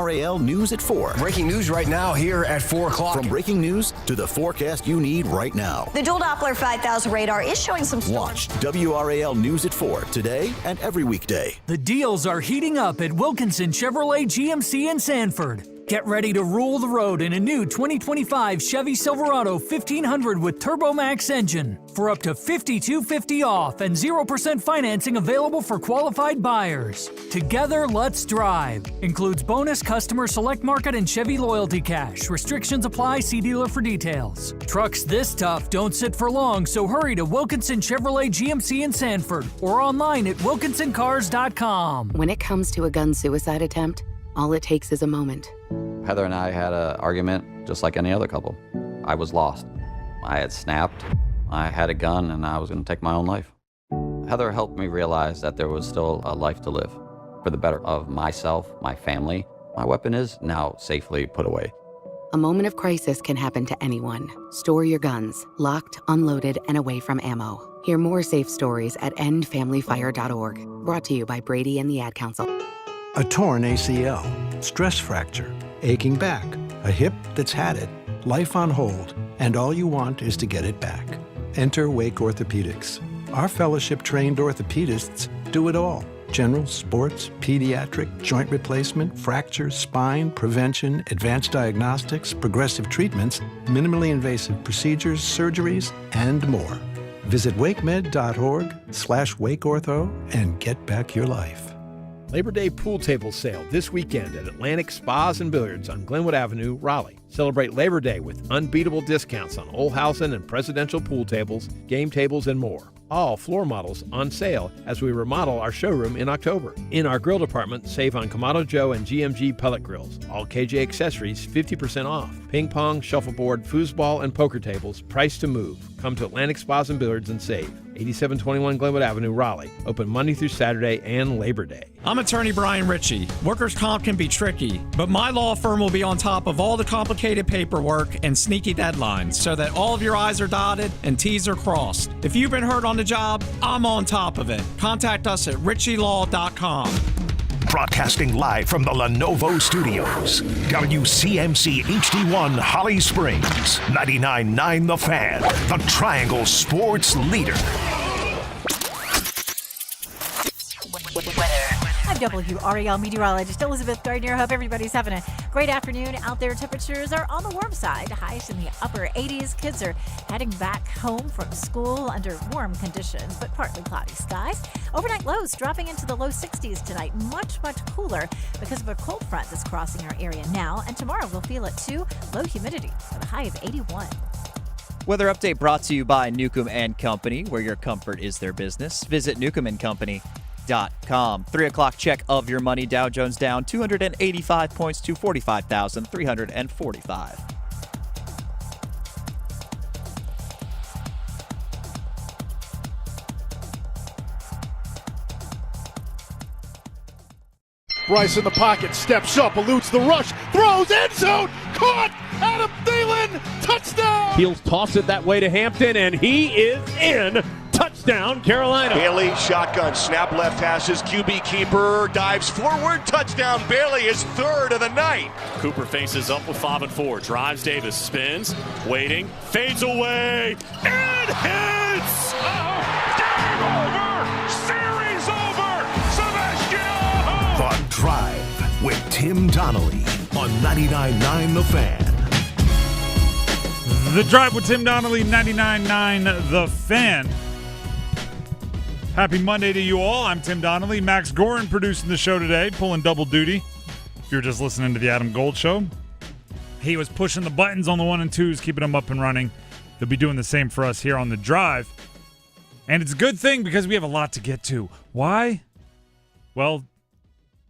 WRAL News at 4. Breaking news right now here at 4 o'clock. From breaking news to the forecast you need right now. The dual Doppler 5000 radar is showing some storms. Watch WRAL News at 4 today and every weekday. The deals are heating up at Wilkinson Chevrolet GMC in Sanford. Get ready to rule the road in a new 2025 Chevy Silverado 1500 with TurboMax engine for up to $5,250 off and 0% financing available for qualified buyers. Together, let's drive. Includes bonus customer select market and Chevy loyalty cash. Restrictions apply. See dealer for details. Trucks this tough don't sit for long, so hurry to Wilkinson Chevrolet GMC in Sanford or online at wilkinsoncars.com. When it comes to a gun suicide attempt, all it takes is a moment. Heather and I had an argument just like any other couple. I was lost. I had snapped. I had a gun and I was going to take my own life. Heather helped me realize that there was still a life to live for the better of myself, my family. My weapon is now safely put away. A moment of crisis can happen to anyone. Store your guns, locked, unloaded, and away from ammo. Hear more safe stories at endfamilyfire.org. Brought to you by Brady and the Ad Council. A torn ACL, stress fracture, aching back, a hip that's had it, life on hold, and all you want is to get it back. Enter Wake Orthopedics. Our fellowship-trained orthopedists do it all. General, sports, pediatric, joint replacement, fractures, spine, prevention, advanced diagnostics, progressive treatments, minimally invasive procedures, surgeries, and more. Visit wakemed.org/wakeortho and get back your life. Labor Day pool table sale this weekend at Atlantic Spas and Billiards on Glenwood Avenue, Raleigh. Celebrate Labor Day with unbeatable discounts on Olhausen and presidential pool tables, game tables, and more. All floor models on sale as we remodel our showroom in October. In our grill department, save on Kamado Joe and GMG pellet grills. All KJ accessories 50% off. Ping pong, shuffleboard, foosball, and poker tables priced to move. Come to Atlantic Spas and Billiards and save. 8721 Glenwood Avenue, Raleigh. Open Monday through Saturday and Labor Day. I'm attorney Brian Ritchie. Workers' comp can be tricky, but my law firm will be on top of all the complicated paperwork and sneaky deadlines so that all of your I's are dotted and T's are crossed. If you've been hurt on the job, I'm on top of it. Contact us at ritchielaw.com. Broadcasting live from the Lenovo Studios. WCMC HD1 Holly Springs. 99.9 The Fan. The Triangle Sports Leader. I'm WRAL meteorologist Elizabeth Gardner. Hope everybody's having a great afternoon out there. Temperatures are on the warm side. Highs in the upper 80s. Kids are heading back home from school under warm conditions, but partly cloudy skies. Overnight lows dropping into the low 60s tonight. Much, much cooler because of a cold front that's crossing our area now. And tomorrow we'll feel it too. Low humidity with a high of 81. Weather update brought to you by Newcomb & Company, where your comfort is their business. Visit newcombandcompany.com. 3 o'clock check of your money. Dow Jones down 285 points to 45,345. Bryce in the pocket, steps up, eludes the rush, throws, end zone, caught, Adam Thielen, touchdown! He'll toss it that way to Hampton, and he is in. Touchdown, Carolina. Bailey, shotgun, snap left hashes, QB keeper, dives forward, touchdown. Bailey is third of the night. Cooper faces up with 5 and 4, drives Davis, spins, waiting, fades away, and hits! Game over! Series over! Sebastian! The Drive with Tim Donnelly on 99.9 The Fan. The Drive with Tim Donnelly, 99.9 The Fan. Happy Monday to you all. I'm Tim Donnelly. Max Gorin producing the show today, pulling double duty. If you're just listening to the Adam Gold Show, he was pushing the buttons on the 1 and 2s, keeping them up and running. He'll be doing the same for us here on The Drive. And it's a good thing because we have a lot to get to. Why? Well,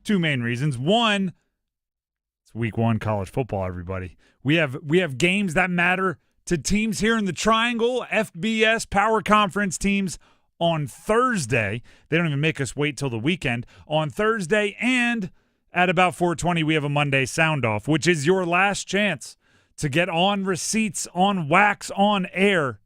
2 main reasons. One, it's week 1 college football, everybody. We have games that matter to teams here in the Triangle, FBS, Power Conference teams on Thursday. They don't even make us wait till the weekend. On Thursday, and at about 4:20, we have a Monday sound off, which is your last chance to get on receipts, on wax, on air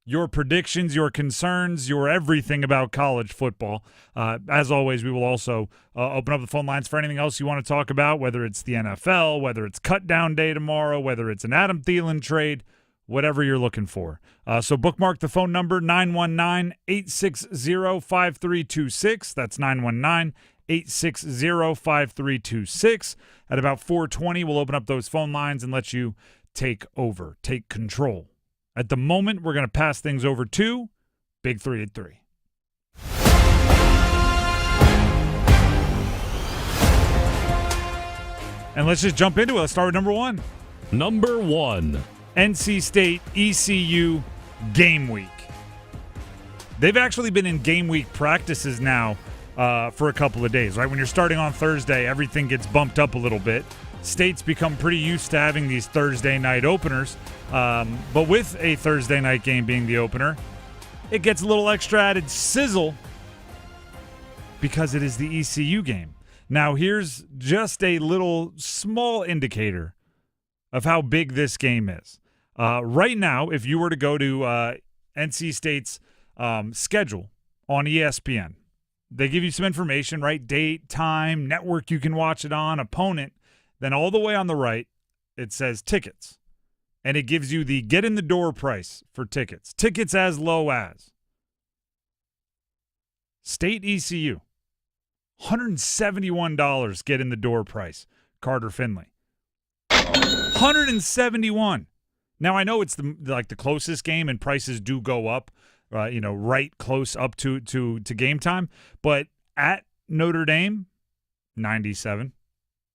your predictions, your concerns, your everything about college football. As always, we will also open up the phone lines for anything else you want to talk about, whether it's the NFL, whether it's cut down day tomorrow, whether it's an Adam Thielen trade, whatever you're looking for. So bookmark the phone number, 919-860-5326. That's 919-860-5326. At about 4:20, we'll open up those phone lines and let you take over, take control. At the moment, we're going to pass things over to Big 3 at 3. And let's just jump into it. Let's start with number one. Number one. NC State ECU game week. They've actually been in game week practices now for a couple of days, right? When you're starting on Thursday, everything gets bumped up a little bit. State's become pretty used to having these Thursday night openers, but with a Thursday night game being the opener, it gets a little extra added sizzle because it is the ECU game. Now, here's just a little small indicator of how big this game is. Right now, if you were to go to NC State's schedule on ESPN, they give you some information, right? Date, time, network you can watch it on, opponent. Then all the way on the right, it says tickets. And it gives you the get-in-the-door price for tickets. Tickets as low as State ECU, $171 get-in-the-door price, Carter Finley. $171. Now, I know it's the closest game, and prices do go up, right close up to game time. But at Notre Dame, $97.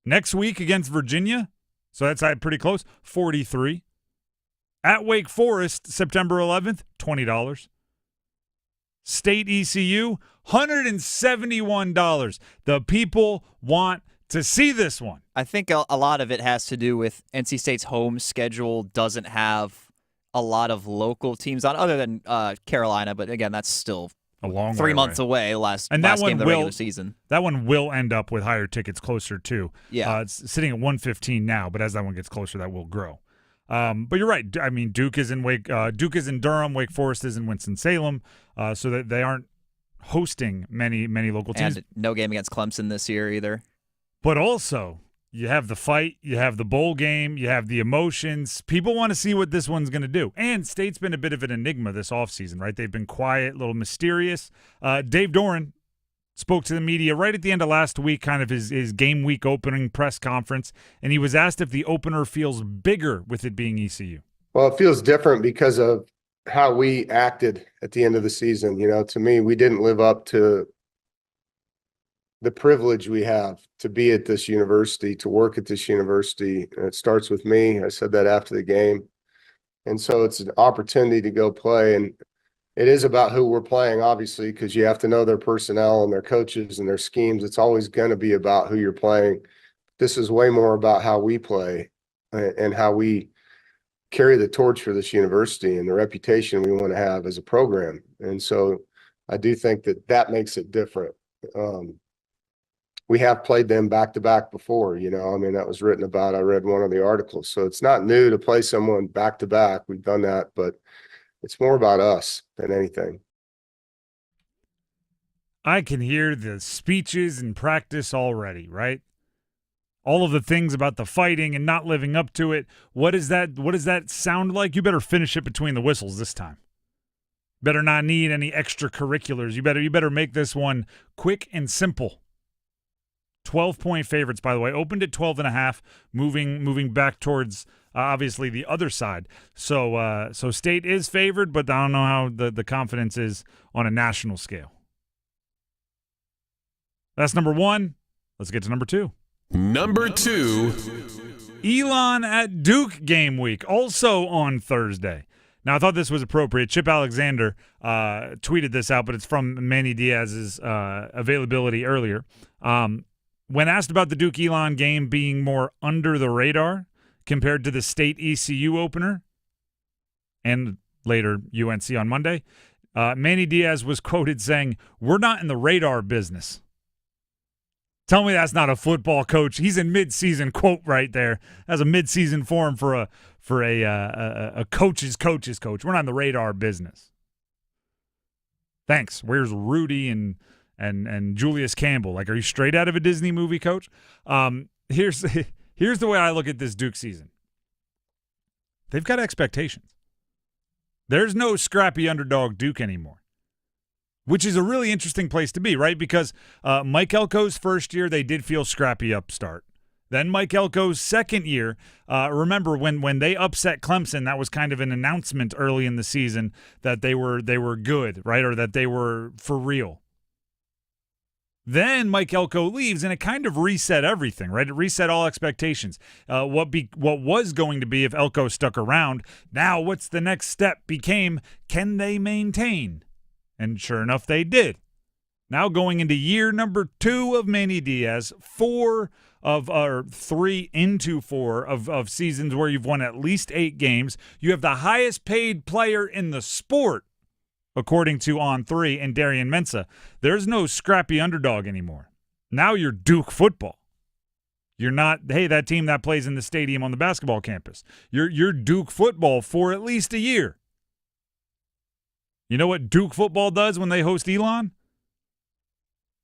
Next week against Virginia, so that's pretty close, $43. At Wake Forest, September 11th, $20. State ECU, $171. The people want to see this one. I think a lot of it has to do with NC State's home schedule doesn't have a lot of local teams on, other than Carolina, but again, that's still a long 3 months away. Last game of the regular season. That one will end up with higher tickets closer too. Yeah, it's sitting at 115 now, but as that one gets closer, that will grow. But you're right. I mean, Duke is in Durham. Wake Forest is in Winston-Salem, so that they aren't hosting many local teams. And no game against Clemson this year either. But also, you have the fight, you have the bowl game, you have the emotions. People want to see what this one's going to do. And State's been a bit of an enigma this offseason, right? They've been quiet, a little mysterious. Dave Doran spoke to the media right at the end of last week, kind of his game week opening press conference, and he was asked if the opener feels bigger with it being ECU. Well, it feels different because of how we acted at the end of the season. To me, we didn't live up to the privilege we have to be at this university, to work at this university. And it starts with me. I said that after the game. And so it's an opportunity to go play. And it is about who we're playing, obviously, because you have to know their personnel and their coaches and their schemes. It's always going to be about who you're playing. This is way more about how we play and how we carry the torch for this university and the reputation we want to have as a program. And so I do think that makes it different. We have played them back-to-back before, that was written about. I read one of the articles. So it's not new to play someone back-to-back. We've done that, but it's more about us than anything. I can hear the speeches in practice already, right? All of the things about the fighting and not living up to it. What does that sound like? You better finish it between the whistles this time. Better not need any extracurriculars. You better make this one quick and simple. 12-point favorites, by the way, opened at 12.5, moving back towards obviously the other side. So State is favored, but I don't know how the confidence is on a national scale. That's number one. Let's get to number two. Number two. Elon at Duke game week, also on Thursday. Now, I thought this was appropriate. Chip Alexander tweeted this out, but it's from Manny Diaz's availability earlier. When asked about the Duke-Elon game being more under the radar compared to the State ECU opener and later UNC on Monday, Manny Diaz was quoted saying, "We're not in the radar business." Tell me that's not a football coach. He's in mid-season quote right there. That's a mid-season form for for a coach's coach. We're not in the radar business. Thanks. Where's Rudy and Julius Campbell? Like, are you straight out of a Disney movie, Coach? Here's the way I look at this Duke season. They've got expectations. There's no scrappy underdog Duke anymore, which is a really interesting place to be, right? Because Mike Elko's first year, they did feel scrappy upstart. Then Mike Elko's second year, remember when they upset Clemson, that was kind of an announcement early in the season that they were good, right? Or that they were for real. Then Mike Elko leaves, and it kind of reset everything, right? It reset all expectations. What was going to be if Elko stuck around, now what's the next step became, can they maintain? And sure enough, they did. Now going into year number 2 of Manny Diaz, 3 into 4 of seasons where you've won at least 8 games. You have the highest paid player in the sport, according to On3 and Darian Mensah. There's no scrappy underdog anymore. Now you're Duke football. You're not, hey, that team that plays in the stadium on the basketball campus. You're Duke football for at least a year. You know what Duke football does when they host Elon?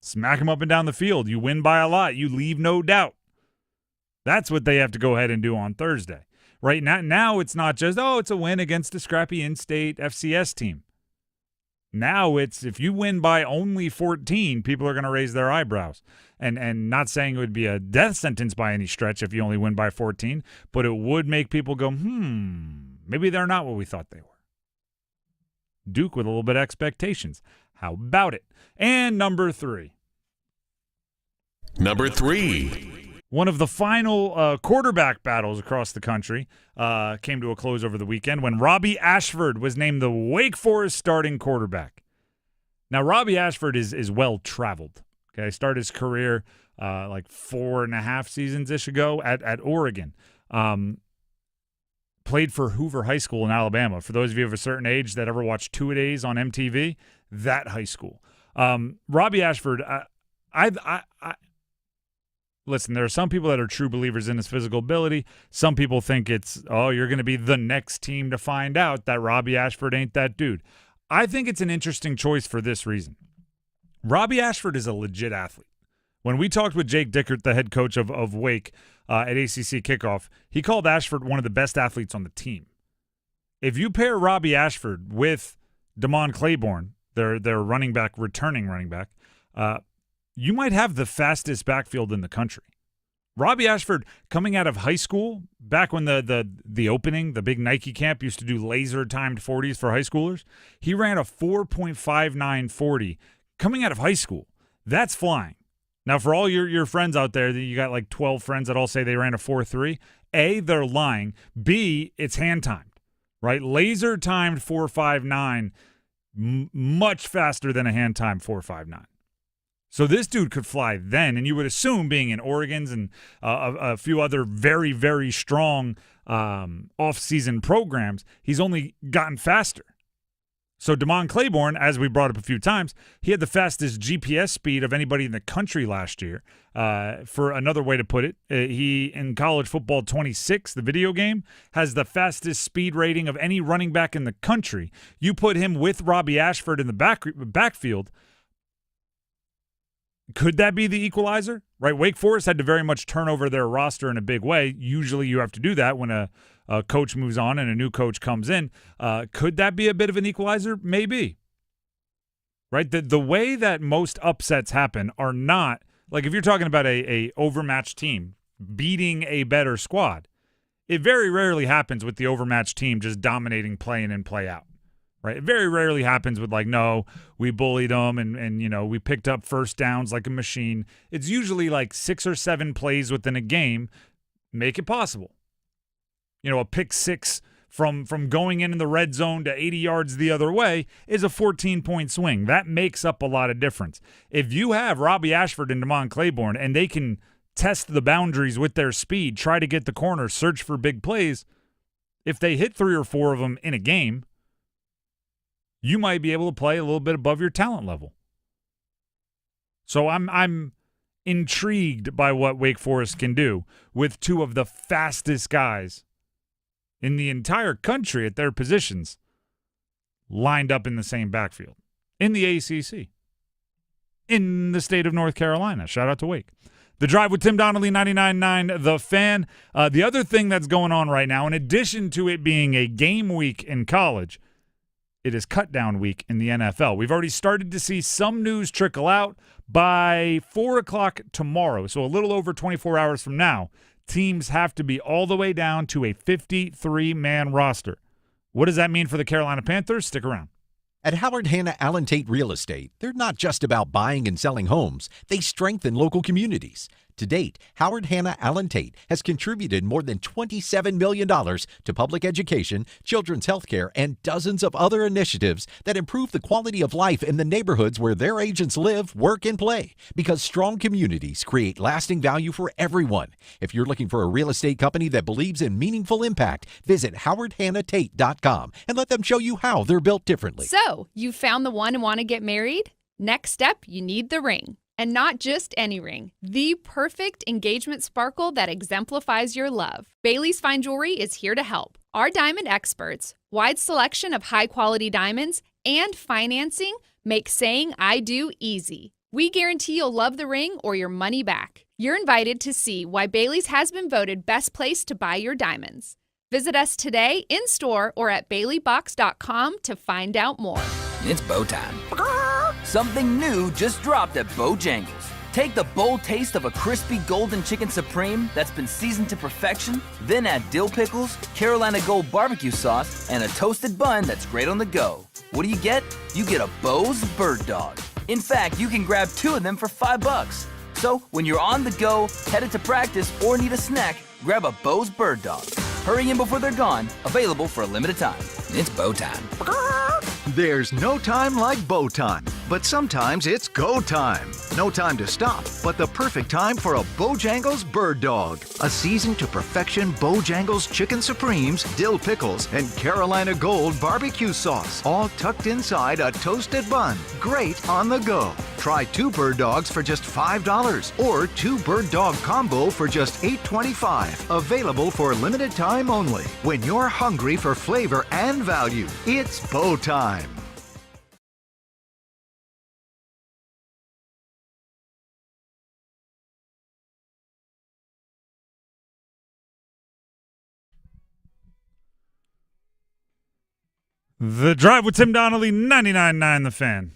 Smack them up and down the field. You win by a lot. You leave no doubt. That's what they have to go ahead and do on Thursday. Right now it's not just, it's a win against a scrappy in-state FCS team. Now it's, if you win by only 14, people are going to raise their eyebrows. And not saying it would be a death sentence by any stretch if you only win by 14, but it would make people go, maybe they're not what we thought they were. Duke with a little bit of expectations. How about it? And number 3. One of the final quarterback battles across the country came to a close over the weekend when Robbie Ashford was named the Wake Forest starting quarterback. Now, Robbie Ashford is well-traveled. Okay, started his career like 4.5 seasons-ish ago at Oregon. Played for Hoover High School in Alabama. For those of you of a certain age that ever watched Two-A-Days on MTV, that high school. Robbie Ashford, listen, there are some people that are true believers in his physical ability. Some people think it's, you're going to be the next team to find out that Robbie Ashford ain't that dude. I think it's an interesting choice for this reason. Robbie Ashford is a legit athlete. When we talked with Jake Dickert, the head coach of Wake at ACC Kickoff, he called Ashford one of the best athletes on the team. If you pair Robbie Ashford with Damon Claiborne, their returning running back, you might have the fastest backfield in the country. Robbie Ashford, coming out of high school, back when the opening, the big Nike camp used to do laser-timed 40s for high schoolers, he ran a 4.59 40 coming out of high school. That's flying. Now, for all your friends out there, you got like 12 friends that all say they ran a 4.3. A, they're lying. B, it's hand-timed, right? Laser-timed 4.59, much faster than a hand-timed 4.59. So this dude could fly then, and you would assume, being in Oregon's and a few other very, very strong off-season programs, he's only gotten faster. So Damon Claiborne, as we brought up a few times, he had the fastest GPS speed of anybody in the country last year. For another way to put it, he, in College Football 26, the video game, has the fastest speed rating of any running back in the country. You put him with Robbie Ashford in the backfield, could that be the equalizer? Right? Wake Forest had to very much turn over their roster in a big way. Usually you have to do that when a coach moves on and a new coach comes in. Could that be a bit of an equalizer? Maybe. Right? The way that most upsets happen are not, like if you're talking about a overmatched team beating a better squad, it very rarely happens with the overmatched team just dominating play in and play out. Right? It very rarely happens with like, no, we bullied them and we picked up first downs like a machine. It's usually like 6 or 7 plays within a game make it possible. A pick 6 from going in the red zone to 80 yards the other way is a 14-point swing. That makes up a lot of difference. If you have Robbie Ashford and Damon Claiborne and they can test the boundaries with their speed, try to get the corner, search for big plays, if they hit 3 or 4 of them in a game, you might be able to play a little bit above your talent level. So I'm intrigued by what Wake Forest can do with 2 of the fastest guys in the entire country at their positions lined up in the same backfield in the ACC, in the state of North Carolina. Shout out to Wake. The Drive with Tim Donnelly, 99.9 The Fan. The other thing that's going on right now, in addition to it being a game week in college, it is cut down week in the NFL. We've already started to see some news trickle out. By 4 o'clock tomorrow, so a little over 24 hours from now, teams have to be all the way down to a 53-man roster. What does that mean for the Carolina Panthers? Stick around. At Howard Hanna Allen Tate Real Estate, they're not just about buying and selling homes. They strengthen local communities. To date, Howard Hanna Allen Tate has contributed more than $27 million to public education, children's health care, and dozens of other initiatives that improve the quality of life in the neighborhoods where their agents live, work, and play. Because strong communities create lasting value for everyone. If you're looking for a real estate company that believes in meaningful impact, visit howardhannatate.com and let them show you how they're built differently. So, you found the one and want to get married? Next step, you need the ring. And not just any ring, the perfect engagement sparkle that exemplifies your love. Bailey's Fine Jewelry is here to help. Our diamond experts, wide selection of high-quality diamonds, and financing make saying I do easy. We guarantee you'll love the ring or your money back. You're invited to see why Bailey's has been voted best place to buy your diamonds. Visit us today in-store or at baileybox.com to find out more. It's bow time. Something new just dropped at Bojangles. Take the bold taste of a crispy golden chicken supreme that's been seasoned to perfection, then add dill pickles, Carolina Gold barbecue sauce, and a toasted bun that's great on the go. What do? You get a Bo's Bird Dog. In fact, you can grab 2 of them for $5. So when you're on the go, headed to practice, or need a snack, grab a Bo's Bird Dog. Hurry in before they're gone. Available for a limited time. It's bow time. There's no time like bow time, but sometimes it's go time. No time to stop, but the perfect time for a Bojangles Bird Dog. A seasoned to perfection Bojangles Chicken Supremes, dill pickles, and Carolina Gold barbecue sauce, all tucked inside a toasted bun. Great on the go. Try 2 Bird Dogs for just $5 or 2 Bird Dog combo for just $8.25. Available for limited time only. When you're hungry for flavor and value, it's bow time. The Drive with Tim Donnelly, 99.9 The Fan.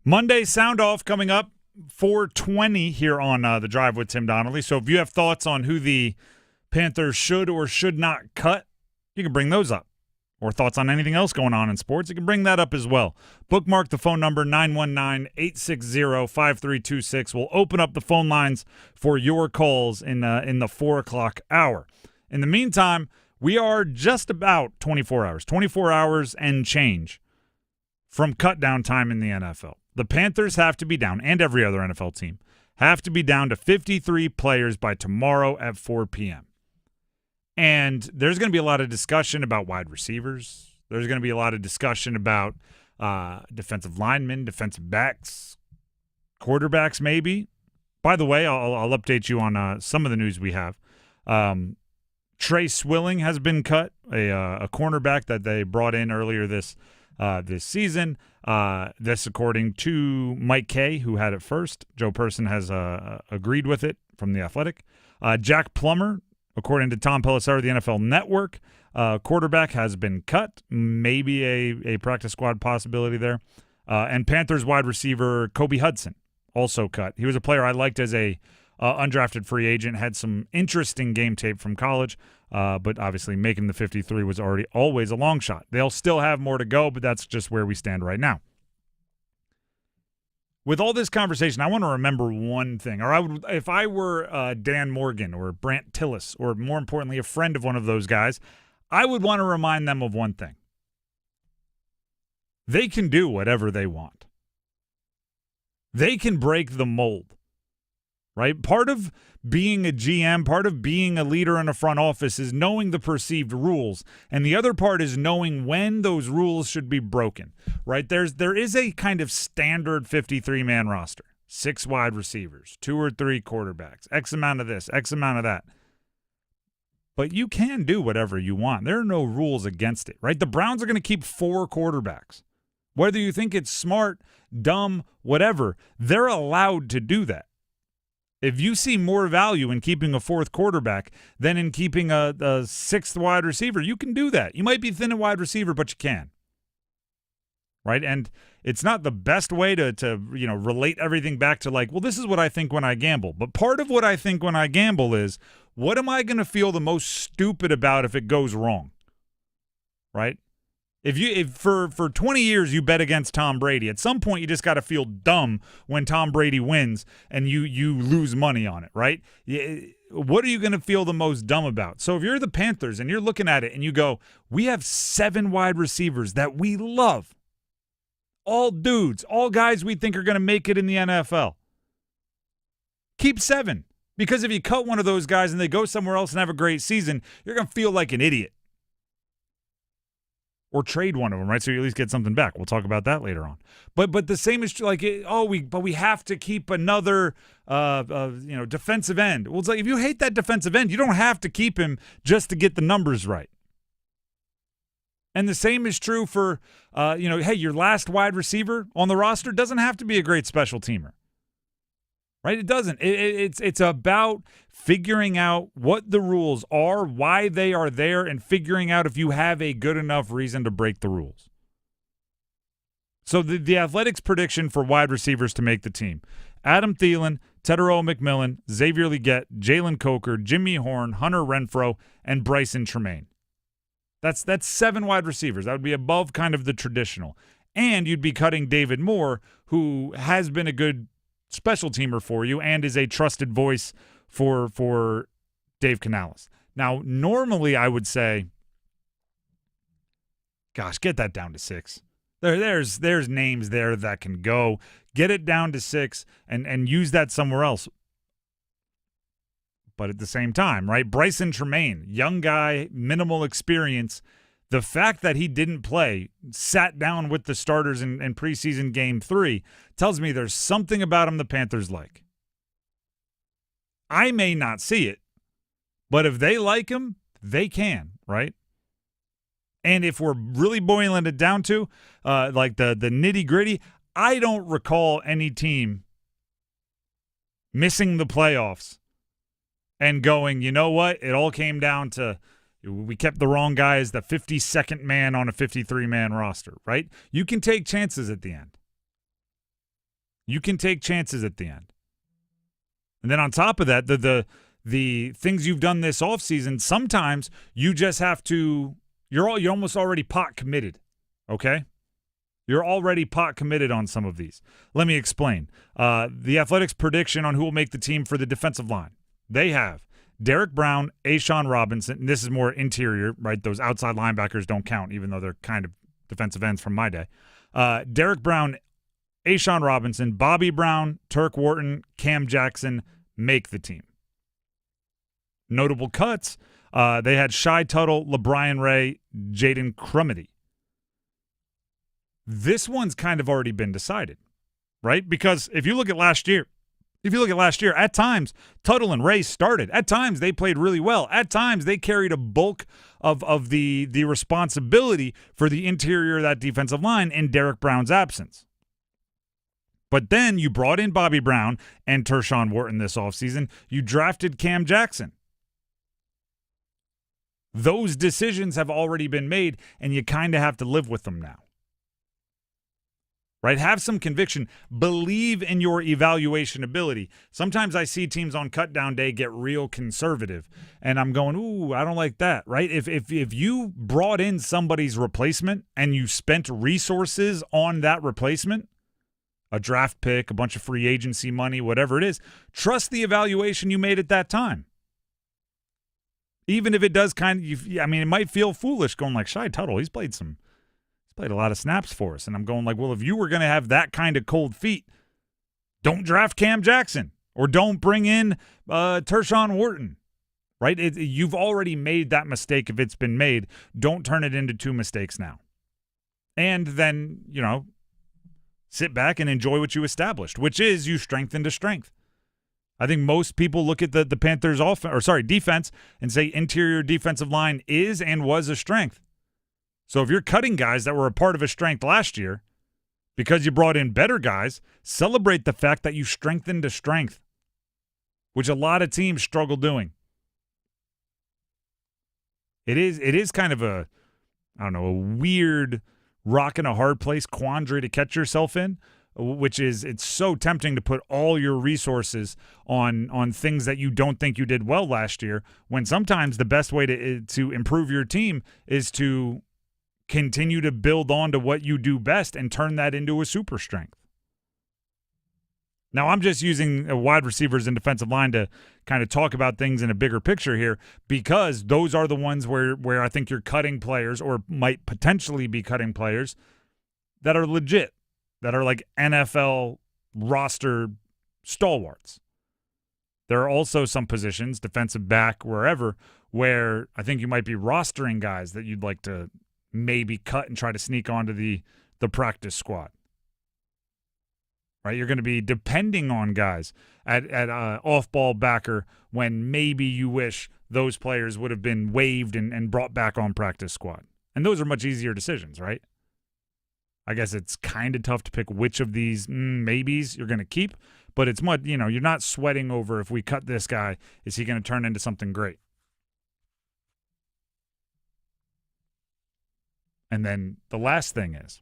Monday sound off coming up 4:20 here on The Drive with Tim Donnelly. So if you have thoughts on who the Panthers should or should not cut, you can bring those up. Or thoughts on anything else going on in sports, you can bring that up as well. Bookmark the phone number 919-860-5326. We'll open up the phone lines for your calls in the 4 o'clock hour. In the meantime, we are just about 24 hours and change from cut down time in the NFL. The Panthers have to be down, and every other NFL team, have to be down to 53 players by tomorrow at 4 p.m. And there's going to be a lot of discussion about wide receivers. There's going to be a lot of discussion about defensive linemen, defensive backs, quarterbacks maybe. By the way, I'll update you on some of the news we have. Trey Swilling has been cut, a cornerback that they brought in earlier this season. This according to Mike Kay, who had it first. Joe Person has agreed with it from The Athletic. Jack Plummer, according to Tom Pelissero of the NFL Network, quarterback has been cut. Maybe a practice squad possibility there. And Panthers wide receiver Kobe Hudson also cut. He was a player I liked as a undrafted free agent, had some interesting game tape from college, but obviously making the 53 was always a long shot. They'll still have more to go, but that's just where we stand right now. With all this conversation, I want to remember one thing. Or if I were Dan Morgan or Brant Tillis, or more importantly, a friend of one of those guys, I would want to remind them of one thing. They can do whatever they want. They can break the mold. Right? Part of being a GM, part of being a leader in a front office is knowing the perceived rules. And the other part is knowing when those rules should be broken. Right? There is a kind of standard 53-man roster. 6 wide receivers, 2 or 3 quarterbacks, X amount of this, X amount of that. But you can do whatever you want. There are no rules against it, right? The Browns are going to keep 4 quarterbacks. Whether you think it's smart, dumb, whatever, they're allowed to do that. If you see more value in keeping a 4th quarterback than in keeping a 6th wide receiver, you can do that. You might be thin at wide receiver, but you can. Right? And it's not the best way to relate everything back to like, well, this is what I think when I gamble. But part of what I think when I gamble is, what am I going to feel the most stupid about if it goes wrong? Right? If for 20 years you bet against Tom Brady, at some point you just got to feel dumb when Tom Brady wins and you lose money on it, right? What are you going to feel the most dumb about? So if you're the Panthers and you're looking at it and you go, we have 7 wide receivers that we love. All dudes, all guys we think are going to make it in the NFL. Keep 7. Because if you cut one of those guys and they go somewhere else and have a great season, you're going to feel like an idiot. Or trade one of them, right? So you at least get something back. We'll talk about that later on. But the same is true. Like, we have to keep another defensive end. Well, it's like if you hate that defensive end, you don't have to keep him just to get the numbers right. And the same is true for hey, your last wide receiver on the roster doesn't have to be a great special teamer. Right? It doesn't. It's about figuring out what the rules are, why they are there, and figuring out if you have a good enough reason to break the rules. So the Athletics prediction for wide receivers to make the team: Adam Thielen, Tetairoa McMillan, Xavier Legette, Jalen Coker, Jimmy Horn, Hunter Renfrow, and Bryce Tremaine. That's 7 wide receivers. That would be above kind of the traditional. And you'd be cutting David Moore, who has been a good special teamer for you and is a trusted voice for Dave Canales. Now, normally I would say, gosh, get that down to 6. There's names there that can go. Get it down to 6 and use that somewhere else. But at the same time, right, Bryce Tremaine, young guy, minimal experience. The fact that he didn't play, sat down with the starters in preseason game 3, tells me there's something about him the Panthers like. I may not see it, but if they like him, they can, right? And if we're really boiling it down to like the nitty-gritty, I don't recall any team missing the playoffs and going, you know what, it all came down to we kept the wrong guy as the 52nd man on a 53-man roster, right? You can take chances at the end. You can take chances at the end. And then on top of that, the things you've done this offseason, sometimes you just have to you're almost already pot committed, okay? You're already pot committed on some of these. Let me explain. The Athletics prediction on who will make the team for the defensive line. They have Derek Brown, A'Shawn Robinson, and this is more interior, right? Those outside linebackers don't count, even though they're kind of defensive ends from my day. Derek Brown, A'Shawn Robinson, Bobby Brown, Turk Wharton, Cam Jackson make the team. Notable cuts, they had Shai Tuttle, LeBrian Ray, Jaden Crumity. This one's kind of already been decided, right? Because if you look at last year, at times, Tuttle and Ray started. At times, they played really well. At times, they carried a bulk of the responsibility for the interior of that defensive line in Derek Brown's absence. But then you brought in Bobby Brown and Tershawn Wharton this offseason. You drafted Cam Jackson. Those decisions have already been made, and you kind of have to live with them now. Right? Have some conviction. Believe in your evaluation ability. Sometimes I see teams on cutdown day get real conservative, and I'm going, ooh, I don't like that, right? If you brought in somebody's replacement and you spent resources on that replacement, a draft pick, a bunch of free agency money, whatever it is, trust the evaluation you made at that time. Even if it does it might feel foolish going like Shai Tuttle, he's played a lot of snaps for us. And I'm going like, well, if you were going to have that kind of cold feet, don't draft Cam Jackson or don't bring in Tershawn Wharton, right? You've already made that mistake. If it's been made, don't turn it into 2 mistakes now. And then, sit back and enjoy what you established, which is you strength into strength. I think most people look at the Panthers defense and say interior defensive line is and was a strength. So if you're cutting guys that were a part of a strength last year because you brought in better guys, celebrate the fact that you strengthened a strength, which a lot of teams struggle doing. It is kind of a weird rock and a hard place quandary to catch yourself in, which is it's so tempting to put all your resources on things that you don't think you did well last year, when sometimes the best way to improve your team is to continue to build on to what you do best and turn that into a super strength. Now, I'm just using wide receivers and defensive line to kind of talk about things in a bigger picture here, because those are the ones where I think you're cutting players, or might potentially be cutting players, that are legit, that are like NFL roster stalwarts. There are also some positions, defensive back, wherever, where I think you might be rostering guys that you'd like to maybe cut and try to sneak onto the practice squad. Right? You're going to be depending on guys at off-ball backer when maybe you wish those players would have been waived and brought back on practice squad. And those are much easier decisions, right? I guess it's kind of tough to pick which of these maybes you're going to keep, but it's much, you're not sweating over, if we cut this guy, is he going to turn into something great? And then the last thing is,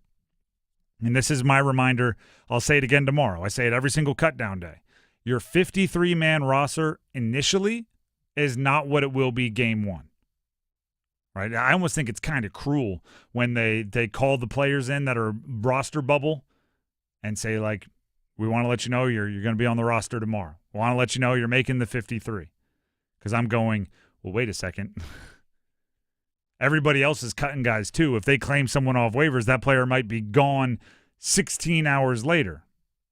and this is my reminder, I'll say it again tomorrow. I say it every single cut down day. Your 53-man roster initially is not what it will be game one. Right? I almost think it's kind of cruel when they call the players in that are roster bubble and say, like, we want to let you know you're going to be on the roster tomorrow. We want to let you know you're making the 53. Because I'm going, well, wait a second. Everybody else is cutting guys too. If they claim someone off waivers, that player might be gone 16 hours later.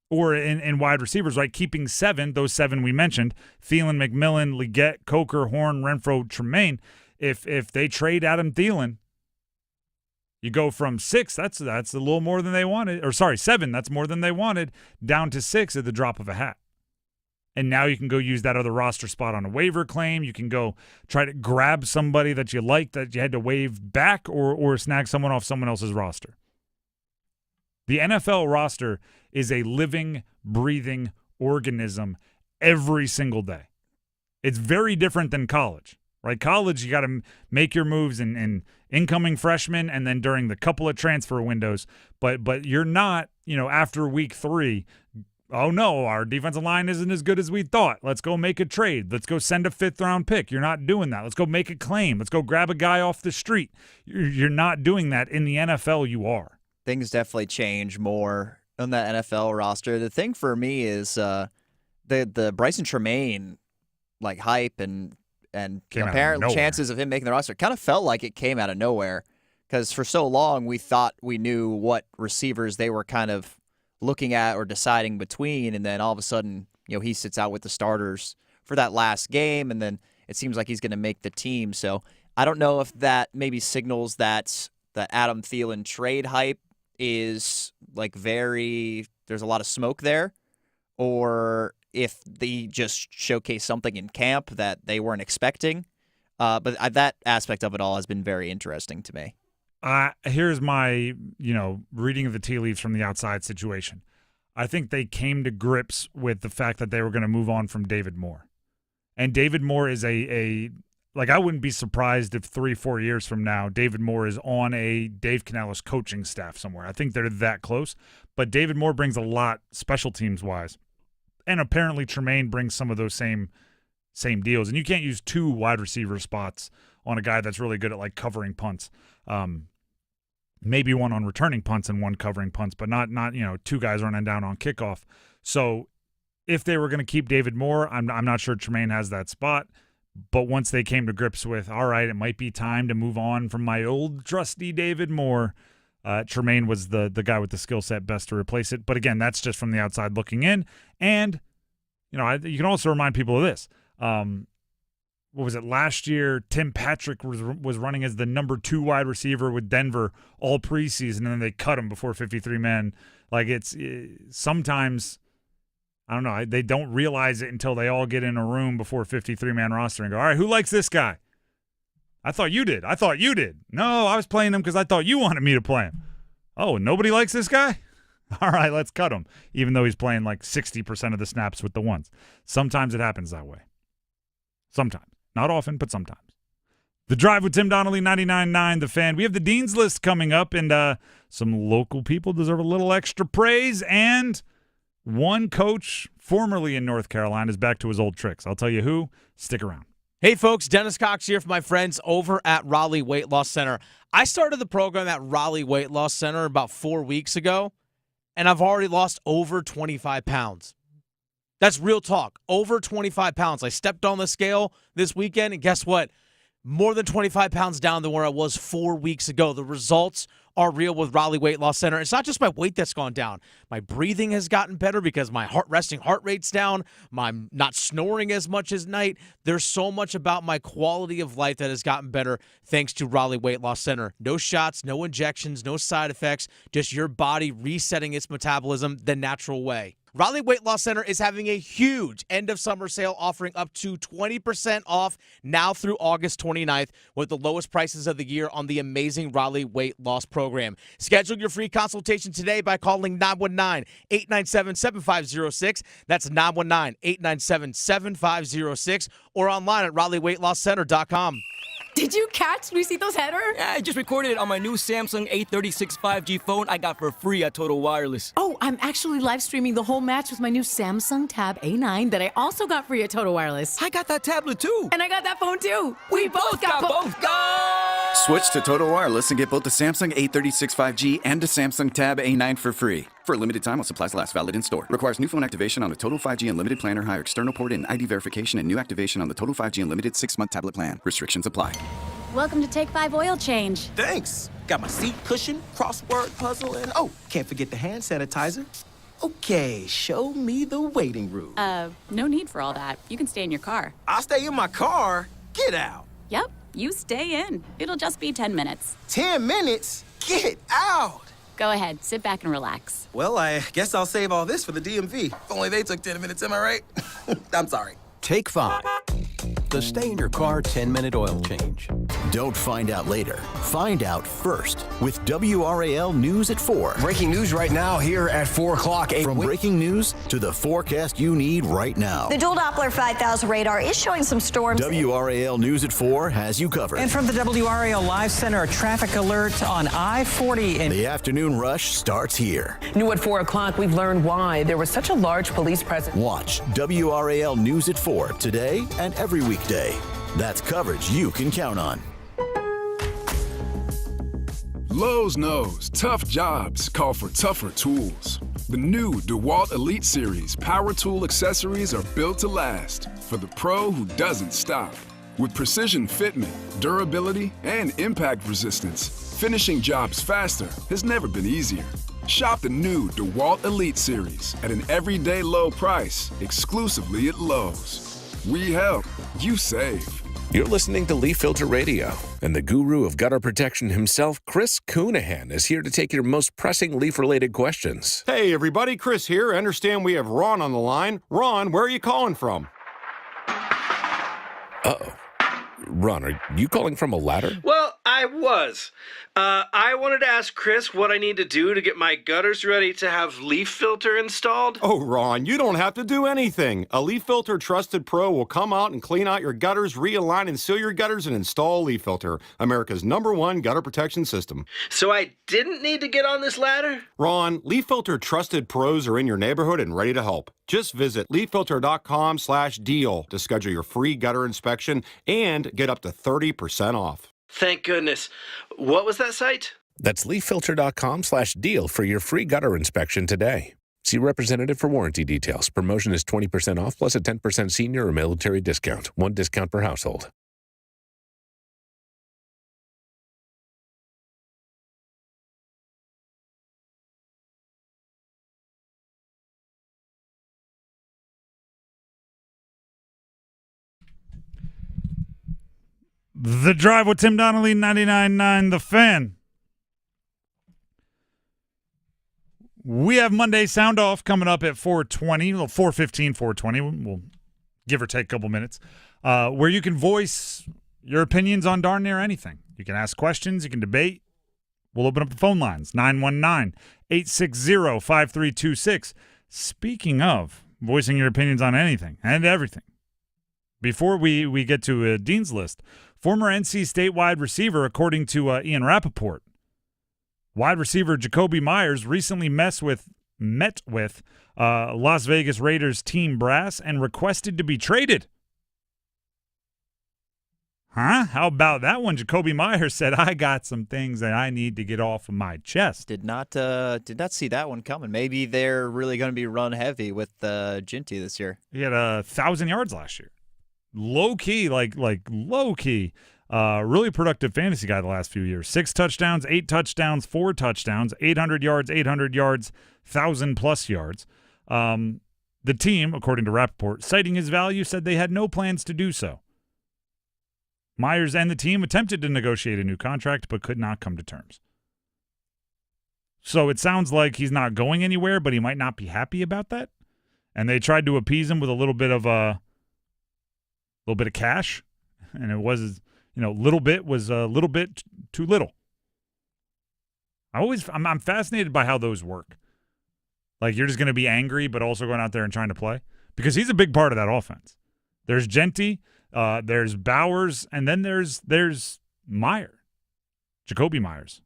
Or in wide receivers, right? Keeping 7, those 7 we mentioned, Thielen, McMillan, Leggett, Coker, Horn, Renfro, Tremaine. If they trade Adam Thielen, you go from 6, that's a little more than they wanted. Or 7, that's more than they wanted, down to 6 at the drop of a hat. And now you can go use that other roster spot on a waiver claim. You can go try to grab somebody that you like that you had to waive back, or snag someone off someone else's roster. The NFL roster is a living, breathing organism every single day. It's very different than college, right? College, you got to make your moves in incoming freshmen and then during the couple of transfer windows. But you're not, after week 3, oh, no, our defensive line isn't as good as we thought. Let's go make a trade. Let's go send a 5th-round pick. You're not doing that. Let's go make a claim. Let's go grab a guy off the street. You're not doing that. In the NFL, you are. Things definitely change more on that NFL roster. The thing for me is the Bryce and Tremaine hype and apparent chances of him making the roster kind of felt like it came out of nowhere, because for so long we thought we knew what receivers they were kind of looking at or deciding between, and then all of a sudden, he sits out with the starters for that last game, and then it seems like he's going to make the team. So I don't know if that maybe signals that the Adam Thielen trade hype is there's a lot of smoke there, or if they just showcase something in camp that they weren't expecting. But that aspect of it all has been very interesting to me. Here's my, reading of the tea leaves from the outside situation. I think they came to grips with the fact that they were going to move on from David Moore. And David Moore is I wouldn't be surprised if 3-4 years from now, David Moore is on a Dave Canales coaching staff somewhere. I think they're that close. But David Moore brings a lot special teams-wise. And apparently Tremaine brings some of those same deals. And you can't use 2 wide receiver spots on a guy that's really good at covering punts. Maybe one on returning punts and one covering punts, but not 2 guys running down on kickoff. So if they were going to keep David Moore, I'm not sure Tremaine has that spot. But once they came to grips with, all right, it might be time to move on from my old trusty David Moore, Tremaine was the guy with the skill set best to replace it. But again, that's just from the outside looking in. And, you can also remind people of this. What was it, last year, Tim Patrick was running as the number 2 wide receiver with Denver all preseason, and then they cut him before 53 men. Sometimes I don't know. They don't realize it until they all get in a room before 53-man roster and go, all right, who likes this guy? I thought you did. I thought you did. No, I was playing him because I thought you wanted me to play him. Oh, and nobody likes this guy? All right, let's cut him, even though he's playing like 60% of the snaps with the ones. Sometimes it happens that way. Sometimes. Not often, but sometimes. The Drive with Tim Donnelly, 99.9 The Fan. We have the Dean's List coming up, and some local people deserve a little extra praise, and one coach formerly in North Carolina is back to his old tricks. I'll tell you who. Stick around. Hey, folks, Dennis Cox here for my friends over at Raleigh Weight Loss Center. I started the program at Raleigh Weight Loss Center about 4 weeks ago, and I've already lost over 25 pounds. That's real talk. Over 25 pounds. I stepped on the scale this weekend, and guess what? More than 25 pounds down than where I was 4 weeks ago. The results are real with Raleigh Weight Loss Center. It's not just my weight that's gone down. My breathing has gotten better because my resting heart rate's down. I'm not snoring as much as night. There's so much about my quality of life that has gotten better thanks to Raleigh Weight Loss Center. No shots, no injections, no side effects, just your body resetting its metabolism the natural way. Raleigh Weight Loss Center is having a huge end-of-summer sale offering up to 20% off now through August 29th with the lowest prices of the year on the amazing Raleigh Weight Loss program. Schedule your free consultation today by calling 919-897-7506. That's 919-897-7506 or online at RaleighWeightLossCenter.com. Did you catch Luisito's header? Yeah, I just recorded it on my new Samsung A36 5G phone I got for free at Total Wireless. Oh, I'm actually live streaming the whole match with my new Samsung Tab A9 that I also got free at Total Wireless. I got that tablet too. And I got that phone too. We both got both. Go! Switch to Total Wireless and get both the Samsung A36 5G and the Samsung Tab A9 for free. For a limited time while supplies last, valid in store. Requires new phone activation on the Total 5G Unlimited plan or higher external port and ID verification and new activation on the Total 5G Unlimited 6-month tablet plan. Restrictions apply. Welcome to Take 5 Oil Change. Thanks. Got my seat cushion, crossword puzzle, and can't forget the hand sanitizer. Okay, show me the waiting room. No need for all that. You can stay in your car. I'll stay in my car. Get out. Yep, you stay in. It'll just be 10 minutes. 10 minutes? Get out. Go ahead, sit back and relax. Well, I guess I'll save all this for the DMV. If only they took 10 minutes, am I right? I'm sorry. Take 5. The stay in your car 10-minute oil change. Don't find out later. Find out first with WRAL News at 4. Breaking news right now here at 4 o'clock. From breaking news to the forecast you need right now. The dual Doppler 5000 radar is showing some storms. WRAL News at 4 has you covered. And from the WRAL Live Center, a traffic alert on I-40. The afternoon rush starts here. New at 4 o'clock, we've learned why there was such a large police presence. Watch WRAL News at 4 today and every weekday. That's coverage you can count on. Lowe's knows tough jobs call for tougher tools. The new DeWalt Elite Series power tool accessories are built to last for the pro who doesn't stop. With precision fitment, durability, and impact resistance, finishing jobs faster has never been easier. Shop the new DeWalt Elite Series at an everyday low price exclusively at Lowe's. We help, you save. You're listening to Leaf Filter Radio, and the guru of gutter protection himself, Chris Coonahan, is here to take your most pressing leaf-related questions. Hey, everybody, Chris here. I understand we have Ron on the line. Ron, where are you calling from? Uh-oh. Ron, are you calling from a ladder? Well, I was. I wanted to ask Chris what I need to do to get my gutters ready to have leaf filter installed. Oh, Ron, you don't have to do anything. A Leaf Filter Trusted Pro will come out and clean out your gutters, realign and seal your gutters, and install Leaf Filter, America's #1 gutter protection system. So I didn't need to get on this ladder? Ron, Leaf Filter Trusted Pros are in your neighborhood and ready to help. Just visit leaffilter.com/deal to schedule your free gutter inspection and get up to 30% off. Thank goodness. What was that site? That's leaffilter.com/deal for your free gutter inspection today. See representative for warranty details. Promotion is 20% off plus a 10% senior or military discount. One discount per household. The Drive with Tim Donnelly, 99.9 The Fan. We have Monday Sound Off coming up at 4:20, well, 4:15, 4:20. We'll give or take a couple minutes, where you can voice your opinions on darn near anything. You can ask questions. You can debate. We'll open up the phone lines, 919-860-5326. Speaking of voicing your opinions on anything and everything, before we get to a Dean's List, former NC State wide receiver, according to Ian Rappaport, wide receiver Jacoby Myers recently met with Las Vegas Raiders team brass and requested to be traded. Huh? How about that one? Jacoby Myers said, I got some things that I need to get off of my chest. Did not see that one coming. Maybe they're really going to be run heavy with Ginty this year. He had 1,000 yards last year. Low key, like low key. Really productive fantasy guy the last few years. 6 touchdowns, 8 touchdowns, 4 touchdowns, 800 yards, 1,000+ yards. The team, according to Rappaport, citing his value, said they had no plans to do so. Myers and the team attempted to negotiate a new contract but could not come to terms. So it sounds like he's not going anywhere, but he might not be happy about that. And they tried to appease him with a little bit of cash, and it was, little bit was a little bit too little. I'm fascinated by how those work. Like, you're just going to be angry, but also going out there and trying to play, because he's a big part of that offense. There's Ginty, there's Bowers, and then there's Jacoby Myers.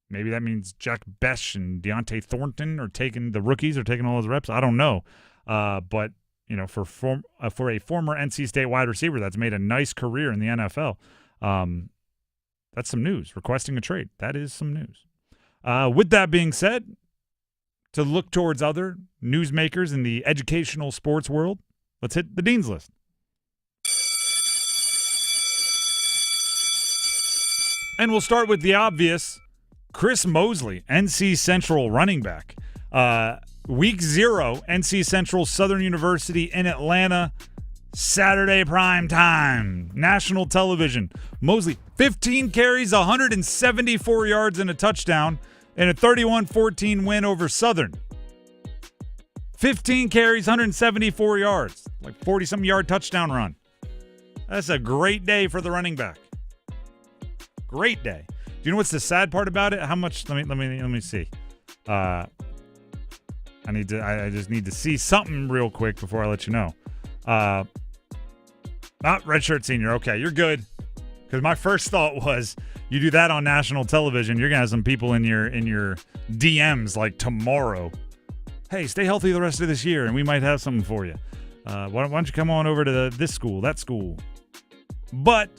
Maybe that means Jack Besh and Deontay Thornton are taking the rookies, are taking all those reps. I don't know, but for a former NC State wide receiver that's made a nice career in the NFL, that's some news. Requesting a trade, that is some news. With that being said, to look towards other newsmakers in the educational sports world, let's hit the Dean's List. And we'll start with the obvious. Chris Mosley, NC Central running back. Week 0, NC Central Southern University in Atlanta, Saturday prime time, national television. Mosley, 15 carries, 174 yards and a touchdown in a 31-14 win over Southern. 15 carries, 174 yards, like 40-something yard touchdown run. That's a great day for the running back. Great day. Do you know what's the sad part about it? How much? Let me see. I just need to see something real quick before I let you know. Redshirt senior. Okay, you're good. Because my first thought was, you do that on national television, you're gonna have some people in your DMs like tomorrow. Hey, stay healthy the rest of this year, and we might have something for you. Why don't you come on over to this school, that school? But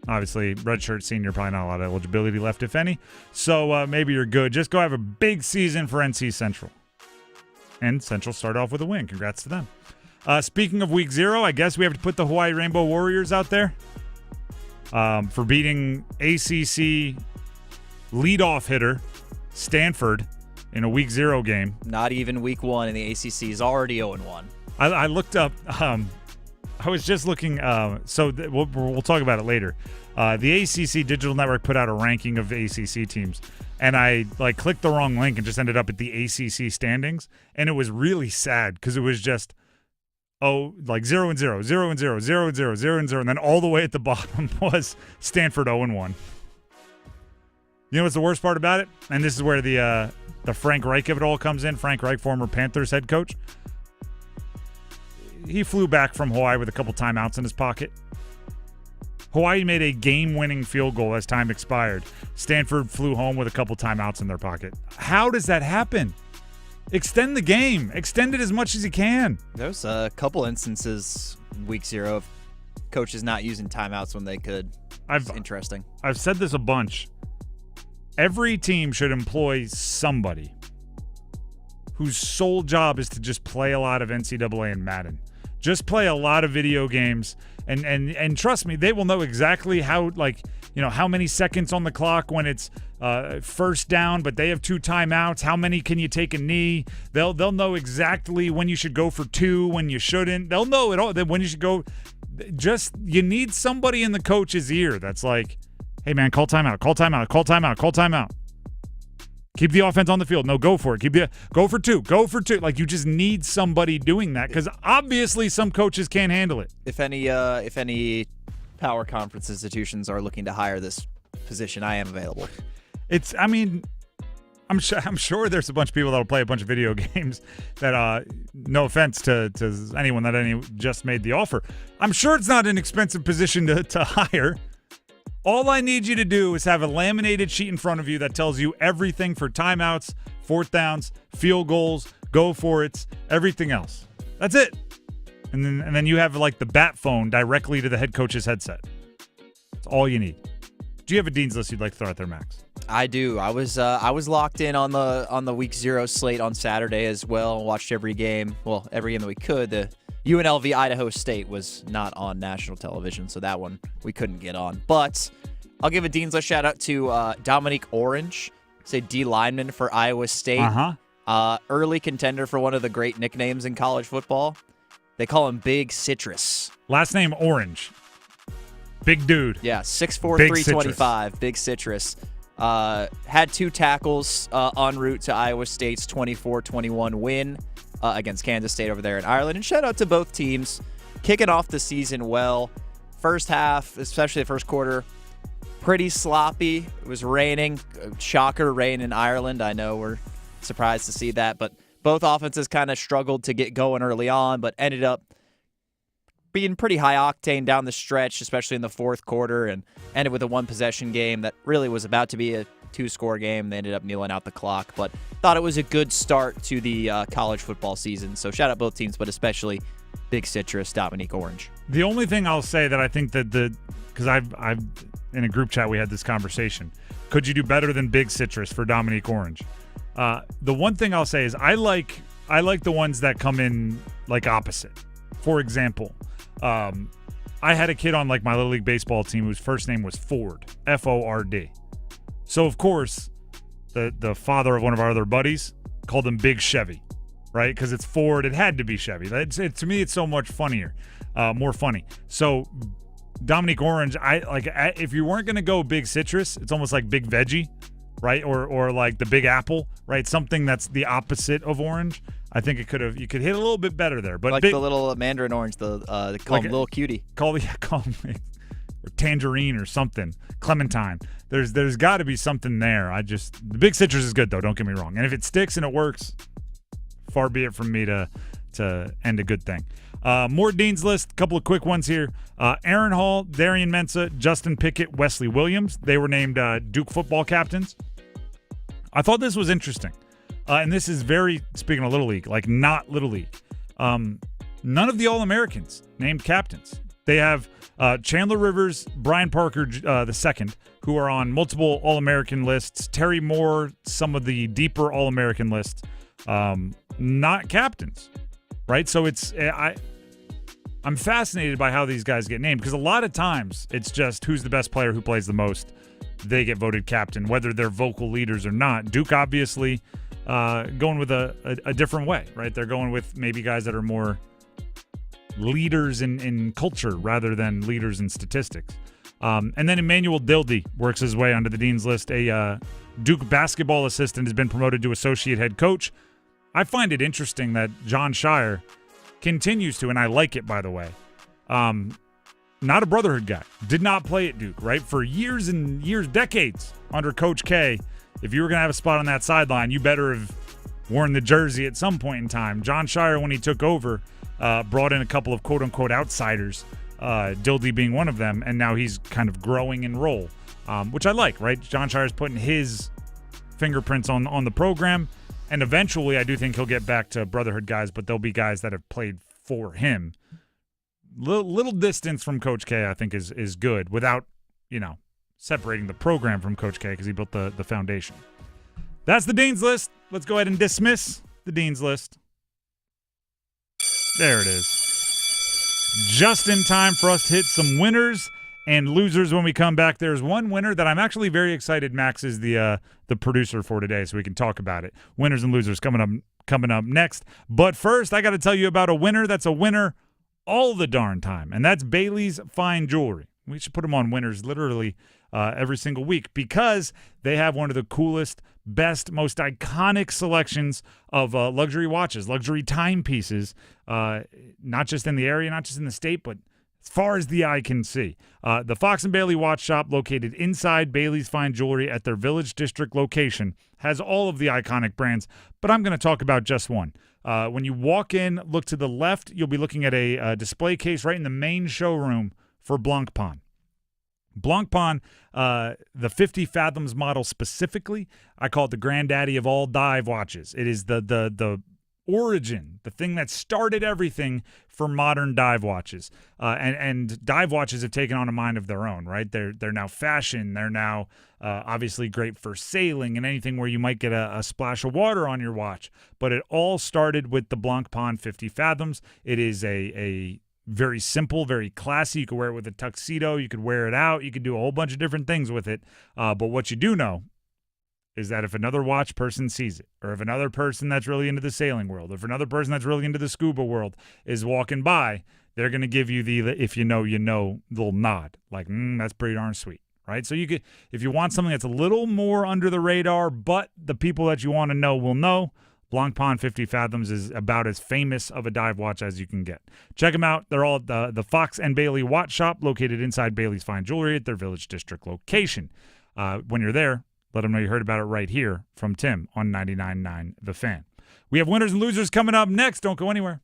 obviously, redshirt senior, probably not a lot of eligibility left, if any. So maybe you're good. Just go have a big season for NC Central. And Central start off with a win. Congrats to them. Speaking of week 0, I guess we have to put the Hawaii Rainbow Warriors out there for beating ACC leadoff hitter Stanford in a week 0 game. Not even week 1, and the ACC is already 0-1. I looked up. I was just looking, we'll talk about it later. The ACC Digital Network put out a ranking of ACC teams, and I clicked the wrong link and just ended up at the ACC standings, and it was really sad because it was just 0-0, 0-0, 0-0, 0-0, 0-0, and then all the way at the bottom was Stanford 0-1. You know what's the worst part about it? And this is where the Frank Reich of it all comes in. Frank Reich, former Panthers head coach. He flew back from Hawaii with a couple timeouts in his pocket. Hawaii made a game-winning field goal as time expired. Stanford flew home with a couple timeouts in their pocket. How does that happen? Extend the game. Extend it as much as you can. There's a couple instances week 0 of coaches not using timeouts when they could. It's interesting. I've said this a bunch. Every team should employ somebody whose sole job is to just play a lot of NCAA and Madden. Just play a lot of video games, and trust me, they will know exactly how many seconds on the clock when it's first down, but they have 2 timeouts. How many can you take a knee? They'll know exactly when you should go for 2, when you shouldn't. They'll know it all. When you should go. You need somebody in the coach's ear that's like, hey man, call timeout, call timeout, call timeout, call timeout. Keep the offense on the field. No, go for it. Go for two. Go for two. Like, you just need somebody doing that because obviously some coaches can't handle it. If any power conference institutions are looking to hire this position, I am available. I'm sure there's a bunch of people that'll play a bunch of video games that, no offense to anyone that just made the offer. I'm sure it's not an expensive position to hire. All I need you to do is have a laminated sheet in front of you that tells you everything for timeouts, fourth downs, field goals, go for it, everything else. That's it. And then you have like the bat phone directly to the head coach's headset. That's all you need. Do you have a Dean's List you'd like to throw out there, Max? I do. I was locked in on the week 0 slate on Saturday as well. Watched every game. Well, every game that we could. The UNLV Idaho State was not on national television, so that one we couldn't get on. But I'll give a Dean's List shout out to Dominique Orange, say D lineman for Iowa State. Early contender for one of the great nicknames in college football. They call him Big Citrus. Last name Orange. Big dude. Yeah, 6'4", 325. Big Citrus. Had 2 tackles en route to Iowa State's 24-21 win against Kansas State over there in Ireland. And shout out to both teams kicking off the season well. First half, especially the first quarter, pretty sloppy. It was raining. Shocker, rain in Ireland. I know we're surprised to see that. But both offenses kind of struggled to get going early on, but ended up being pretty high octane down the stretch, especially in the fourth quarter, and ended with a 1-possession game that really was about to be a 2-score game. They ended up kneeling out the clock, but thought it was a good start to the college football season. So shout out both teams, but especially Big Citrus, Dominique Orange. The only thing I'll say that I think that because I've in a group chat we had this conversation, could you do better than Big Citrus for Dominique Orange? The one thing I'll say is I like the ones that come in like opposite. For example, I had a kid on like my Little League baseball team whose first name was Ford, Ford. So of course, the father of one of our other buddies called him Big Chevy, right? Because it's Ford. It had to be Chevy. To me, it's so much funnier, more funny. So Dominique Orange, if you weren't gonna go Big Citrus, it's almost like Big Veggie, right? Or like the Big Apple, right? Something that's the opposite of orange. I think you could hit a little bit better there, but like the little mandarin orange, they call him Little Cutie. Call him or tangerine or something, clementine. There's got to be something there. The Big Citrus is good though. Don't get me wrong, and if it sticks and it works, far be it from me to end a good thing. More Dean's List, a couple of quick ones here. Aaron Hall, Darian Mensah, Justin Pickett, Wesley Williams. They were named Duke football captains. I thought this was interesting. And this is speaking of Little League, like not Little League. None of the All-Americans named captains. They have Chandler Rivers, Brian Parker II, who are on multiple All-American lists. Terry Moore, some of the deeper All-American lists, not captains, right? So I'm fascinated by how these guys get named because a lot of times it's just who's the best player who plays the most. They get voted captain, whether they're vocal leaders or not. Duke obviously going with a different way, right? They're going with maybe guys that are more leaders in culture rather than leaders in statistics. And then Emmanuel Dildy works his way onto the Dean's List. A Duke basketball assistant has been promoted to associate head coach. I find it interesting that John Shire continues to, and I like it, by the way, not a Brotherhood guy. Did not play at Duke, right? For years and years, decades under Coach K. If you were going to have a spot on that sideline, you better have worn the jersey at some point in time. John Shire, when he took over, brought in a couple of quote-unquote outsiders, Dildy being one of them, and now he's kind of growing in role, which I like, right? John Shire's putting his fingerprints on the program, and eventually I do think he'll get back to Brotherhood guys, but there'll be guys that have played for him. Little distance from Coach K, I think, is good without, separating the program from Coach K because he built the foundation. That's the Dean's List. Let's go ahead and dismiss the Dean's List. There it is. Just in time for us to hit some winners and losers when we come back. There's one winner that I'm actually very excited Max is the producer for today, so we can talk about it. Winners and losers coming up next. But first, I got to tell you about a winner that's a winner all the darn time, and that's Bailey's Fine Jewelry. We should put them on winners literally every single week because they have one of the coolest, best, most iconic selections of luxury watches, luxury timepieces, not just in the area, not just in the state, but as far as the eye can see. The Fox and Bailey Watch Shop, located inside Bailey's Fine Jewelry at their Village District location, has all of the iconic brands, but I'm going to talk about just one. When you walk in, look to the left, you'll be looking at a display case right in the main showroom for Blancpain. Blancpain, the 50 Fathoms model specifically, I call it the granddaddy of all dive watches. It is the origin, the thing that started everything for modern dive watches. And dive watches have taken on a mind of their own, right? They're now fashion. They're now obviously great for sailing and anything where you might get a splash of water on your watch. But it all started with the Blancpain 50 Fathoms. It is a very simple, very classy. You could wear it with a tuxedo. You could wear it out. You could do a whole bunch of different things with it. But what you do know is that if another watch person sees it, or if another person that's really into the sailing world, if another person that's really into the scuba world is walking by, they're going to give you the if you know, little nod. Like, that's pretty darn sweet, right? So you could, if you want something that's a little more under the radar, but the people that you want to know will know, Blancpain 50 Fathoms is about as famous of a dive watch as you can get. Check them out. They're all at the Fox and Bailey Watch Shop, located inside Bailey's Fine Jewelry at their Village District location. When you're there, let them know you heard about it right here from Tim on 99.9 The Fan. We have winners and losers coming up next. Don't go anywhere.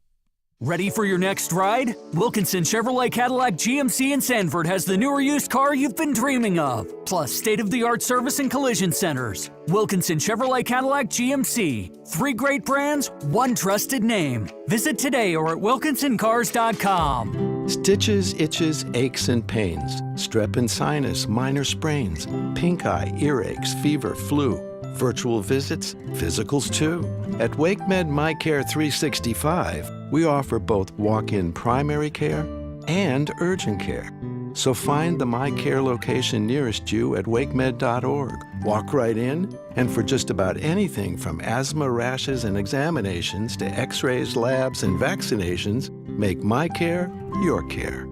Ready for your next ride? Wilkinson Chevrolet Cadillac GMC in Sanford has the newer used car you've been dreaming of, plus state-of-the-art service and collision centers. Wilkinson Chevrolet Cadillac GMC. 3 great brands, 1 trusted name. Visit today or at wilkinsoncars.com. Stitches, itches, aches, and pains. Strep and sinus, minor sprains. Pink eye, earaches, fever, flu. Virtual visits, physicals too. At WakeMed MyCare 365, we offer both walk-in primary care and urgent care. So find the MyCare location nearest you at wakemed.org. Walk right in, and for just about anything from asthma, rashes, and examinations to x-rays, labs, and vaccinations, make MyCare your care.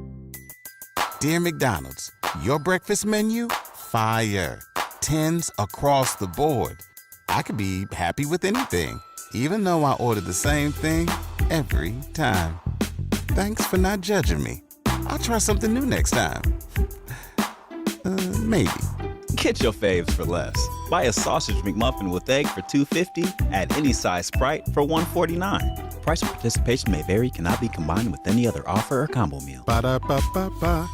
Dear McDonald's, your breakfast menu? Fire. 10s across the board. I could be happy with anything, even though I order the same thing every time. Thanks for not judging me. I'll try something new next time. Maybe. Get your faves for less. Buy a sausage McMuffin with egg for $2.50 at any size Sprite for $1.49. Price of participation may vary, cannot be combined with any other offer or combo meal. Ba-da-ba-ba-ba.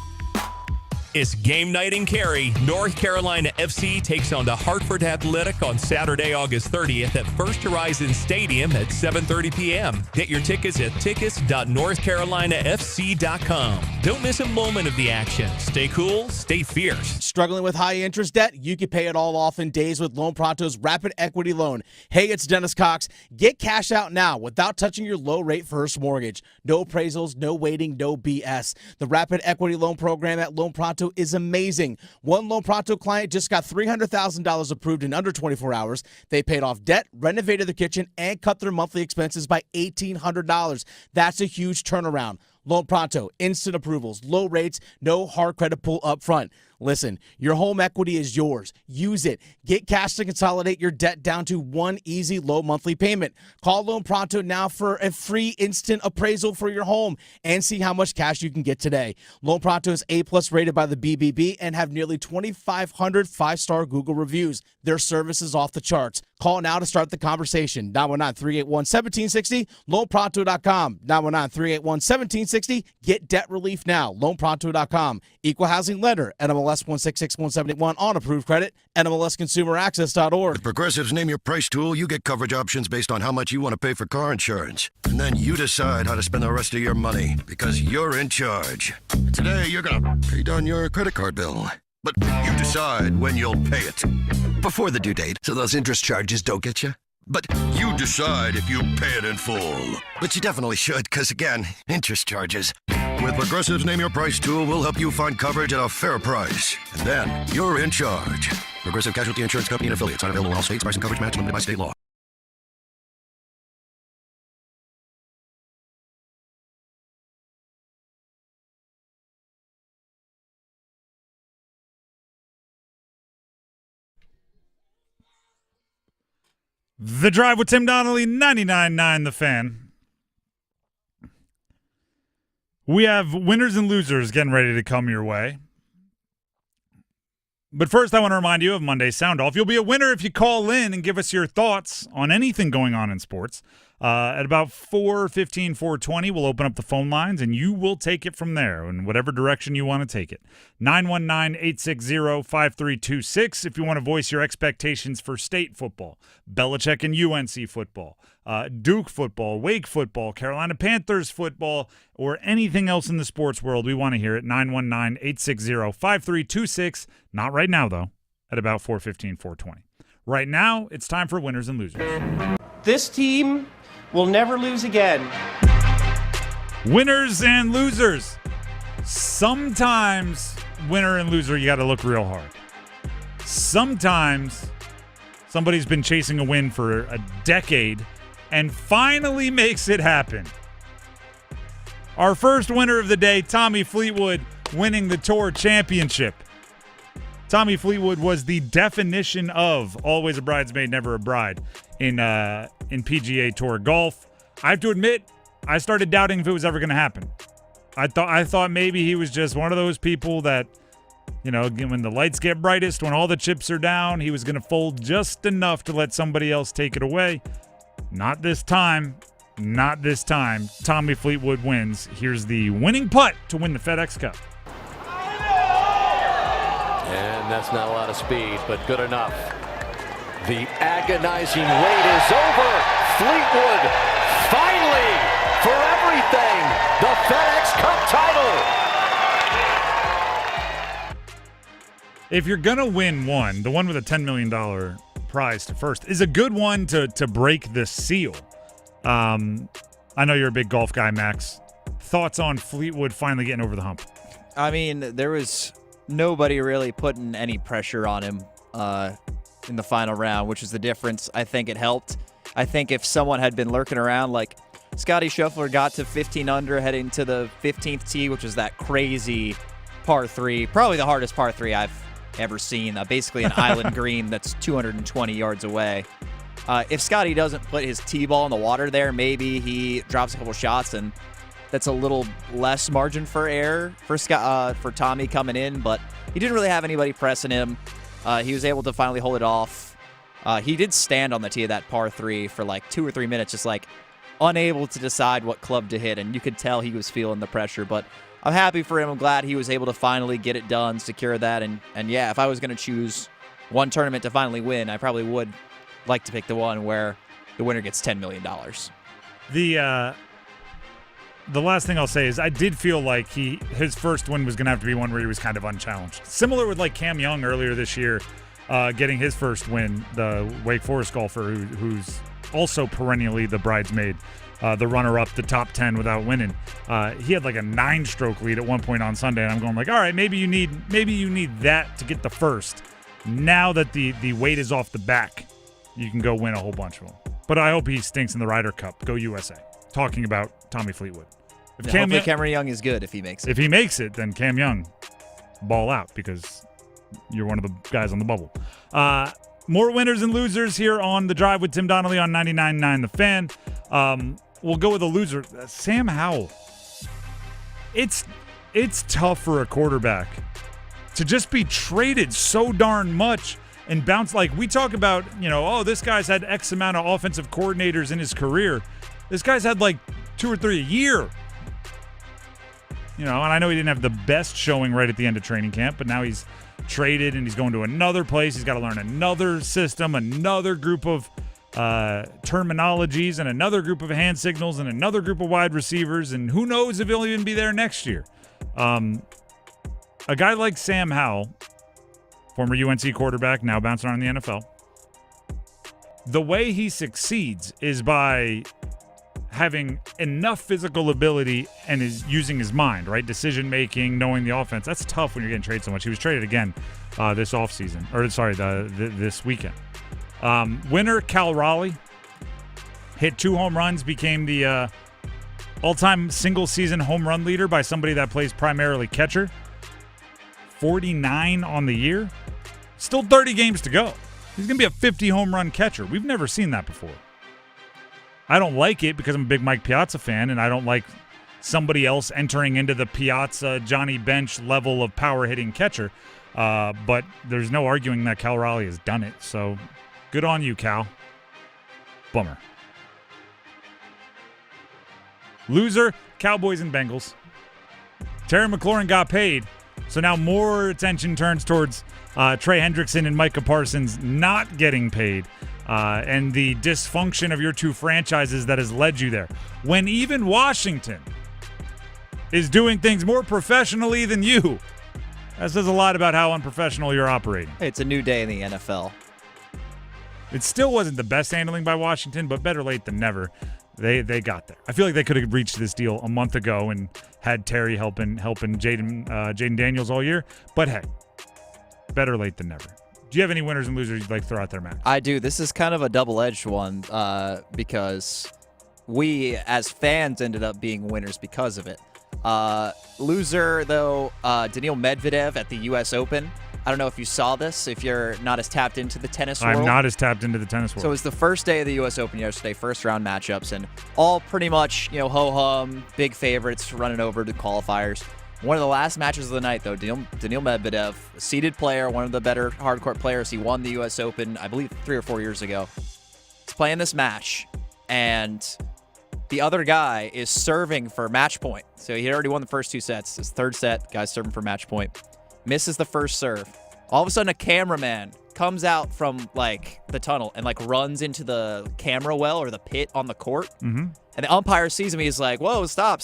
It's game night in Cary. North Carolina FC takes on the Hartford Athletic on Saturday, August 30th at First Horizon Stadium at 7:30 p.m. Get your tickets at tickets.northcarolinafc.com. Don't miss a moment of the action. Stay cool, stay fierce. Struggling with high interest debt? You can pay it all off in days with Loan Pronto's Rapid Equity Loan. Hey, it's Dennis Cox. Get cash out now without touching your low-rate first mortgage. No appraisals, no waiting, no BS. The Rapid Equity Loan program at Loan Pronto is amazing. One Loan Pronto client just got $300,000 approved in under 24 hours. They paid off debt, renovated their kitchen, and cut their monthly expenses by $1,800. That's a huge turnaround. Loan Pronto, instant approvals, low rates, no hard credit pull up front. Listen, your home equity is yours. Use it. Get cash to consolidate your debt down to one easy low monthly payment. Call Loan Pronto now for a free instant appraisal for your home and see how much cash you can get today. Loan Pronto is A+ rated by the BBB and have nearly 2,500 5-star Google reviews. Their service is off the charts. Call now to start the conversation. 919-381-1760, loanpronto.com. 919-381-1760. Get debt relief now. Loanpronto.com. Equal housing lender. NMLS 1661781 on approved credit. NMLSconsumeraccess.org. With Progressive's Name Your Price tool, you get coverage options based on how much you want to pay for car insurance. And then you decide how to spend the rest of your money because you're in charge. Today, you're going to pay down your credit card bill. But you decide when you'll pay it. Before the due date, so those interest charges don't get you. But you decide if you pay it in full. But you definitely should, because again, interest charges. With Progressive's Name Your Price tool, we'll help you find coverage at a fair price. And then you're in charge. Progressive Casualty Insurance Company and affiliates. Not available in all states. Price and coverage match limited by state law. The Drive with Tim Donnelly, 99.9 The Fan. We have winners and losers getting ready to come your way. But first, I want to remind you of Monday's Sound Off. You'll be a winner if you call in and give us your thoughts on anything going on in sports. At about 4:15, 4:20, we'll open up the phone lines, and you will take it from there in whatever direction you want to take it. 919-860-5326 if you want to voice your expectations for state football, Belichick and UNC football, Duke football, Wake football, Carolina Panthers football, or anything else in the sports world. We want to hear it. 919-860-5326. Not right now, though, at about 4:15, 4:20. Right now, it's time for winners and losers. This team will never lose again. Winners and losers. Sometimes, winner and loser, you got to look real hard. Sometimes, somebody's been chasing a win for a decade and finally makes it happen. Our first winner of the day, Tommy Fleetwood, winning the Tour Championship. Tommy Fleetwood was the definition of always a bridesmaid, never a bride in PGA Tour golf. I have to admit, I started doubting if it was ever going to happen. I thought maybe he was just one of those people that, you know, when the lights get brightest, when all the chips are down, he was going to fold just enough to let somebody else take it away. Not this time. Not this time. Tommy Fleetwood wins. Here's the winning putt to win the FedEx Cup. And that's not a lot of speed, but good enough. The agonizing wait is over. Fleetwood, finally, for everything, the FedEx Cup title. If you're going to win one, the one with a $10 million prize to first is a good one to break the seal. I know you're a big golf guy, Max. Thoughts on Fleetwood finally getting over the hump? I mean, there was nobody really putting any pressure on him in the final round, which is the difference. I think it helped. I think if someone had been lurking around, like Scotty Scheffler got to 15 under heading to the 15th tee, which is that crazy par 3, probably the hardest par 3 I've ever seen, basically an island green that's 220 yards away. If Scotty doesn't put his tee ball in the water there, maybe he drops a couple shots, and that's a little less margin for error for Tommy coming in, but he didn't really have anybody pressing him. He was able to finally hold it off. He did stand on the tee of that par 3 for like 2 or 3 minutes, just like unable to decide what club to hit, and you could tell he was feeling the pressure, but I'm happy for him. I'm glad he was able to finally get it done, secure that, and yeah, if I was going to choose one tournament to finally win, I probably would like to pick the one where the winner gets $10 million. The last thing I'll say is I did feel like his first win was going to have to be one where he was kind of unchallenged. Similar with like Cam Young earlier this year, getting his first win, the Wake Forest golfer who's also perennially the bridesmaid, the runner-up, the top 10 without winning. He had like a 9-stroke lead at one point on Sunday, and I'm going like, all right, maybe you need that to get the first. Now that the weight is off the back, you can go win a whole bunch of them. But I hope he stinks in the Ryder Cup. Go USA. Talking about Tommy Fleetwood. Hopefully Cameron Young is good if he makes it. If he makes it, then Cam Young, ball out because you're one of the guys on the bubble. More winners and losers here on The Drive with Tim Donnelly on 99.9 The Fan. We'll go with a loser. Sam Howell. It's tough for a quarterback to just be traded so darn much and bounce. Like we talk about, this guy's had X amount of offensive coordinators in his career. This guy's had like 2 or 3 a year. And I know he didn't have the best showing right at the end of training camp, but now he's traded and he's going to another place. He's got to learn another system, another group of terminologies, and another group of hand signals, and another group of wide receivers, and who knows if he'll even be there next year. A guy like Sam Howell, former UNC quarterback, now bouncing around the NFL, the way he succeeds is by having enough physical ability and is using his mind, right? Decision making, knowing the offense. That's tough when you're getting traded so much. He was traded again this offseason, this weekend. Winner Cal Raleigh hit 2 home runs, became the all-time single-season home run leader by somebody that plays primarily catcher. 49 on the year. Still 30 games to go. He's going to be a 50 home run catcher. We've never seen that before. I don't like it because I'm a big Mike Piazza fan, and I don't like somebody else entering into the Piazza, Johnny Bench level of power hitting catcher. But there's no arguing that Cal Raleigh has done it. So good on you, Cal. Bummer. Loser, Cowboys and Bengals. Terry McLaurin got paid, so now more attention turns towards Trey Hendrickson and Micah Parsons not getting paid, and the dysfunction of your two franchises that has led you there. When even Washington is doing things more professionally than you, that says a lot about how unprofessional you're operating. It's a new day in the NFL. It still wasn't the best handling by Washington, but better late than never. They got there. I feel like they could have reached this deal a month ago and had Terry helping Jaden Daniels all year. But hey, better late than never. Do you have any winners and losers you'd like to throw out there, Matt? I do. This is kind of a double-edged one because we, as fans, ended up being winners because of it. Loser, though, Daniil Medvedev at the U.S. Open. I don't know if you saw this, if you're not as tapped into the tennis world. I'm not as tapped into the tennis world. So it was the first day of the U.S. Open yesterday, first-round matchups, and all pretty much, ho-hum, big favorites running over to qualifiers. One of the last matches of the night, though, Daniil Medvedev, a seeded player, one of the better hardcourt players. He won the U.S. Open, I believe, 3 or 4 years ago. He's playing this match, and the other guy is serving for match point. So he had already won the first 2 sets. His third set, guy's serving for match point. Misses the first serve. All of a sudden, a cameraman comes out from, the tunnel and, runs into the camera well or the pit on the court. Mm-hmm. And the umpire sees him. He's like, whoa, stop.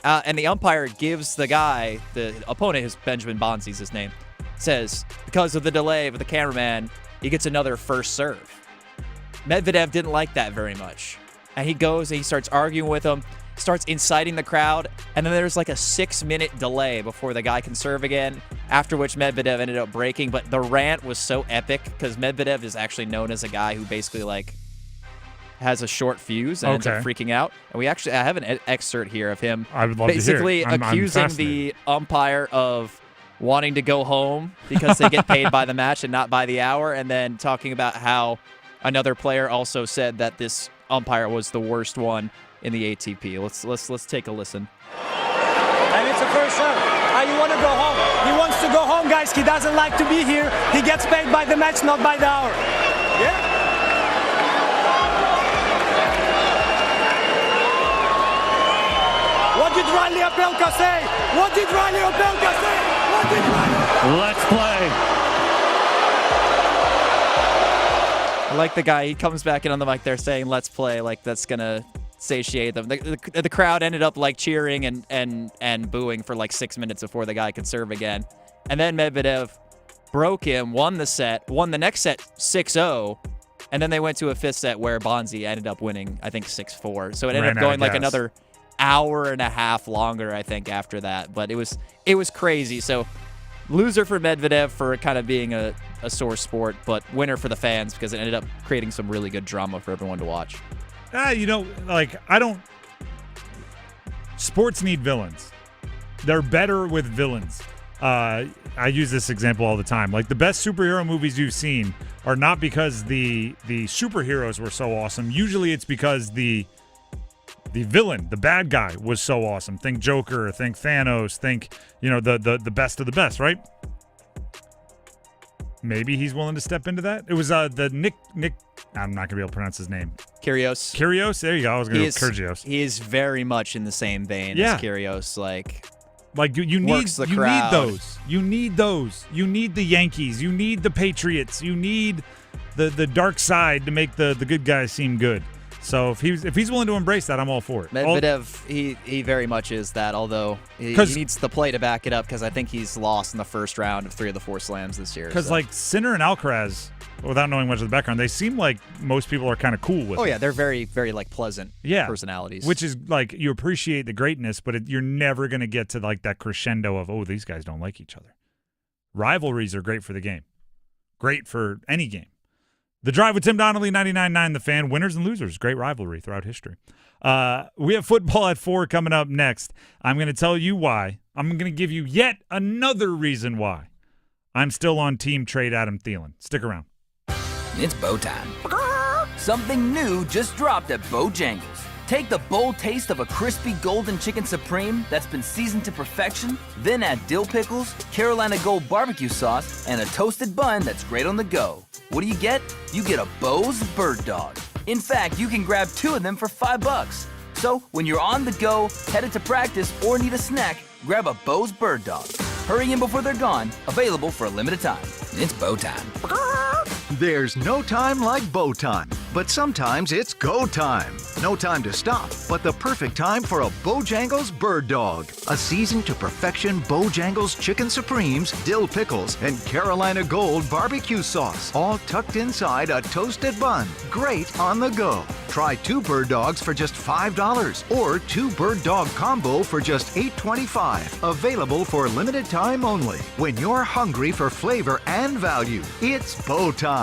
And the umpire gives the guy, the opponent, is Benjamin Bonzi's his name, says, because of the delay of the cameraman, he gets another first serve. Medvedev didn't like that very much. And he goes and he starts arguing with him, starts inciting the crowd, and then there's a 6-minute delay before the guy can serve again, after which Medvedev ended up breaking. But the rant was so epic because Medvedev is actually known as a guy who basically has a short fuse and ends up freaking out. And I have an excerpt here of him I would love basically to hear it. accusing the umpire of wanting to go home because they get paid by the match and not by the hour, and then talking about how another player also said that this umpire was the worst one in the ATP. Let's take a listen. And it's a first serve. You want to go home. He wants to go home, guys. He doesn't like to be here. He gets paid by the match, not by the hour. Yeah? What did Riley Opelka say? Let's play. I like the guy. He comes back in on the mic there saying, let's play. That's going to satiate them. The crowd ended up cheering and booing for 6 minutes before the guy could serve again. And then Medvedev broke him, won the next set 6-0, and then they went to a 5th set where Bonzi ended up winning, I think 6-4. So it ended up going another hour and a half longer, I think, after that. But it was crazy. So loser for Medvedev for kind of being a sore sport, but winner for the fans because it ended up creating some really good drama for everyone to watch. Sports need villains. They're better with villains. I use this example all the time. The best superhero movies you've seen are not because the superheroes were so awesome. Usually it's because the villain, the bad guy, was so awesome. Think Joker, think Thanos, think, the best of the best, right? Maybe he's willing to step into that. It was the Nick. I'm not gonna be able to pronounce his name. Kyrgios. There you go. I was gonna go with Kyrgios. He is very much in the same vein as Kyrgios. You need those. You need those. You need the Yankees. You need the Patriots. You need the dark side to make the good guys seem good. So if he's willing to embrace that, I'm all for it. Medvedev, he very much is that, although he needs the play to back it up because I think he's lost in the first round of 3 of the 4 slams this year. Because Sinner and Alcaraz, without knowing much of the background, they seem like most people are kind of cool with Oh, them. yeah, they're very, very pleasant personalities. Which is you appreciate the greatness, but you're never going to get to that crescendo of, these guys don't like each other. Rivalries are great for the game. Great for any game. The Drive with Tim Donnelly, 99.9 The Fan. Winners and losers. Great rivalry throughout history. We have football at 4 coming up next. I'm going to tell you why. I'm going to give you yet another reason why I'm still on team trade Adam Thielen. Stick around. It's bow time. Something new just dropped at Bojangles. Take the bold taste of a crispy golden chicken supreme that's been seasoned to perfection, then add dill pickles, Carolina Gold barbecue sauce, and a toasted bun that's great on the go. What do you get? You get a Bo's Bird Dog. In fact, you can grab 2 of them for $5. So when you're on the go, headed to practice, or need a snack, grab a Bo's Bird Dog. Hurry in before they're gone. Available for a limited time. It's bow time. There's no time like bow time, but sometimes it's go time. No time to stop, but the perfect time for a Bojangles Bird Dog. A seasoned to perfection Bojangles Chicken Supremes, dill pickles, and Carolina Gold barbecue sauce, all tucked inside a toasted bun. Great on the go. Try 2 Bird Dogs for just $5 or 2 Bird Dog combo for just $8.25. Available for limited time only. When you're hungry for flavor and value, it's bow time.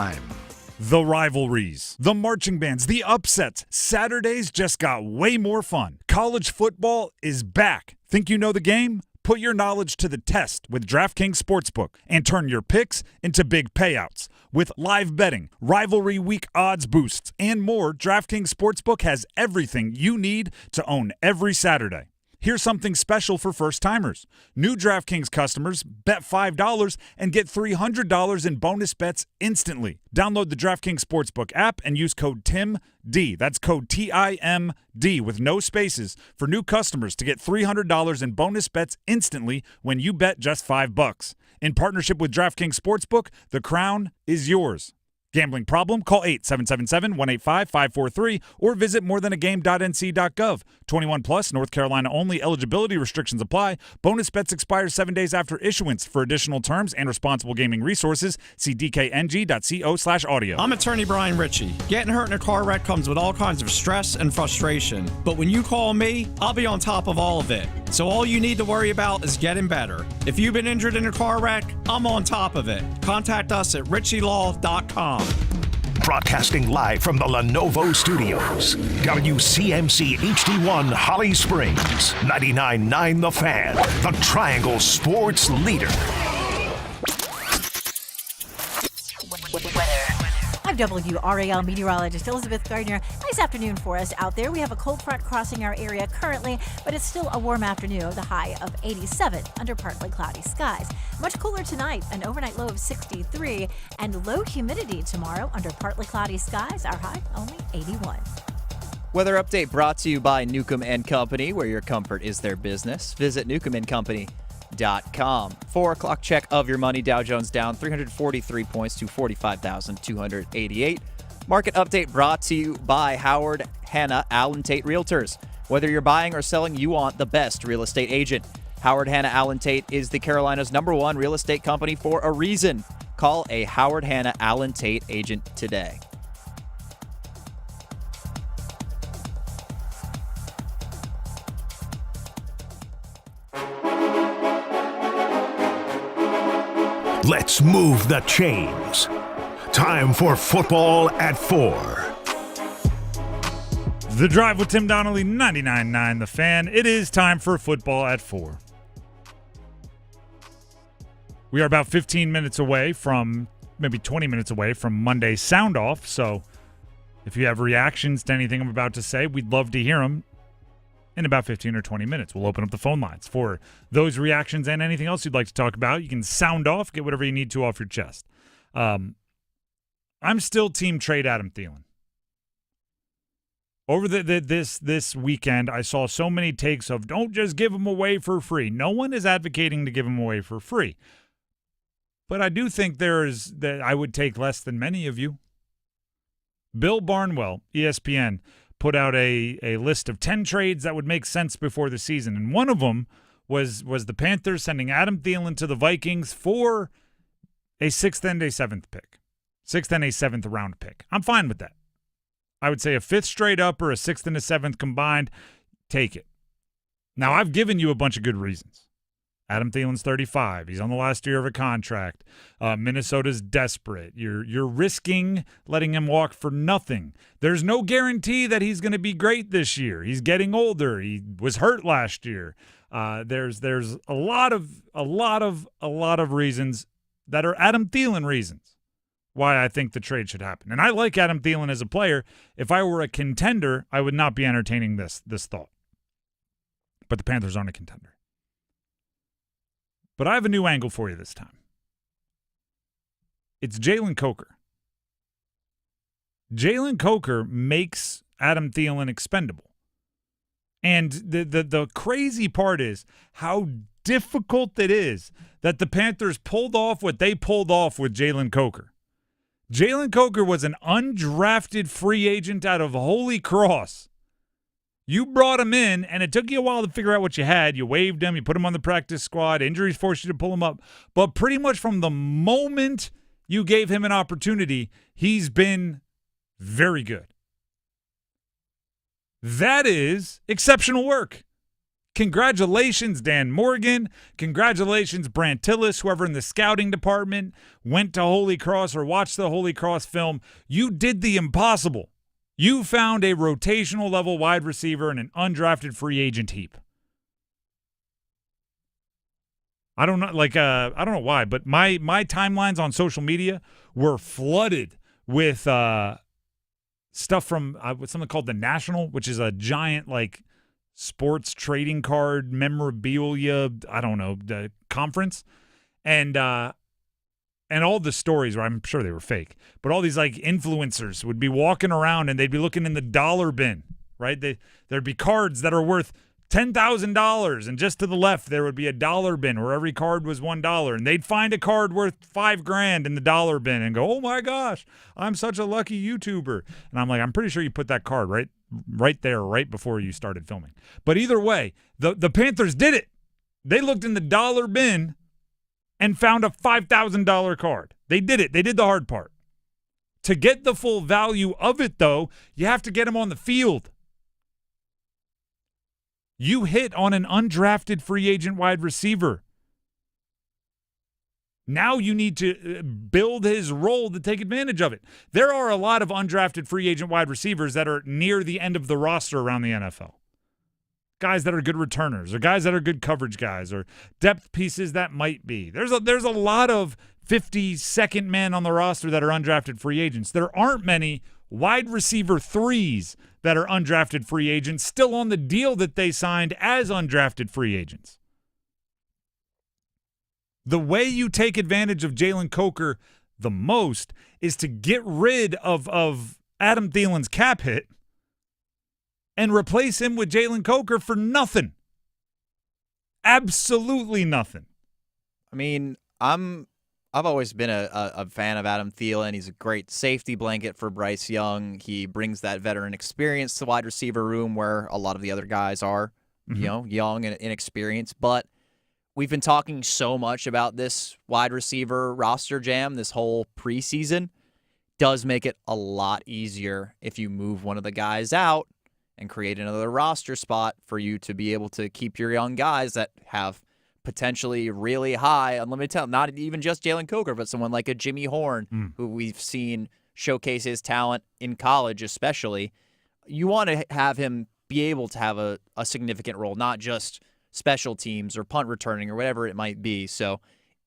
The rivalries, the marching bands, the upsets. Saturdays just got way more fun. College football is back. Think you know the game? Put your knowledge to the test with DraftKings Sportsbook and turn your picks into big payouts. With live betting, rivalry week odds boosts, and more, DraftKings Sportsbook has everything you need to own every Saturday. Here's something special for first-timers. New DraftKings customers bet $5 and get $300 in bonus bets instantly. Download the DraftKings Sportsbook app and use code TIMD. That's code TIMD with no spaces for new customers to get $300 in bonus bets instantly when you bet just $5. In partnership with DraftKings Sportsbook, the crown is yours. Gambling problem? Call 877-185-543 or visit morethanagame.nc.gov. 21 plus, North Carolina only. Eligibility restrictions apply. Bonus bets expire 7 days after issuance. For additional terms and responsible gaming resources, see dkng.co/audio. I'm attorney Brian Ritchie. Getting hurt in a car wreck comes with all kinds of stress and frustration. But when you call me, I'll be on top of all of it. So all you need to worry about is getting better. If you've been injured in a car wreck, I'm on top of it. Contact us at ritchielaw.com. Broadcasting live from the Lenovo Studios. WCMC HD1 Holly Springs. 99.9 The Fan. The Triangle Sports Leader. I'm WRAL meteorologist Elizabeth Gardner. Nice afternoon for us out there. We have a cold front crossing our area currently, but it's still a warm afternoon, the high of 87 under partly cloudy skies. Much cooler tonight, an overnight low of 63, and low humidity tomorrow under partly cloudy skies, our high only 81. Weather update brought to you by Newcomb & Company, where your comfort is their business. Visit newcombandcompany.com. 4 o'clock check of your money. Dow Jones down 343 points to 45,288. Market update brought to you by Howard Hanna Allen Tate Realtors. Whether you're buying or selling, you want the best real estate agent. Howard Hanna Allen Tate is the Carolinas' #1 real estate company for a reason. Call a Howard Hanna Allen Tate agent today. Let's move the chains. Time for football at 4. The Drive with Tim Donnelly, 99.9 The Fan. It is time for football at 4. We are about 15 minutes away from, maybe 20 minutes away from Monday's Sound Off. So if you have reactions to anything I'm about to say, we'd love to hear them. In about 15 or 20 minutes, we'll open up the phone lines for those reactions and anything else you'd like to talk about. You can sound off, get whatever you need to off your chest. I'm still team trade Adam Thielen. Over this weekend, I saw so many takes of don't just give him away for free. No one is advocating to give him away for free. But I do think that I would take less than many of you. Bill Barnwell, ESPN, put out a list of 10 trades that would make sense before the season. And one of them was the Panthers sending Adam Thielen to the Vikings for a 6th and a 7th pick. 6th and a 7th round pick. I'm fine with that. I would say a 5th straight up or a 6th and a 7th combined. Take it. Now, I've given you a bunch of good reasons. Adam Thielen's 35. He's on the last year of a contract. Minnesota's desperate. You're risking letting him walk for nothing. There's no guarantee that he's going to be great this year. He's getting older. He was hurt last year. There's a lot of reasons that are Adam Thielen reasons. why I think the trade should happen. And I like Adam Thielen as a player. If I were a contender, I would not be entertaining this thought. But the Panthers aren't a contender. But I have a new angle for you this time. It's Jalen Coker. Jalen Coker makes Adam Thielen expendable. And the crazy part is how difficult it is that the Panthers pulled off what they pulled off with Jalen Coker. Jalen Coker was an undrafted free agent out of Holy Cross. You brought him in, and it took you a while to figure out what you had. You waived him. You put him on the practice squad. Injuries forced you to pull him up. But pretty much from the moment you gave him an opportunity, he's been very good. That is exceptional work. Congratulations, Dan Morgan. Congratulations, Brant Tillis, whoever in the scouting department went to Holy Cross or watched the Holy Cross film. You did the impossible. You found a rotational level wide receiver in an undrafted free agent heap. I don't know, I don't know why, but my timelines on social media were flooded with stuff from something called The National, which is a giant sports trading card memorabilia, the conference. And all the stories, where I'm sure they were fake, but all these influencers would be walking around and they'd be looking in the dollar bin, right? There'd be cards that are worth $10,000, and just to the left there would be a dollar bin where every card was $1, and they'd find a card worth $5,000 in the dollar bin and go, "Oh my gosh, I'm such a lucky YouTuber." And I'm like, I'm pretty sure you put that card right there, right before you started filming. But either way, the Panthers did it. They looked in the dollar bin and found a $5,000 card. They did it. They did the hard part. To get the full value of it, though, you have to get him on the field. You hit on an undrafted free agent wide receiver. Now you need to build his role to take advantage of it. There are a lot of undrafted free agent wide receivers that are near the end of the roster around the NFL. Guys that are good returners, or guys that are good coverage guys, or depth pieces that might be. There's a lot of 52nd men on the roster that are undrafted free agents. There aren't many wide receiver threes that are undrafted free agents still on the deal that they signed as undrafted free agents. The way you take advantage of Jalen Coker the most is to get rid of Adam Thielen's cap hit and replace him with Jalen Coker for nothing. Absolutely nothing. I mean, I've always been a fan of Adam Thielen. He's a great safety blanket for Bryce Young. He brings that veteran experience to the wide receiver room where a lot of the other guys are, young and inexperienced. But we've been talking so much about this wide receiver roster jam this whole preseason. Does make it a lot easier if you move one of the guys out and create another roster spot for you to be able to keep your young guys that have potentially really high unlimited talent. Not even just Jalen Coker, but someone like a Jimmy Horn, who we've seen showcase his talent in college especially. You want to have him be able to have a significant role, not just special teams or punt returning or whatever it might be. So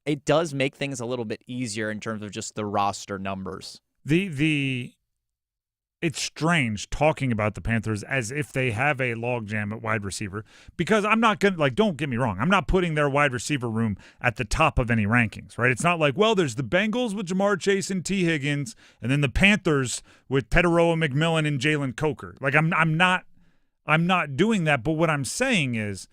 it does make things a little bit easier in terms of just the roster numbers. It's strange talking about the Panthers as if they have a logjam at wide receiver, because I'm not going to, don't get me wrong, I'm not putting their wide receiver room at the top of any rankings, right? It's not like, well, there's the Bengals with Jamar Chase and T. Higgins, and then the Panthers with Petteroa, McMillan, and Jalen Coker. I'm not doing that, but what I'm saying is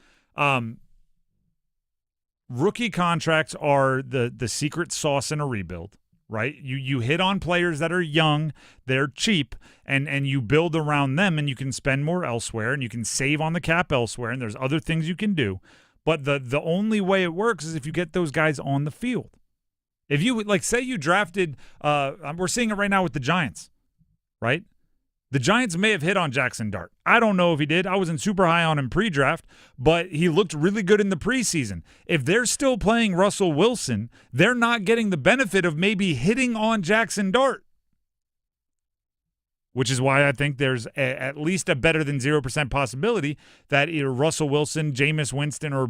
rookie contracts are the secret sauce in a rebuild. Right? You hit on players that are young, they're cheap, and you build around them, and you can spend more elsewhere, and you can save on the cap elsewhere, and there's other things you can do. But the only way it works is if you get those guys on the field. If you, say you drafted, we're seeing it right now with the Giants, right? The Giants may have hit on Jackson Dart. I don't know if he did. I wasn't super high on him pre-draft, but he looked really good in the preseason. If they're still playing Russell Wilson, they're not getting the benefit of maybe hitting on Jackson Dart, which is why I think there's at least a better than 0% possibility that either Russell Wilson, Jameis Winston, or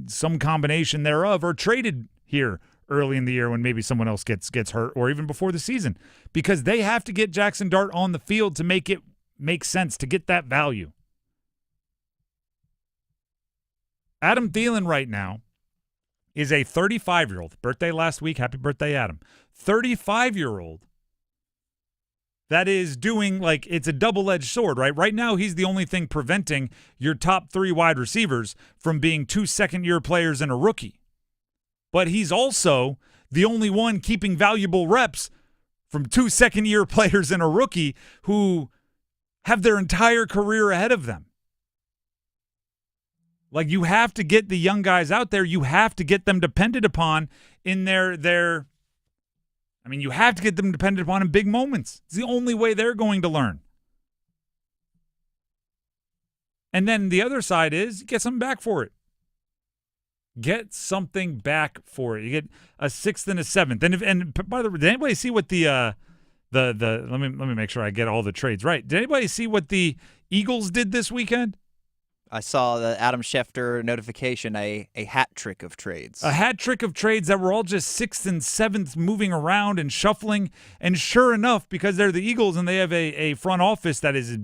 some combination thereof are traded here early in the year when maybe someone else gets hurt, or even before the season, because they have to get Jackson Dart on the field to make it make sense, to get that value. Adam Thielen right now is a 35-year-old. Birthday last week. Happy birthday, Adam. 35-year-old that is doing, like, it's a double-edged sword, right? Right now, he's the only thing preventing your top 3 wide receivers from being 2 second-year players and a rookie. But he's also the only one keeping valuable reps from 2 second-year players and a rookie who have their entire career ahead of them. Like, you have to get the young guys out there. You have to get them depended upon in you have to get them dependent upon in big moments. It's the only way they're going to learn. And then the other side is get something back for it. Get something back for it. You get a 6th and a 7th. And by the way, did anybody see what the let me make sure I get all the trades right. Did anybody see what the Eagles did this weekend? I saw the Adam Schefter notification, a hat trick of trades. A hat trick of trades that were all just 6th and 7th moving around and shuffling. And sure enough, because they're the Eagles and they have a front office that is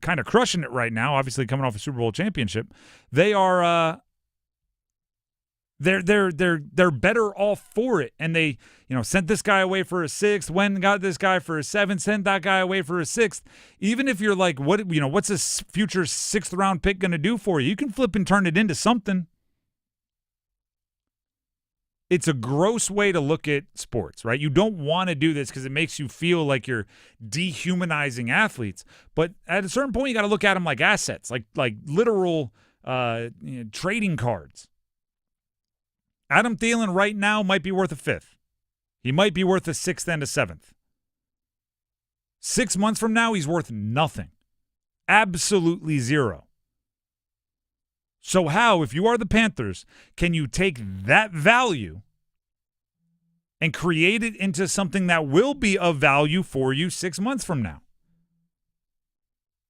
kind of crushing it right now, obviously coming off a Super Bowl championship, they are they're better off for it. And they, sent this guy away for a 6th, went and got this guy for a 7th, sent that guy away for a 6th. Even if you're like, what's this future 6th round pick going to do for you? You can flip and turn it into something. It's a gross way to look at sports, right? You don't want to do this because it makes you feel like you're dehumanizing athletes. But at a certain point, you got to look at them like assets, like literal trading cards. Adam Thielen right now might be worth a 5th. He might be worth a 6th and a 7th. 6 months from now, he's worth nothing. Absolutely zero. So how, if you are the Panthers, can you take that value and create it into something that will be of value for you 6 months from now?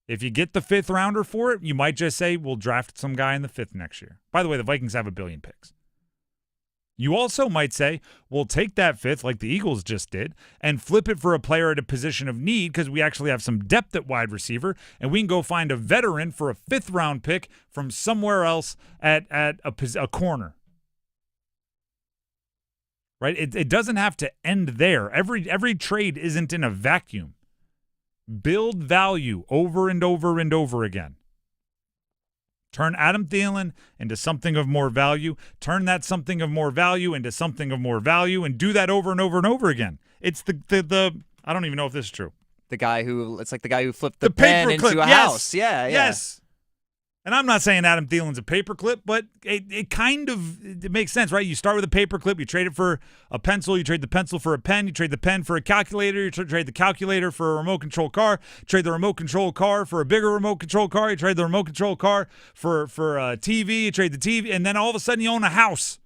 If you get the 5th rounder for it, you might just say, we'll draft some guy in the 5th next year. By the way, the Vikings have 1 billion picks. You also might say, we'll take that 5th, like the Eagles just did, and flip it for a player at a position of need because we actually have some depth at wide receiver, and we can go find a veteran for a 5th round pick from somewhere else at a corner. Right? It doesn't have to end there. Every trade isn't in a vacuum. Build value over and over and over again. Turn Adam Thielen into something of more value. Turn that something of more value into something of more value, and do that over and over and over again. It's the I don't even know if this is true. It's like the guy who flipped the pen into a house. Yeah. Yes. And I'm not saying Adam Thielen's a paperclip, but it makes sense, right? You start with a paperclip, you trade it for a pencil, you trade the pencil for a pen, you trade the pen for a calculator, you trade the calculator for a remote control car, trade the remote control car for a bigger remote control car, you trade the remote control car for a TV, you trade the TV, and then all of a sudden you own a house.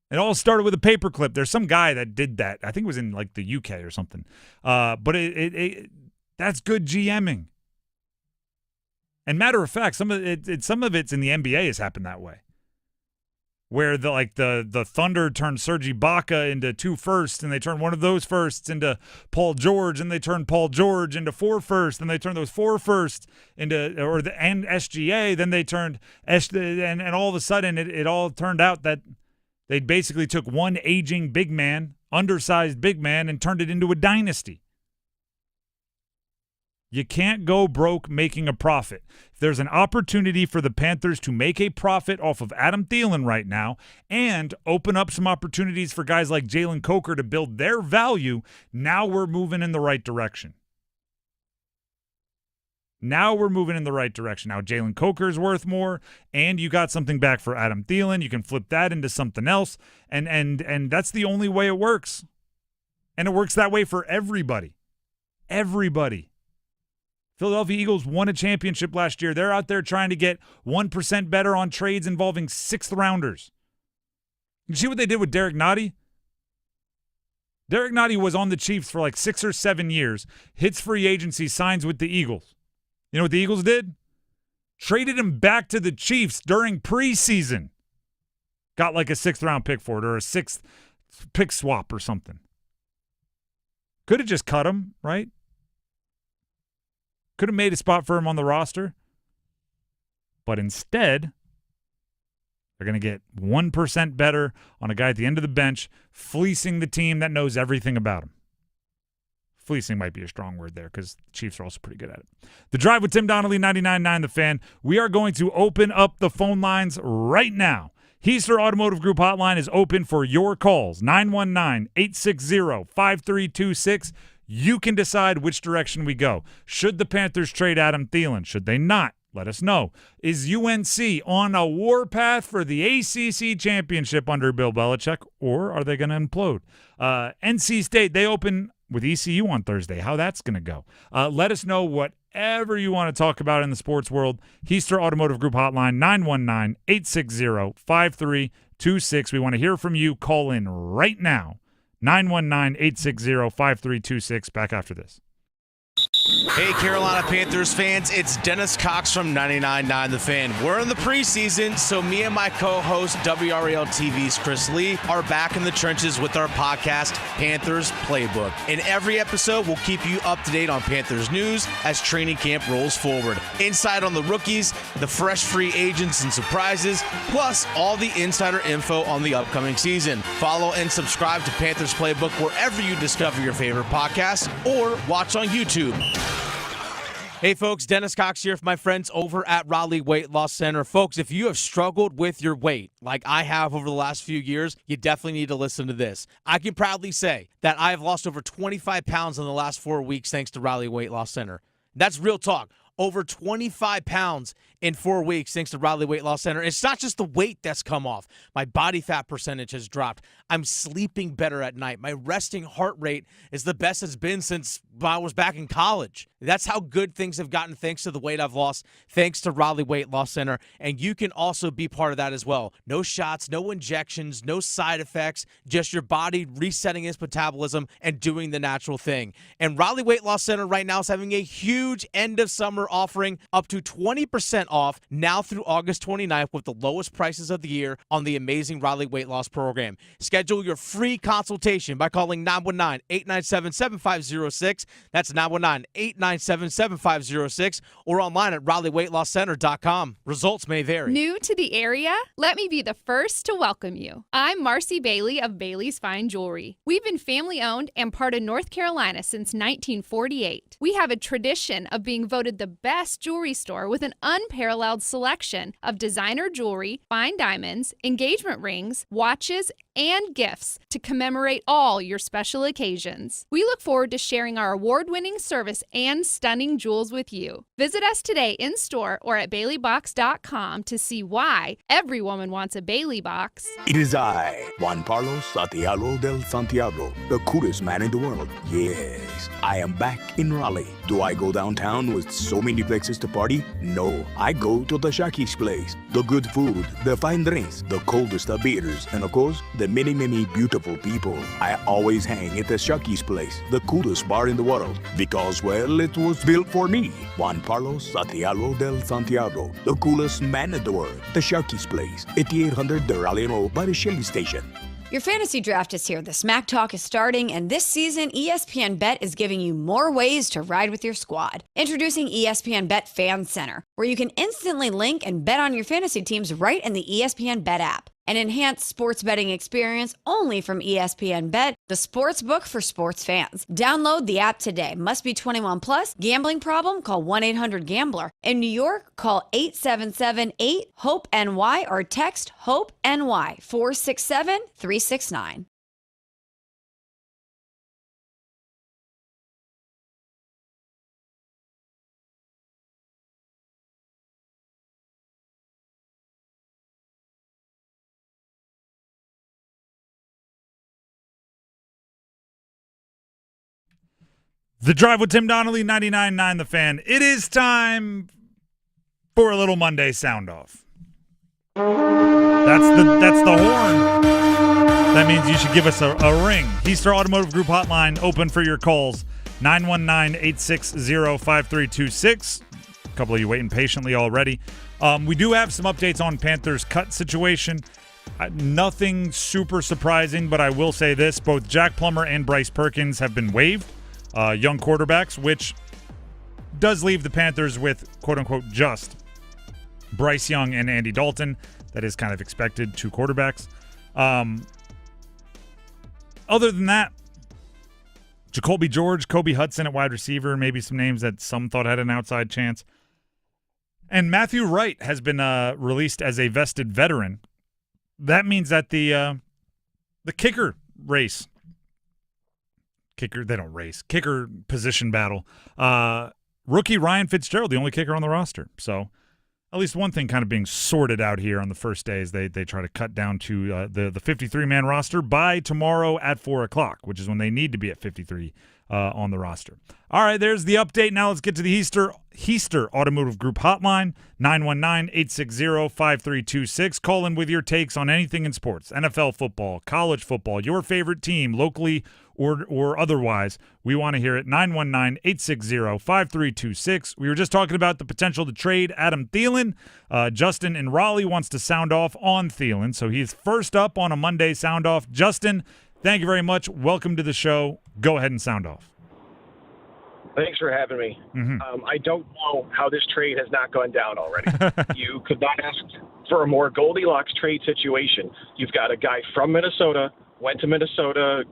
It all started with a paperclip. There's some guy that did that. I think it was in like the UK or something. But that's good GMing. And matter of fact, some of it's in the NBA has happened that way, where the Thunder turned Serge Ibaka into 2 firsts, and they turned one of those firsts into Paul George, and they turned Paul George into 4 firsts, and they turned those 4 firsts into and SGA. Then they turned and all of a sudden it all turned out that they basically took one aging big man, undersized big man, and turned it into a dynasty. You can't go broke making a profit. If there's an opportunity for the Panthers to make a profit off of Adam Thielen right now and open up some opportunities for guys like Jalen Coker to build their value, now we're moving in the right direction. Now Jalen Coker is worth more, and you got something back for Adam Thielen. You can flip that into something else, and that's the only way it works. And it works that way for everybody. Everybody. Philadelphia Eagles won a championship last year. They're out there trying to get 1% better on trades involving 6th rounders. You see what they did with Derek Nottie? Derek Nottie was on the Chiefs for like 6 or 7 years, hits free agency, signs with the Eagles. You know what the Eagles did? Traded him back to the Chiefs during preseason. Got like a 6th-round pick for it or a 6th pick swap or something. Could have just cut him, right? Could have made a spot for him on the roster. But instead, they're going to get 1% better on a guy at the end of the bench, fleecing the team that knows everything about him. Fleecing might be a strong word there because the Chiefs are also pretty good at it. The Drive with Tim Donnelly, 99.9 The Fan. We are going to open up the phone lines right now. Heister Automotive Group hotline is open for your calls, 919-860-5326. You can decide which direction we go. Should the Panthers trade Adam Thielen? Should they not? Let us know. Is UNC on a warpath for the ACC championship under Bill Belichick, or are they going to implode? NC State, they open with ECU on Thursday. How that's going to go. Let us know whatever you want to talk about in the sports world. Heister Automotive Group hotline, 919-860-5326. We want to hear from you. Call in right now. 919-860-5326. Back after this. Hey, Carolina Panthers fans, it's Dennis Cox from 99.9 The Fan. We're in the preseason, so me and my co-host, WRAL TV's Chris Lee, are back in the trenches with our podcast, Panthers Playbook. In every episode, we'll keep you up to date on Panthers news as training camp rolls forward. Insight on the rookies, the fresh free agents and surprises, plus all the insider info on the upcoming season. Follow and subscribe to Panthers Playbook wherever you discover your favorite podcasts or watch on YouTube. Hey folks, Dennis Cox here for my friends over at Raleigh Weight Loss Center. Folks, if you have struggled with your weight like I have over the last few years, you definitely need to listen to this. I can proudly say that I have lost over 25 pounds in the last 4 weeks thanks to Raleigh Weight Loss Center. That's real talk. Over 25 pounds in 4 weeks thanks to Raleigh Weight Loss Center. It's not just the weight that's come off. My body fat percentage has dropped. I'm sleeping better at night. My resting heart rate is the best it's been since I was back in college. That's how good things have gotten thanks to the weight I've lost, thanks to Raleigh Weight Loss Center. And you can also be part of that as well. No shots, no injections, no side effects, just your body resetting its metabolism and doing the natural thing. And Raleigh Weight Loss Center right now is having a huge end of summer offering, up to 20% off now through August 29th with the lowest prices of the year on the amazing Raleigh Weight Loss Program. Schedule your free consultation by calling 919-897-7506. That's 919-897-7506 or online at RaleighWeightLossCenter.com. Results may vary. New to the area? Let me be the first to welcome you. I'm Marcy Bailey of Bailey's Fine Jewelry. We've been family-owned and part of North Carolina since 1948. We have a tradition of being voted the best jewelry store with an unparalleled selection of designer jewelry, fine diamonds, engagement rings, watches, and gifts to commemorate all your special occasions. We look forward to sharing our award-winning service and stunning jewels with you. Visit us today in store or at BaileyBox.com to see why every woman wants a Bailey box. It is I, Juan Carlos Santiago del Santiago, the coolest man in the world. Yes, I am back in Raleigh. Do I go downtown with so many places to party? No, I go to the Shakey's place. The good food, the fine drinks, the coldest of beers, and of course, the many, many beautiful people. I always hang at the Shakey's place, the coolest bar in the world, because, well, it was built for me. Juan Carlos Santiago del Santiago, the coolest man in the world. The Shakey's place, 8800 de Raleigh Road by the Shelley Station. Your fantasy draft is here. The Smack Talk is starting, and this season, ESPN Bet is giving you more ways to ride with your squad. Introducing ESPN Bet Fan Center, where you can instantly link and bet on your fantasy teams right in the ESPN Bet app. An enhanced sports betting experience only from ESPN Bet, the sports book for sports fans. Download the app today. Must be 21 plus. Gambling problem? Call 1-800-GAMBLER. In New York, call 877-8-HOPE-NY or text HOPE-NY 467-369. The Drive with Tim Donnelly, 99.9 The Fan. It is time for a little Monday sound off. That's the horn. That means you should give us a ring. Heister Automotive Group hotline open for your calls, 919-860-5326. A couple of you waiting patiently already. We do have some updates on Panthers cut situation. Nothing super surprising, but I will say this. Both Jack Plummer and Bryce Perkins have been waived, young quarterbacks, which does leave the Panthers with, quote-unquote, just Bryce Young and Andy Dalton. That is kind of expected, 2 quarterbacks. Other than that, Jacoby George, Kobe Hudson at wide receiver, maybe some names that some thought had an outside chance. And Matthew Wright has been released as a vested veteran. That means that the kicker race, kicker position battle, rookie Ryan Fitzgerald, the only kicker on the roster. So at least one thing kind of being sorted out here on the first day as they try to cut down to the 53-man roster by tomorrow at 4 o'clock, which is when they need to be at 53 on the roster. All right, there's the update. Now let's get to the Heister Automotive Group hotline, 919-860-5326. Call in with your takes on anything in sports, NFL football, college football, your favorite team, locally or otherwise. We want to hear it. 919-860-5326. We were just talking about the potential to trade Adam Thielen. Justin in Raleigh wants to sound off on Thielen, so he's first up on a Monday sound off. Justin, thank you very much. Welcome to the show. Go ahead and sound off. Thanks for having me. I don't know how this trade has not gone down already. You could not ask for a more Goldilocks trade situation. You've got a guy from Minnesota, went to Minnesota,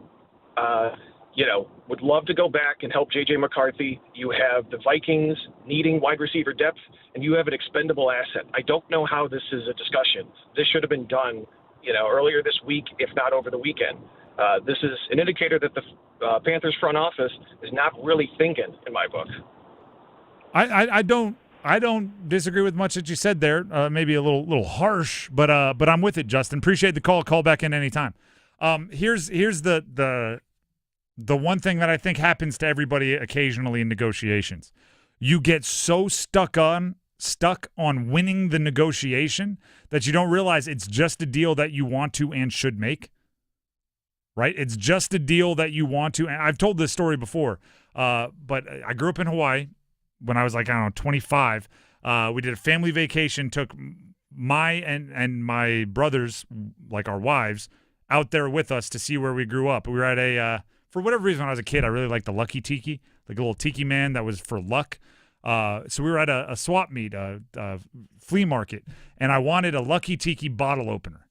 would love to go back and help J.J. McCarthy. You have the Vikings needing wide receiver depth, and you have an expendable asset. I don't know how this is a discussion. This should have been done, earlier this week, if not over the weekend. This is an indicator that the Panthers front office is not really thinking, in my book. I don't disagree with much that you said there. Maybe a little harsh, but I'm with it, Justin. Appreciate the call. Call back in anytime. Here's the one thing that I think happens to everybody occasionally in negotiations. You get so stuck on winning the negotiation that you don't realize it's just a deal that you want to and should make. Right? It's just a deal that you want to. And I've told this story before, but I grew up in Hawaii when I was 25. We did a family vacation, took my and my brothers, our wives, out there with us to see where we grew up. We were at for whatever reason, when I was a kid, I really liked the Lucky Tiki, like a little tiki man that was for luck. So we were at a swap meet, a flea market, and I wanted a Lucky Tiki bottle opener.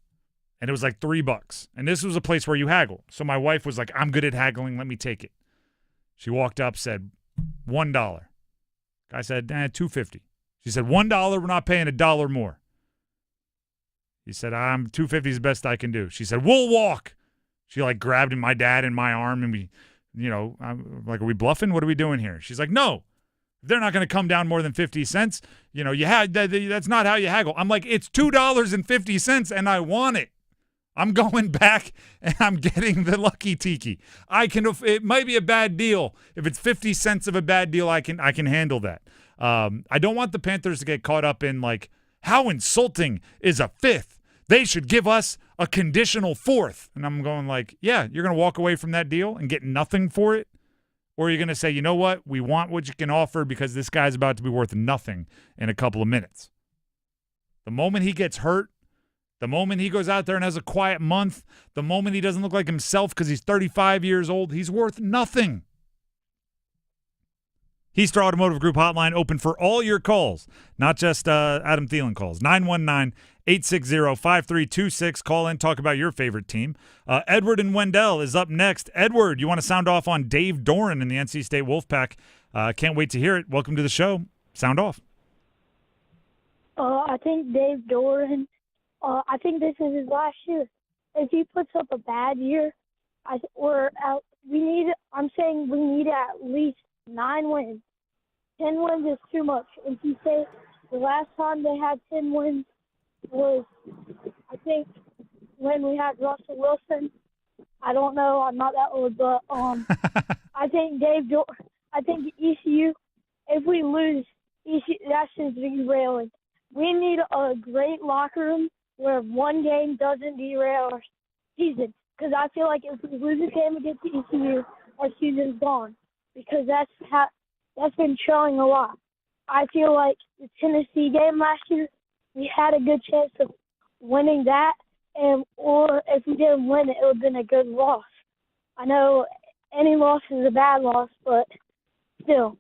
And it was like $3. And this was a place where you haggle. So my wife was like, I'm good at haggling. Let me take it. She walked up, said, $1. Guy said, $2.50. She said, $1, we're not paying $1 more. He said, $2.50 is the best I can do. She said, we'll walk. She grabbed my dad in my arm and we, I'm like, are we bluffing? What are we doing here? She's like, no. They're not going to come down more than 50 cents. That's not how you haggle. I'm like, it's $2.50 and I want it. I'm going back and I'm getting the Lucky Tiki. It might be a bad deal. If it's 50 cents of a bad deal, I can handle that. I don't want the Panthers to get caught up in how insulting is a fifth? They should give us a conditional fourth. And I'm going yeah, you're going to walk away from that deal and get nothing for it? Or you're going to say, you know what? We want what you can offer because this guy's about to be worth nothing in a couple of minutes. The moment he gets hurt, the moment he goes out there and has a quiet month, the moment he doesn't look like himself because he's 35 years old, he's worth nothing. Heister Automotive Group hotline open for all your calls, not just Adam Thielen calls. 919-860-5326. Call in, talk about your favorite team. Edward in Wendell is up next. Edward, you want to sound off on Dave Doran in the NC State Wolfpack. Can't wait to hear it. Welcome to the show. Sound off. I think Dave Doran, I think this is his last year. If he puts up a bad year, I'm saying we need at least 9 wins. 10 wins is too much. If you say the last time they had 10 wins was, I think, when we had Russell Wilson. I don't know. I'm not that old, but I think I think ECU, if we lose, that's just derailing. We need a great locker room where one game doesn't derail our season. Because I feel like if we lose a game against ECU, our season's gone. Because that's been showing a lot. I feel like the Tennessee game last year, we had a good chance of winning that. or if we didn't win it, it would have been a good loss. I know any loss is a bad loss, but still,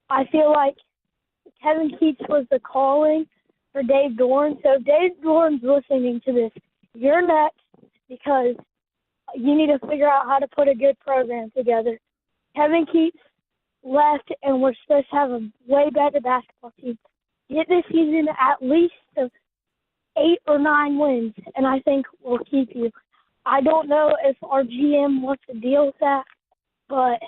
I feel like Kevin Keats was the calling for Dave Dorn. So if Dave Dorn's listening to this, you're next because you need to figure out how to put a good program together. Kevin Keats left, and we're supposed to have a way better basketball team. Get this season at least 8 or 9 wins, and I think we'll keep you. I don't know if our GM wants to deal with that, but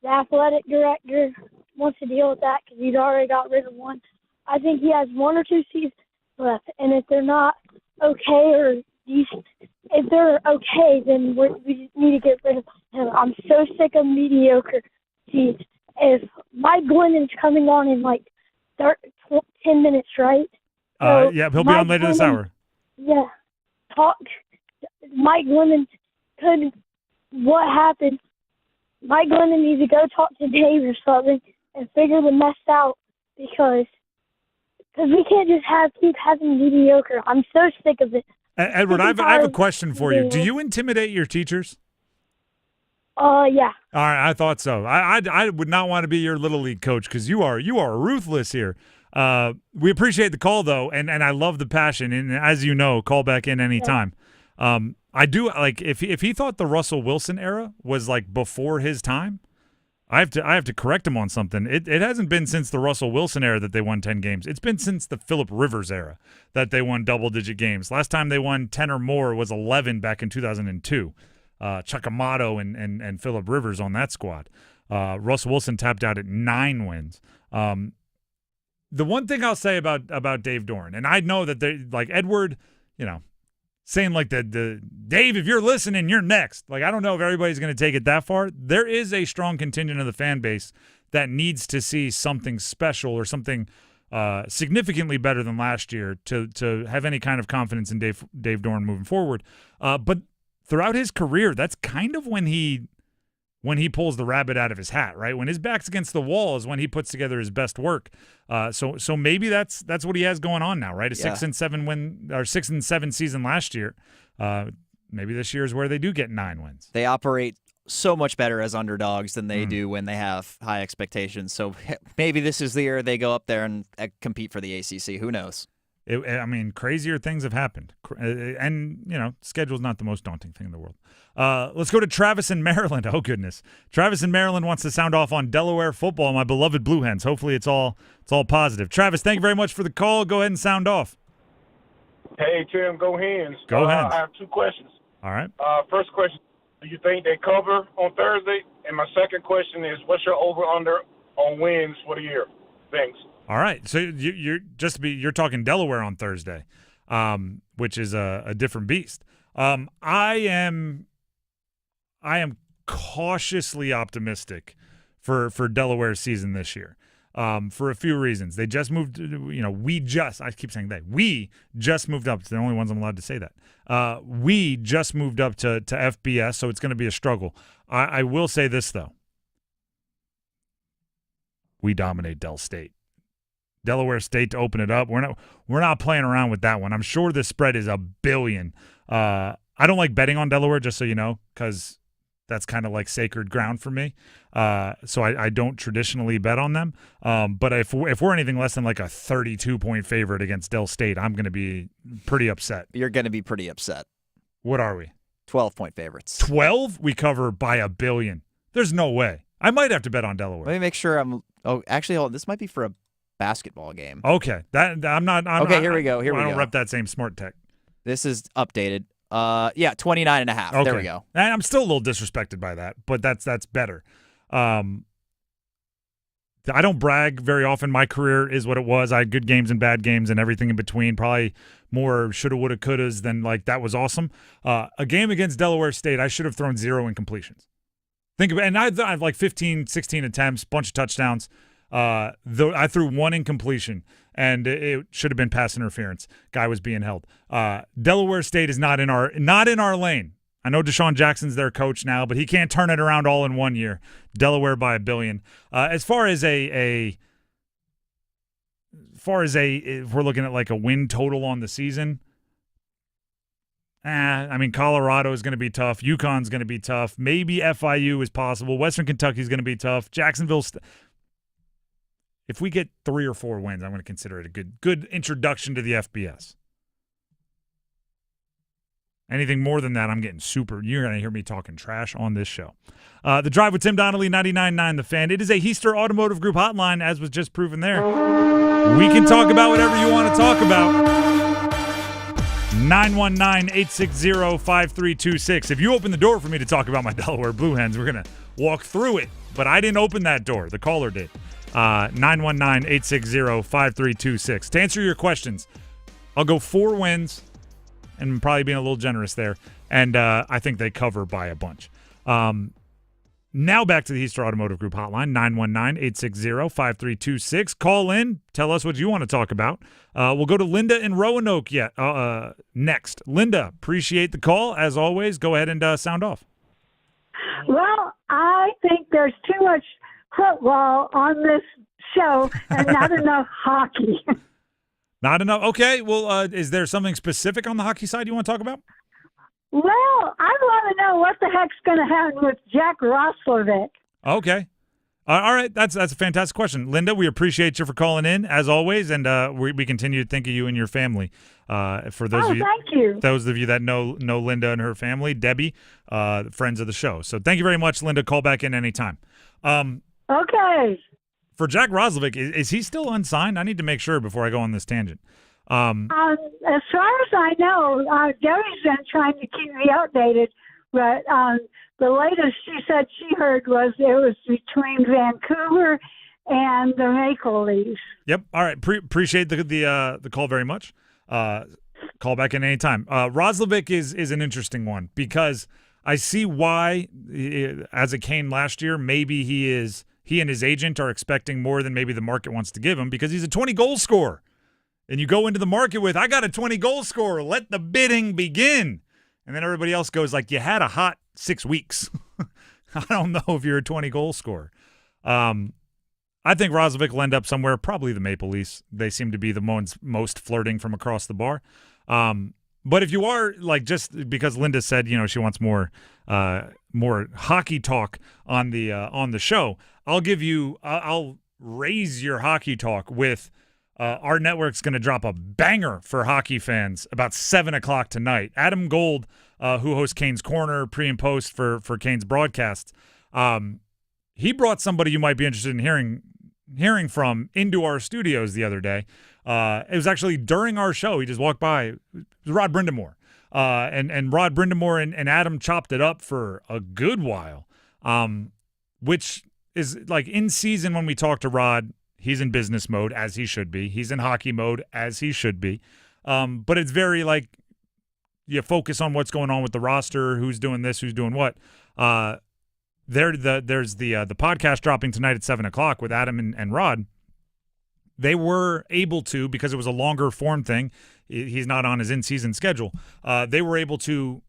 the athletic director wants to deal with that because he's already got rid of one. I think he has 1 or 2 seasons left, and if they're not okay or decent, if they're okay, then we need to get rid of him. I'm so sick of mediocre teams. If Mike Glennon's coming on in like 10 minutes, right? So yeah, he'll be on later this hour. Yeah. Mike Glennon what happened? Mike Glennon needs to go talk to Dave or something and figure the mess out because we can't just keep having mediocre. I'm so sick of it. Edward, I have a question for you. Do you intimidate your teachers? Yeah. All right, I thought so. I would not want to be your little league coach because you are ruthless here. We appreciate the call though, and I love the passion. And as you know, call back in anytime. I do like if he thought the Russell Wilson era was like before his time. I have to correct him on something. It hasn't been since the Russell Wilson era that they won 10 games. It's been since the Phillip Rivers era that they won double-digit games. Last time they won 10 or more was 11 back in 2002. Chuck Amato and Phillip Rivers on that squad. Russell Wilson tapped out at 9 wins. The one thing I'll say about Dave Dorn, and I know that they like Edward, saying like the Dave, if you're listening, you're next. Like I don't know if everybody's going to take it that far. There is a strong contingent of the fan base that needs to see something special or something significantly better than last year to have any kind of confidence in Dave Dorn moving forward. But throughout his career, that's kind of when he pulls the rabbit out of his hat, right? When his back's against the wall is when he puts together his best work. So maybe that's what he has going on now, right? A 6-7 season last year. Maybe this year is where they do get 9 wins. They operate so much better as underdogs than they do when they have high expectations. So maybe this is the year they go up there and compete for the ACC. Who knows? Crazier things have happened. And, schedule's not the most daunting thing in the world. Let's go to Travis in Maryland. Oh, goodness. Travis in Maryland wants to sound off on Delaware football, my beloved Blue Hens. Hopefully it's all positive. Travis, thank you very much for the call. Go ahead and sound off. Hey, Tim, go Hens. Go Hens. I have 2 questions. All right. First question, do you think they cover on Thursday? And my second question is, what's your over-under on wins for the year? Thanks. All right, so you're talking Delaware on Thursday, which is a different beast. I am cautiously optimistic for Delaware's season this year, for a few reasons. They just moved. I keep saying we just moved up. It's the only ones I'm allowed to say that. We just moved up to FBS, so it's going to be a struggle. I will say this though: we dominate Del State. Delaware State to open it up. We're not playing around with that one. I'm sure the spread is 1 billion. I don't like betting on Delaware, just so you know, because that's kind of like sacred ground for me. So I don't traditionally bet on them. But if we're anything less than like a 32-point favorite against Del State, I'm going to be pretty upset. You're going to be pretty upset. What are we? 12-point favorites. 12? We cover by 1 billion. There's no way. I might have to bet on Delaware. Let me make sure this might be for a basketball game. Okay. Here we go. I don't rep that same smart tech. This is updated. 29.5. Okay. There we go. And I'm still a little disrespected by that, but that's better. I don't brag very often. My career is what it was. I had good games and bad games and everything in between. Probably more shoulda, woulda, couldas than like that was awesome. A game against Delaware State, I should have thrown 0 incompletions. Think about it. And I have like 15, 16 attempts, bunch of touchdowns. I threw 1 incompletion, and it should have been pass interference. Guy was being held. Delaware State is not in our lane. I know Deshaun Jackson's their coach now, but he can't turn it around all in 1 year. Delaware by 1 billion. As far as if we're looking at like a win total on the season, I mean, Colorado is going to be tough. UConn's going to be tough. Maybe FIU is possible. Western Kentucky is going to be tough. Jacksonville. If we get 3 or 4 wins, I'm going to consider it a good introduction to the FBS. Anything more than that, I'm getting super. You're going to hear me talking trash on this show. The Drive with Tim Donnelly, 99.9 The Fan. It is a Heister Automotive Group hotline, as was just proven there. We can talk about whatever you want to talk about. 919-860-5326. If you open the door for me to talk about my Delaware Blue Hens, we're going to walk through it. But I didn't open that door. The caller did. 919-860-5326. To answer your questions, I'll go 4 wins, and I'm probably being a little generous there. And I think they cover by a bunch. Now back to the Heister Automotive Group hotline, 919-860-5326. Call in. Tell us what you want to talk about. We'll go to Linda in Roanoke next. Linda, appreciate the call. As always, go ahead and sound off. Well, I think there's too much football on this show and not enough hockey. Not enough? Okay. Well, is there something specific on the hockey side you want to talk about? Well, I want to know what the heck's going to happen with Jack Roslovic. Okay. All right. That's a fantastic question. Linda, we appreciate you for calling in, as always, and we continue to think of you and your family. For those of you, thank you. Those of you that know Linda and her family, Debbie, friends of the show. So thank you very much, Linda. Call back in anytime. Okay. For Jack Roslovic, is he still unsigned? I need to make sure before I go on this tangent. As far as I know, Debbie's been trying to keep me updated, but the latest she said she heard was it was between Vancouver and the Maple Leafs. Yep. All right. Appreciate the call very much. Call back in anytime. Roslovic is an interesting one because I see why, as it came last year, maybe he and his agent are expecting more than maybe the market wants to give him because he's a 20-goal scorer. And you go into the market with, I got a 20-goal scorer. Let the bidding begin. And then everybody else goes like, you had a hot 6 weeks. I don't know if you're a 20-goal scorer. I think Roslovic will end up somewhere, probably the Maple Leafs. They seem to be the most flirting from across the bar. But if you are, like, just because Linda said, she wants more hockey talk on the show, I'll raise your hockey talk with our network's going to drop a banger for hockey fans about 7 o'clock tonight. Adam Gold, who hosts Canes Corner pre and post for Canes broadcasts, he brought somebody you might be interested in hearing from into our studios the other day. It was actually during our show. He just walked by. It was Rod Brindamore. And Rod Brindamore and Adam chopped it up for a good while, which is like in season when we talk to Rod, he's in business mode, as he should be. He's in hockey mode, as he should be. But it's very like you focus on what's going on with the roster, who's doing this, who's doing what. There's the podcast dropping tonight at 7 o'clock with Adam and Rod. They were able to, because it was a longer form thing, he's not on his in-season schedule, they were able to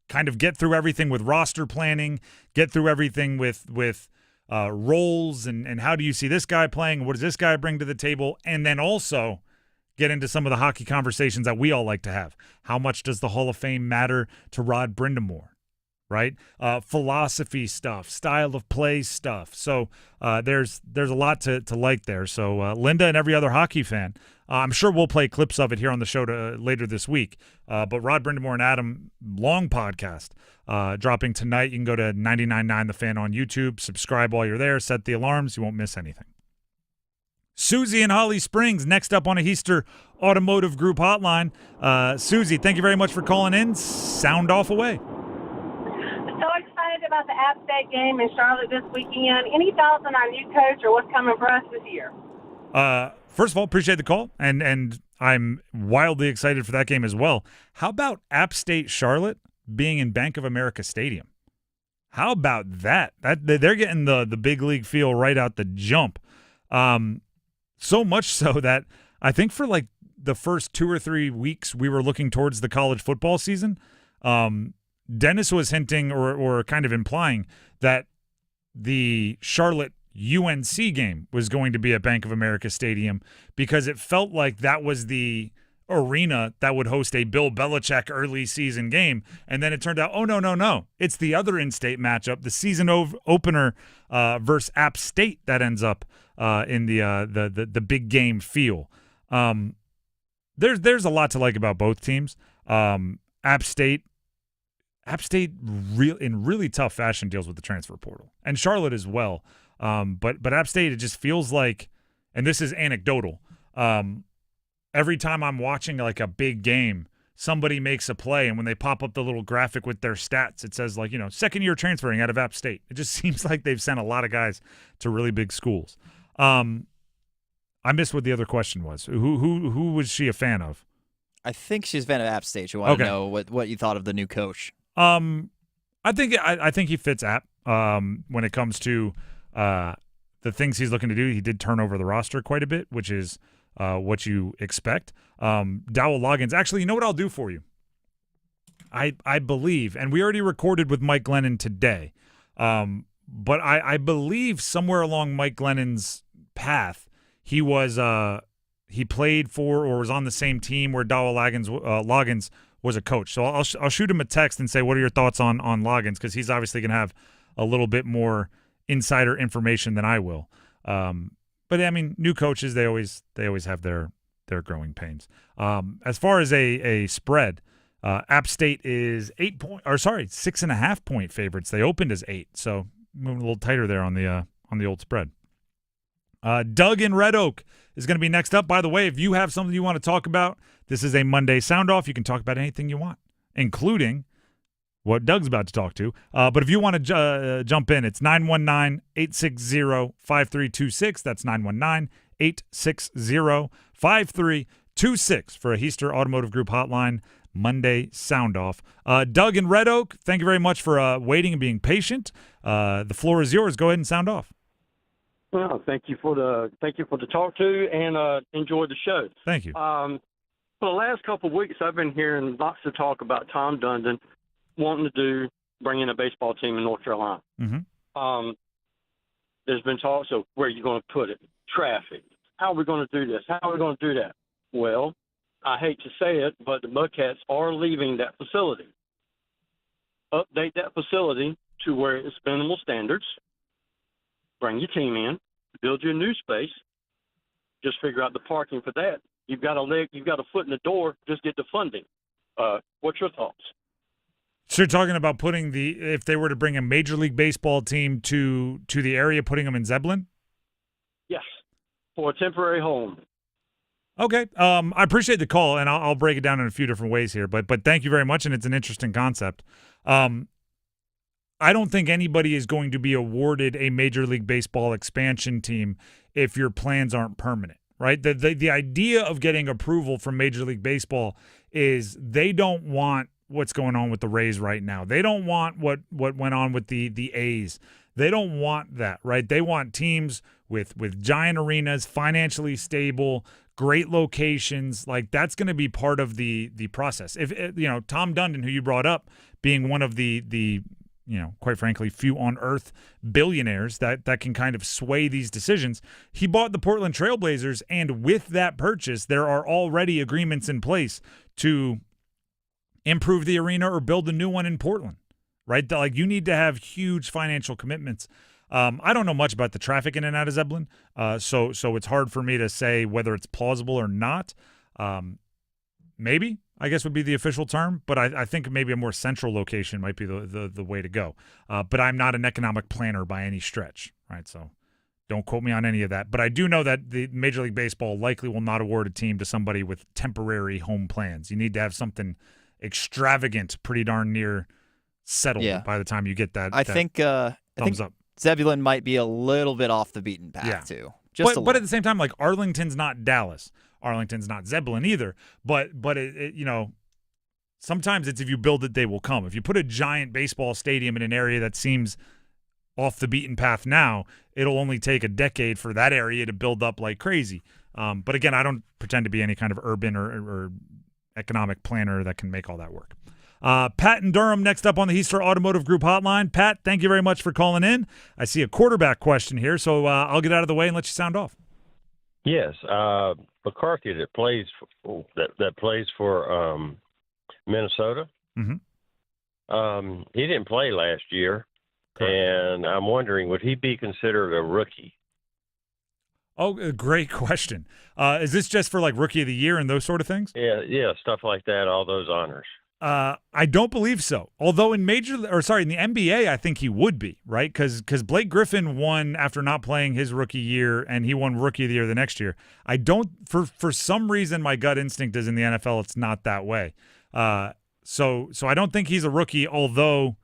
kind of get through everything with roster planning, get through everything with roles and how do you see this guy playing, what does this guy bring to the table, and then also get into some of the hockey conversations that we all like to have. How much does the Hall of Fame matter to Rod Brindamore? Right? Philosophy stuff, style of play stuff. So there's a lot to like there. So Linda and every other hockey fan, I'm sure we'll play clips of it here on the show later this week. But Rod Brindamore and Adam, long podcast, dropping tonight. You can go to 99.9 The Fan on YouTube. Subscribe while you're there. Set the alarms. You won't miss anything. Susie in Holly Springs, next up on a Heister Automotive Group hotline. Susie, thank you very much for calling in. Sound off away. So excited about the App State game in Charlotte this weekend. Any thoughts on our new coach or what's coming for us this year? First of all, appreciate the call, and I'm wildly excited for that game as well. How about App State Charlotte being in Bank of America Stadium? How about that? They're getting the big league feel right out the jump. So much so that I think for like the first 2 or 3 weeks we were looking towards the college football season. Dennis was hinting or kind of implying that the Charlotte UNC game was going to be at Bank of America Stadium because it felt like that was the arena that would host a Bill Belichick early season game. And then it turned out, oh, no. It's the other in-state matchup, the season opener versus App State that ends up in the big game feel. There's a lot to like about both teams. App State in really tough fashion deals with the transfer portal, and Charlotte as well. But App State, it just feels like, and this is anecdotal, every time I'm watching like a big game, somebody makes a play, and when they pop up the little graphic with their stats, it says like, second year transferring out of App State. It just seems like they've sent a lot of guys to really big schools. I missed what the other question was. Who was she a fan of? I think she's a fan of App State. You want to know what you thought of the new coach? I think he fits App when it comes to the things he's looking to do. He did turn over the roster quite a bit, which is what you expect. Dowell Loggins. Actually, you know what I'll do for you? I believe, and we already recorded with Mike Glennon today, but I believe somewhere along Mike Glennon's path, he played for or was on the same team where Dowell Loggins was a coach. So I'll shoot him a text and say, what are your thoughts on Loggins? Because he's obviously going to have a little bit more insider information than I will. But I mean, new coaches, they always have their growing pains. As far as a spread, App State is 6.5 point favorites. They opened as 8, so moving a little tighter there on the old spread. Doug in Red Oak is going to be next up. By the way, if you have something you want to talk about, this is a Monday Sound Off. You can talk about anything you want, including what Doug's about to talk to. But if you want to jump in, it's 919-860-5326. That's 919-860-5326 for a Heister Automotive Group hotline. Monday Sound Off. Doug in Red Oak, thank you very much for waiting and being patient. The floor is yours. Go ahead and sound off. Well, thank you for the talk to, and enjoy the show. Thank you. For the last couple of weeks, I've been hearing lots of talk about Tom Dundon wanting to bring in a baseball team in North Carolina. Mm-hmm. There's been talk, so where are you going to put it? Traffic. How are we going to do this? How are we going to do that? Well, I hate to say it, but the Mudcats are leaving that facility. Update that facility to where it's minimal standards. Bring your team in, build you a new space. Just figure out the parking for that. You've got a foot in the door. Just get the funding. What's your thoughts? So you're talking about if they were to bring a Major League Baseball team to the area, putting them in Zebulon? Yes, for a temporary home. Okay. I appreciate the call, and I'll break it down in a few different ways here. But thank you very much, and it's an interesting concept. I don't think anybody is going to be awarded a Major League Baseball expansion team if your plans aren't permanent, right? The idea of getting approval from Major League Baseball is they don't want what's going on with the Rays right now. They don't want what went on with the A's. They don't want that, right? They want teams with giant arenas, financially stable, great locations. Like, that's going to be part of the process. If Tom Dundon, who you brought up, being one of the quite frankly, few on earth billionaires that can kind of sway these decisions. He bought the Portland Trailblazers, and with that purchase, there are already agreements in place to improve the arena or build a new one in Portland, right? Like, you need to have huge financial commitments. I don't know much about the traffic in and out of Zebulon, so it's hard for me to say whether it's plausible or not. Maybe, I guess, would be the official term, but I think maybe a more central location might be the way to go. But I'm not an economic planner by any stretch, right? So don't quote me on any of that. But I do know that the Major League Baseball likely will not award a team to somebody with temporary home plans. You need to have something extravagant, pretty darn near settled by the time you get that. I think thumbs up. Zebulon might be a little bit off the beaten path too. But at the same time, like, Arlington's not Dallas. Arlington's not Zebulon either. But it sometimes it's if you build it, they will come. If you put a giant baseball stadium in an area that seems off the beaten path now, it'll only take a decade for that area to build up like crazy. But again, I don't pretend to be any kind of urban or economic planner that can make all that work. Pat in Durham next up on the Heister Automotive Group hotline. Pat, thank you very much for calling in. I see a quarterback question here, so I'll get out of the way and let you sound off. Yes, McCarthy that plays for Minnesota. Mm-hmm. He didn't play last year, and I'm wondering, would he be considered a rookie? Oh, a great question. Is this just for like Rookie of the Year and those sort of things? Yeah, stuff like that, all those honors. I don't believe so. Although in the NBA, I think he would be, right? Because Blake Griffin won after not playing his rookie year, and he won Rookie of the Year the next year. I don't, for some reason, my gut instinct is in the NFL, it's not that way. So I don't think he's a rookie. Although,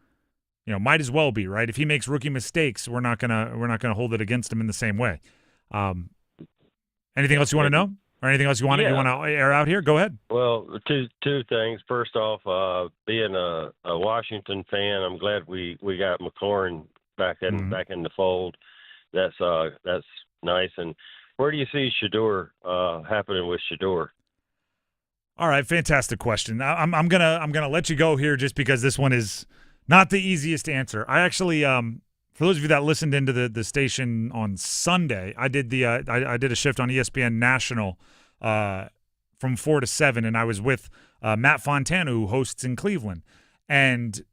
might as well be, right? If he makes rookie mistakes, we're not gonna hold it against him in the same way. Anything else you want to know? Or anything else you want to air out here? Go ahead. Well, two things. First off, being a Washington fan, I'm glad we got McLaurin back in the fold. That's nice. And where do you see Shedeur happening with Shedeur? All right, fantastic question. I'm gonna let you go here just because this one is not the easiest to answer. I actually for those of you that listened into the station on Sunday, I did I did a shift on ESPN National from 4 to 7, and I was with Matt Fontana, who hosts in Cleveland, and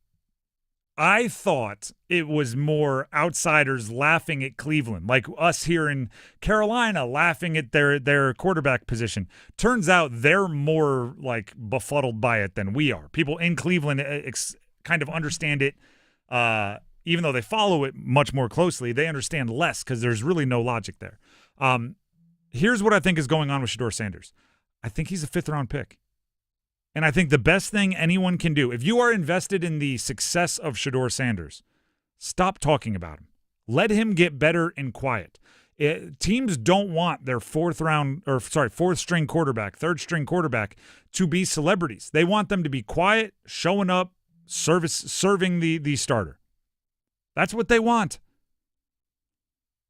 I thought it was more outsiders laughing at Cleveland, like us here in Carolina laughing at their quarterback position. Turns out they're more like befuddled by it than we are. People in Cleveland kind of understand it. Even though they follow it much more closely, they understand less because there's really no logic there. Here's what I think is going on with Shedeur Sanders. I think he's a 5th-round pick. And I think the best thing anyone can do, if you are invested in the success of Shedeur Sanders, stop talking about him. Let him get better in quiet. Teams don't want their 4th-string quarterback, 3rd-string quarterback to be celebrities. They want them to be quiet, showing up, serving the starter. That's what they want.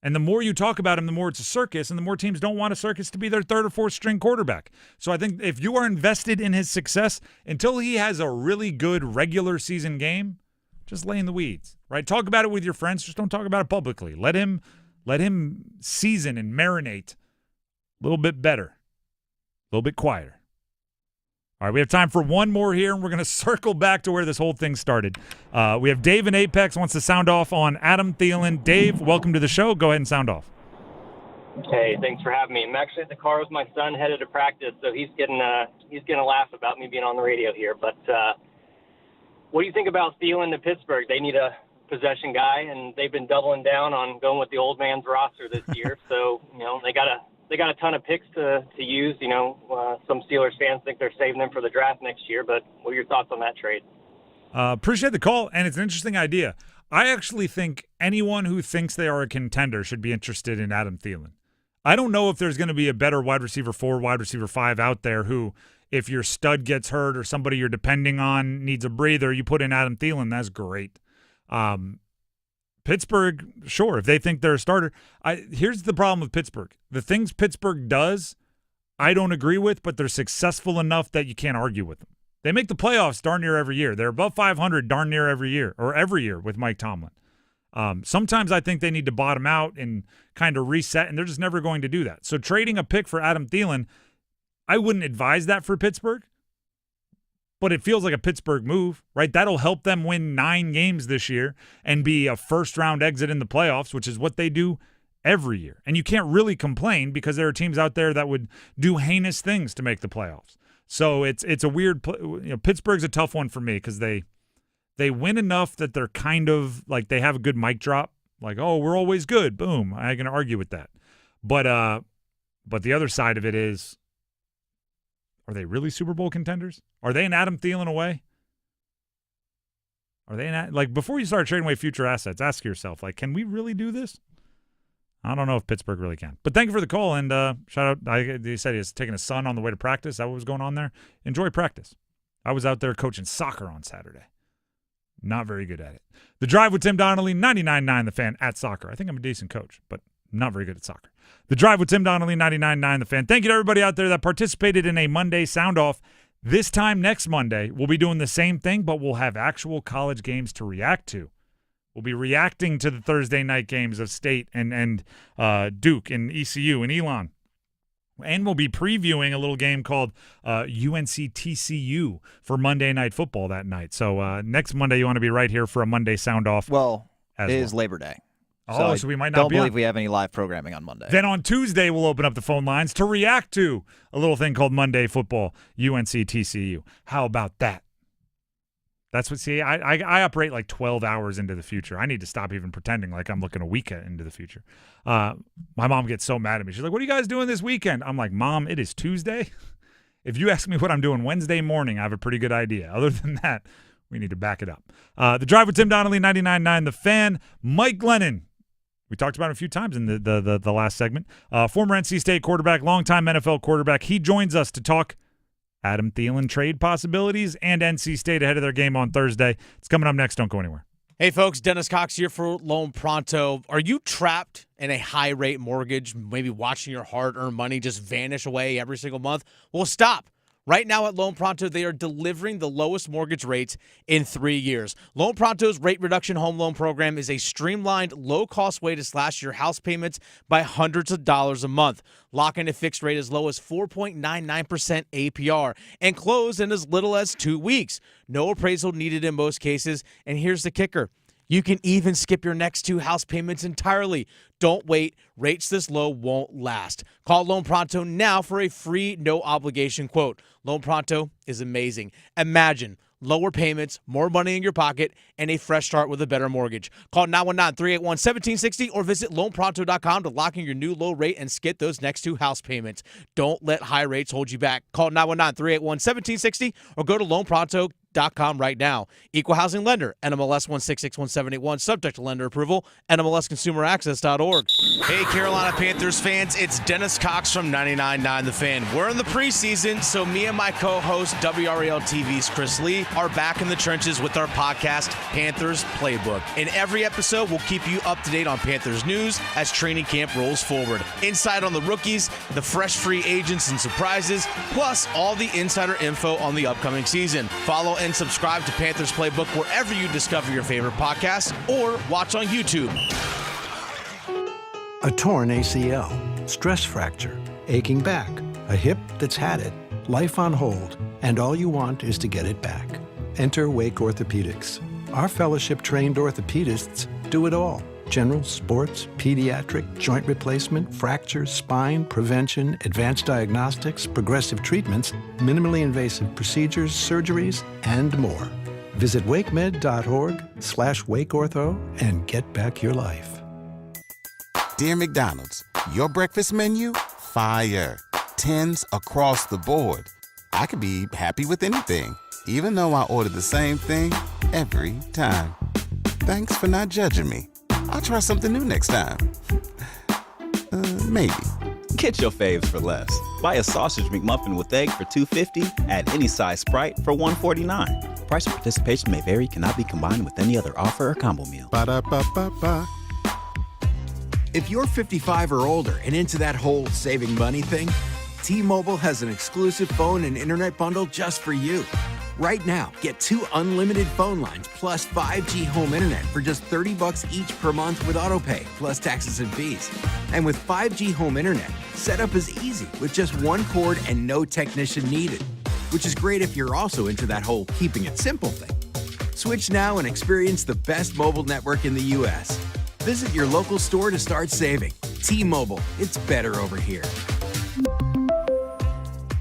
And the more you talk about him, the more it's a circus, and the more teams don't want a circus to be their 3rd or 4th string quarterback. So I think if you are invested in his success, until he has a really good regular season game, just lay in the weeds, right? Talk about it with your friends. Just don't talk about it publicly. Let him season and marinate a little bit better, a little bit quieter. All right, we have time for one more here, and we're going to circle back to where this whole thing started. We have Dave in Apex wants to sound off on Adam Thielen. Dave, welcome to the show. Go ahead and sound off. Hey, thanks for having me. I'm actually at the car with my son headed to practice, so he's getting a laugh about me being on the radio here. But what do you think about Thielen to Pittsburgh? They need a possession guy, and they've been doubling down on going with the old man's roster this year. So they got a ton of picks to use. Some Steelers fans think they're saving them for the draft next year, but what are your thoughts on that trade? Appreciate the call, and it's an interesting idea. I actually think anyone who thinks they are a contender should be interested in Adam Thielen. I don't know if there's going to be a better wide receiver 4, wide receiver 5 out there who, if your stud gets hurt or somebody you're depending on needs a breather, you put in Adam Thielen, that's great. Pittsburgh, sure, if they think they're a starter. Here's the problem with Pittsburgh. The things Pittsburgh does, I don't agree with, but they're successful enough that you can't argue with them. They make the playoffs darn near every year. They're above 500 darn near every year with Mike Tomlin. Sometimes I think they need to bottom out and kind of reset, and they're just never going to do that. So trading a pick for Adam Thielen, I wouldn't advise that for Pittsburgh. But it feels like a Pittsburgh move, right? That'll help them win 9 games this year and be a first-round exit in the playoffs, which is what they do every year. And you can't really complain because there are teams out there that would do heinous things to make the playoffs. So it's a weird Pittsburgh's a tough one for me because they win enough that they're kind of like they have a good mic drop. Like, oh, we're always good. Boom. I'm going to argue with that. But the other side of it is, are they really Super Bowl contenders? Are they an Adam Thielen away? Are they before you start trading away future assets, ask yourself, can we really do this? I don't know if Pittsburgh really can. But thank you for the call, and shout out. He said he was taking his son on the way to practice. Is that what was going on there? Enjoy practice. I was out there coaching soccer on Saturday. Not very good at it. The Drive with Tim Donnelly, 99.9 The Fan at soccer. I think I'm a decent coach, but not very good at soccer. The Drive with Tim Donnelly, 99.9 The Fan. Thank you to everybody out there that participated in a Monday Sound Off. This time next Monday, we'll be doing the same thing, but we'll have actual college games to react to. We'll be reacting to the Thursday night games of State and Duke and ECU and Elon. And we'll be previewing a little game called UNC TCU for Monday Night Football that night. So next Monday, you want to be right here for a Monday sound off. Well, it is Labor Day. So we might not don't be believe we have any live programming on Monday. Then on Tuesday, we'll open up the phone lines to react to a little thing called Monday Football, UNC TCU. How about that? That's what, see, I operate like 12 hours into the future. I need to stop even pretending like I'm looking a week into the future. My mom gets so mad at me. She's like, what are you guys doing this weekend? I'm like, Mom, it is Tuesday. If you ask me what I'm doing Wednesday morning, I have a pretty good idea. Other than that, we need to back it up. The Drive with Tim Donnelly, 99.9 The Fan. Mike Glennon. We talked about him a few times in the last segment. Former NC State quarterback, longtime NFL quarterback. He joins us to talk Adam Thielen trade possibilities and NC State ahead of their game on Thursday. It's coming up next. Don't go anywhere. Hey, folks, Dennis Cox here for Loan Pronto. Are you trapped in a high-rate mortgage, maybe watching your hard-earned money just vanish away every single month? Well, stop. Right now at Loan Pronto, they are delivering the lowest mortgage rates in 3 years. Loan Pronto's rate reduction home loan program is a streamlined, low-cost way to slash your house payments by hundreds of dollars a month. Lock in a fixed rate as low as 4.99% APR and close in as little as 2 weeks. No appraisal needed in most cases. And here's the kicker. You can even skip your next 2 house payments entirely. Don't wait. Rates this low won't last. Call Loan Pronto now for a free, no-obligation quote. Loan Pronto is amazing. Imagine lower payments, more money in your pocket, and a fresh start with a better mortgage. Call 919-381-1760 or visit loanpronto.com to lock in your new low rate and skip those next 2 house payments. Don't let high rates hold you back. Call 919-381-1760 or go to loanpronto.com right now. Equal housing lender, NMLS 1661781, subject to lender approval, NMLSconsumeraccess.org. Hey, Carolina Panthers fans, it's Dennis Cox from 99.9 The Fan. We're in the preseason, so me and my co-host, WRAL TV's Chris Lee, are back in the trenches with our podcast, Panthers Playbook. In every episode, we'll keep you up to date on Panthers news as training camp rolls forward. Insight on the rookies, the fresh free agents and surprises, plus all the insider info on the upcoming season. Follow and subscribe to Panthers Playbook wherever you discover your favorite podcasts or watch on YouTube. A torn ACL, stress fracture, aching back, a hip that's had it, life on hold, and all you want is to get it back. Enter Wake Orthopedics. Our fellowship-trained orthopedists do it all. General, sports, pediatric, joint replacement, fractures, spine, prevention, advanced diagnostics, progressive treatments, minimally invasive procedures, surgeries, and more. Visit wakemed.org/wakeortho and get back your life. Dear McDonald's, your breakfast menu? Fire. 10s across the board. I could be happy with anything, even though I order the same thing every time. Thanks for not judging me. I'll try something new next time. Maybe. Get your faves for less. Buy a sausage McMuffin with egg for $2.50. Add any size Sprite for $1.49. Price and participation may vary. Cannot be combined with any other offer or combo meal. Ba-da-ba-ba-ba. If you're 55 or older and into that whole saving money thing, T-Mobile has an exclusive phone and internet bundle just for you. Right now, get 2 unlimited phone lines plus 5G home internet for just $30 each per month with autopay, plus taxes and fees. And with 5G home internet, setup is easy with just 1 cord and no technician needed, which is great if you're also into that whole keeping it simple thing. Switch now and experience the best mobile network in the U.S. Visit your local store to start saving. T-Mobile, it's better over here.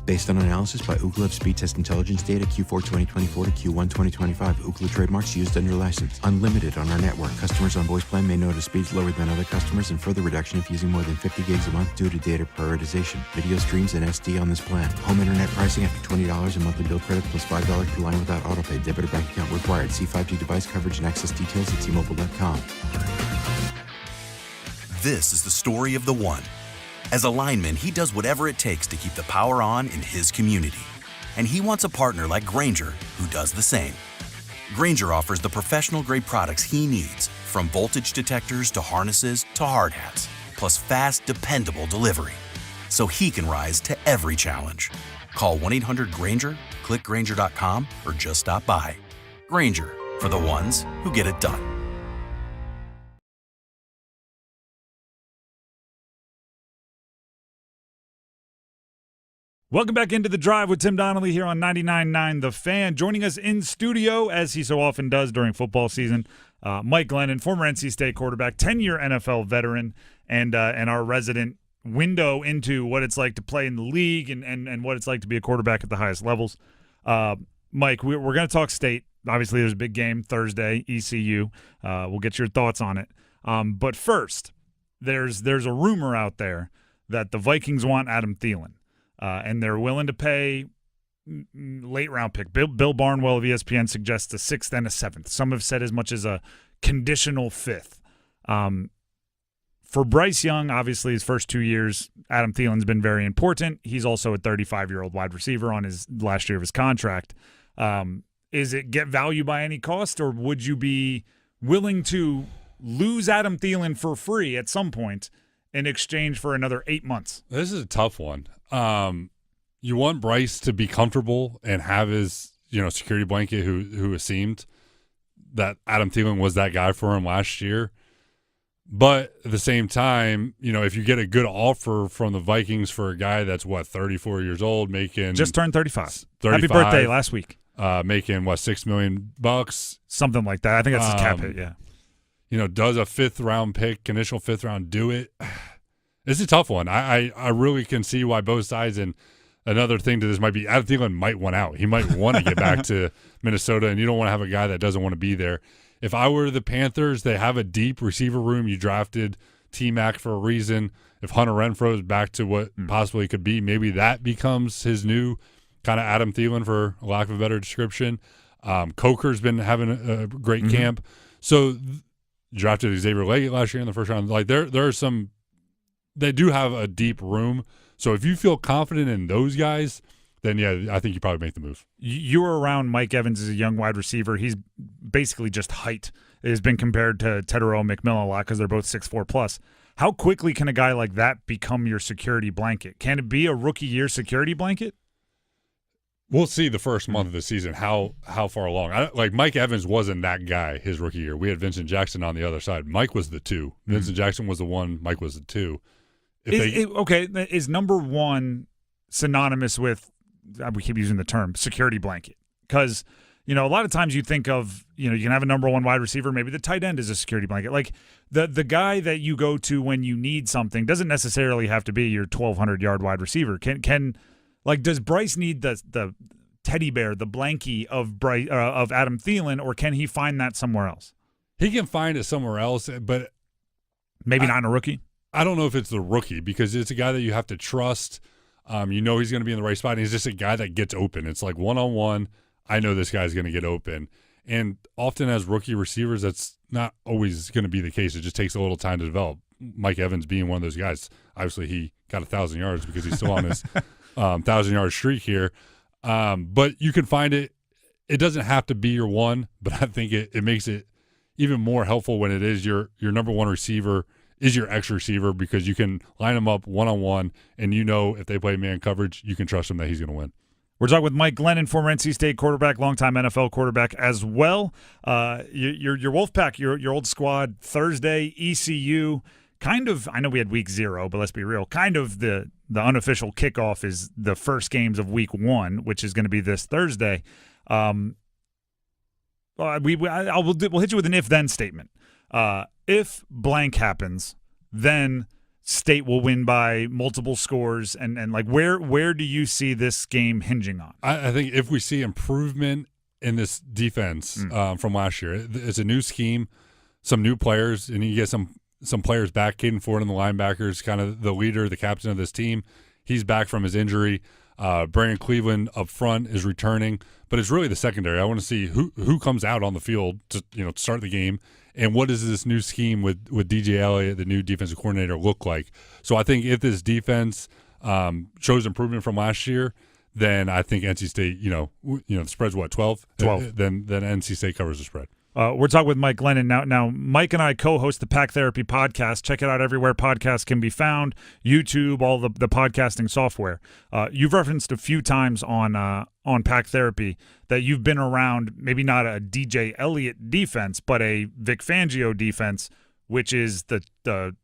Based on analysis by Ookla of speed test intelligence data Q4 2024 to Q1 2025. Ookla trademarks used under license. Unlimited on our network. Customers on voice plan may notice speeds lower than other customers and further reduction if using more than 50 gigs a month due to data prioritization. Video streams and SD on this plan. Home internet pricing after $20 in monthly bill credit plus $5 per line without autopay. Debit or bank account required. See 5G device coverage and access details at T-Mobile.com. This is the story of the one. As a lineman, he does whatever it takes to keep the power on in his community. And he wants a partner like Grainger who does the same. Grainger offers the professional-grade products he needs, from voltage detectors to harnesses to hard hats, plus fast, dependable delivery, so he can rise to every challenge. Call 1-800-GRAINGER, click Grainger.com, or just stop by. Grainger, for the ones who get it done. Welcome back into the drive with Tim Donnelly here on 99.9 The Fan. Joining us in studio, as he so often does during football season, Mike Glennon, former NC State quarterback, 10-year NFL veteran, and our resident window into what it's like to play in the league and what it's like to be a quarterback at the highest levels. Mike, we're going to talk state. Obviously, there's a big game Thursday, ECU. We'll get your thoughts on it. But first, there's a rumor out there that the Vikings want Adam Thielen. And they're willing to pay late-round pick. Bill Barnwell of ESPN suggests a 6th and a 7th. Some have said as much as a conditional 5th. For Bryce Young, obviously his first 2 years, Adam Thielen's been very important. He's also a 35-year-old wide receiver on his last year of his contract. Is it get value by any cost, or would you be willing to lose Adam Thielen for free at some point in exchange for another 8 months? This is a tough one. You want Bryce to be comfortable and have his, security blanket who assumed that Adam Thielen was that guy for him last year. But at the same time, if you get a good offer from the Vikings for a guy that's 34 years old, making just turned 35. Happy birthday last week. Making $6 million, something like that. I think that's his cap hit. Yeah. Does a 5th round pick, initial 5th round, do it? It's a tough one. I really can see why both sides, and another thing to this might be Adam Thielen might want out. He might want to get back to Minnesota, and you don't want to have a guy that doesn't want to be there. If I were the Panthers, they have a deep receiver room. You drafted T-Mac for a reason. If Hunter Renfrow is back to what possibly could be, maybe that becomes his new kind of Adam Thielen, for lack of a better description. Coker's been having a great camp. So drafted Xavier Leggett last year in the first round. Like there are some – they do have a deep room. So if you feel confident in those guys, then, yeah, I think you probably make the move. You were around Mike Evans as a young wide receiver. He's basically just height. It has been compared to Tedero McMillan a lot because they're both 6'4 plus. How quickly can a guy like that become your security blanket? Can it be a rookie year security blanket? We'll see the first month of the season how far along. Mike Evans wasn't that guy his rookie year. We had Vincent Jackson on the other side. Mike was the 2. Vincent Jackson was the 1. Mike was the 2. Is number 1 synonymous with, we keep using the term, security blanket? Because, a lot of times you think of, you can have a number 1 wide receiver. Maybe the tight end is a security blanket. Like the guy that you go to when you need something doesn't necessarily have to be your 1,200-yard wide receiver. Does Bryce need the teddy bear, the blankie of Adam Thielen, or can he find that somewhere else? He can find it somewhere else, but maybe not in a rookie. I don't know if it's the rookie, because it's a guy that you have to trust. He's going to be in the right spot, and he's just a guy that gets open. It's like one-on-one. I know this guy's going to get open. And often as rookie receivers, that's not always going to be the case. It just takes a little time to develop. Mike Evans being one of those guys. Obviously, he got 1,000 yards because he's still on his 1,000-yard streak here. But you can find it. It doesn't have to be your 1, but I think it makes it even more helpful when it is your number 1 receiver is your X receiver, because you can line them up one-on-one, and if they play man coverage, you can trust him that he's going to win. We're talking with Mike Glennon, former NC State quarterback, longtime NFL quarterback as well. Your Wolfpack, your old squad, Thursday, ECU, kind of, I know we had week 0, but let's be real, kind of the unofficial kickoff is the first games of week 1, which is going to be this Thursday. We'll hit you with an if-then statement. If blank happens, then State will win by multiple scores, and where do you see this game hinging on? I think if we see improvement in this defense from last year, it's a new scheme, some new players, and you get some players back. Caden Ford and the linebackers, kind of the leader, the captain of this team. He's back from his injury. Brandon Cleveland up front is returning, but it's really the secondary. I want to see who comes out on the field to start the game. And what does this new scheme with DJ Elliott, the new defensive coordinator, look like? So I think if this defense shows improvement from last year, then I think NC State, the spread's what, 12? 12. Then NC State covers the spread. We're talking with Mike Glennon. Now, Mike and I co-host the Pack Therapy podcast. Check it out everywhere podcasts can be found, YouTube, all the podcasting software. You've referenced a few times on Pack Therapy that you've been around, maybe not a DJ Elliott defense, but a Vic Fangio defense, which is the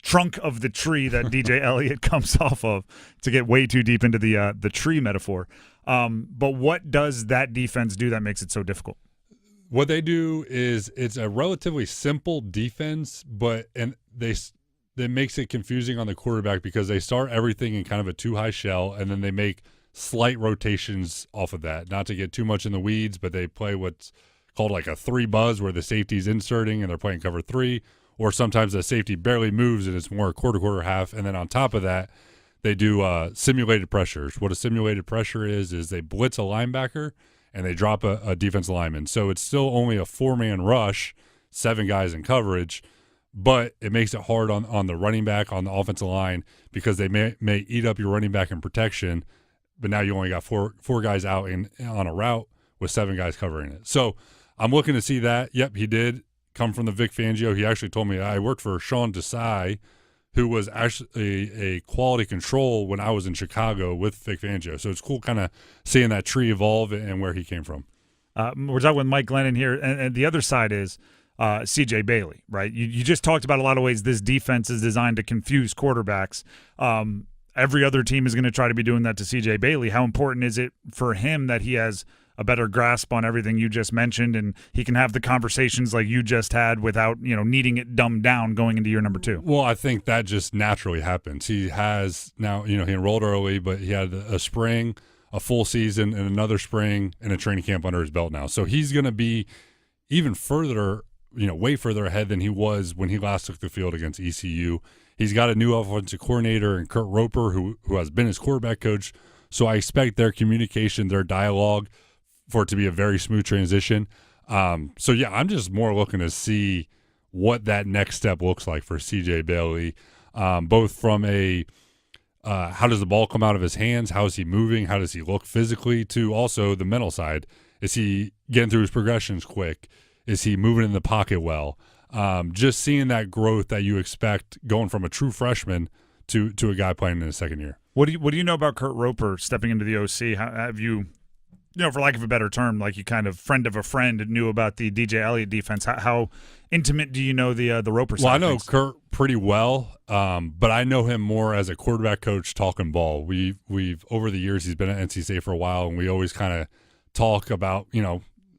trunk of the tree that DJ Elliott comes off of, to get way too deep into the tree metaphor. But what does that defense do that makes it so difficult? What they do is it's a relatively simple defense, but that makes it confusing on the quarterback because they start everything in kind of a too-high shell, and then they make slight rotations off of that. Not to get too much in the weeds, but they play what's called like a 3 buzz, where the safety's inserting and they're playing cover 3, or sometimes the safety barely moves and it's more quarter half. And then on top of that, they do simulated pressures. What a simulated pressure is they blitz a linebacker and they drop a defensive lineman. So it's still only a 4-man rush, 7 guys in coverage, but it makes it hard on the running back, on the offensive line, because they may eat up your running back in protection, but now you only got four guys out on a route with 7 guys covering it. So I'm looking to see that. Yep, he did come from the Vic Fangio. He actually told me, I worked for Sean Desai, who was actually a quality control when I was in Chicago with Vic Fangio. So it's cool kind of seeing that tree evolve and where he came from. We're talking with Mike Glennon here, and the other side is C.J. Bailey, right? You just talked about a lot of ways this defense is designed to confuse quarterbacks. Every other team is going to try to be doing that to C.J. Bailey. How important is it for him that he has a better grasp on everything you just mentioned, and he can have the conversations like you just had without, needing it dumbed down going into year number 2? Well, I think that just naturally happens. He has now, he enrolled early, but he had a spring, a full season, and another spring and a training camp under his belt now. So he's going to be even further, way further ahead than he was when he last took the field against ECU. He's got a new offensive coordinator in Kurt Roper, who has been his quarterback coach. So I expect their communication, their dialogue, for it to be a very smooth transition. I'm just more looking to see what that next step looks like for C.J. Bailey, both from how does the ball come out of his hands, how is he moving, how does he look physically, to also the mental side. Is he getting through his progressions quick? Is he moving in the pocket well? Just seeing that growth that you expect going from a true freshman to a guy playing in his second year. What do you know about Kurt Roper stepping into the OC? How have you, for lack of a better term, like you kind of friend of a friend knew about the DJ Elliott defense? How intimate do you know the Roper side? Well, I know Kurt pretty well, but I know him more as a quarterback coach talking ball. We've over the years, he's been at NC State for a while, and we always kind of talk about,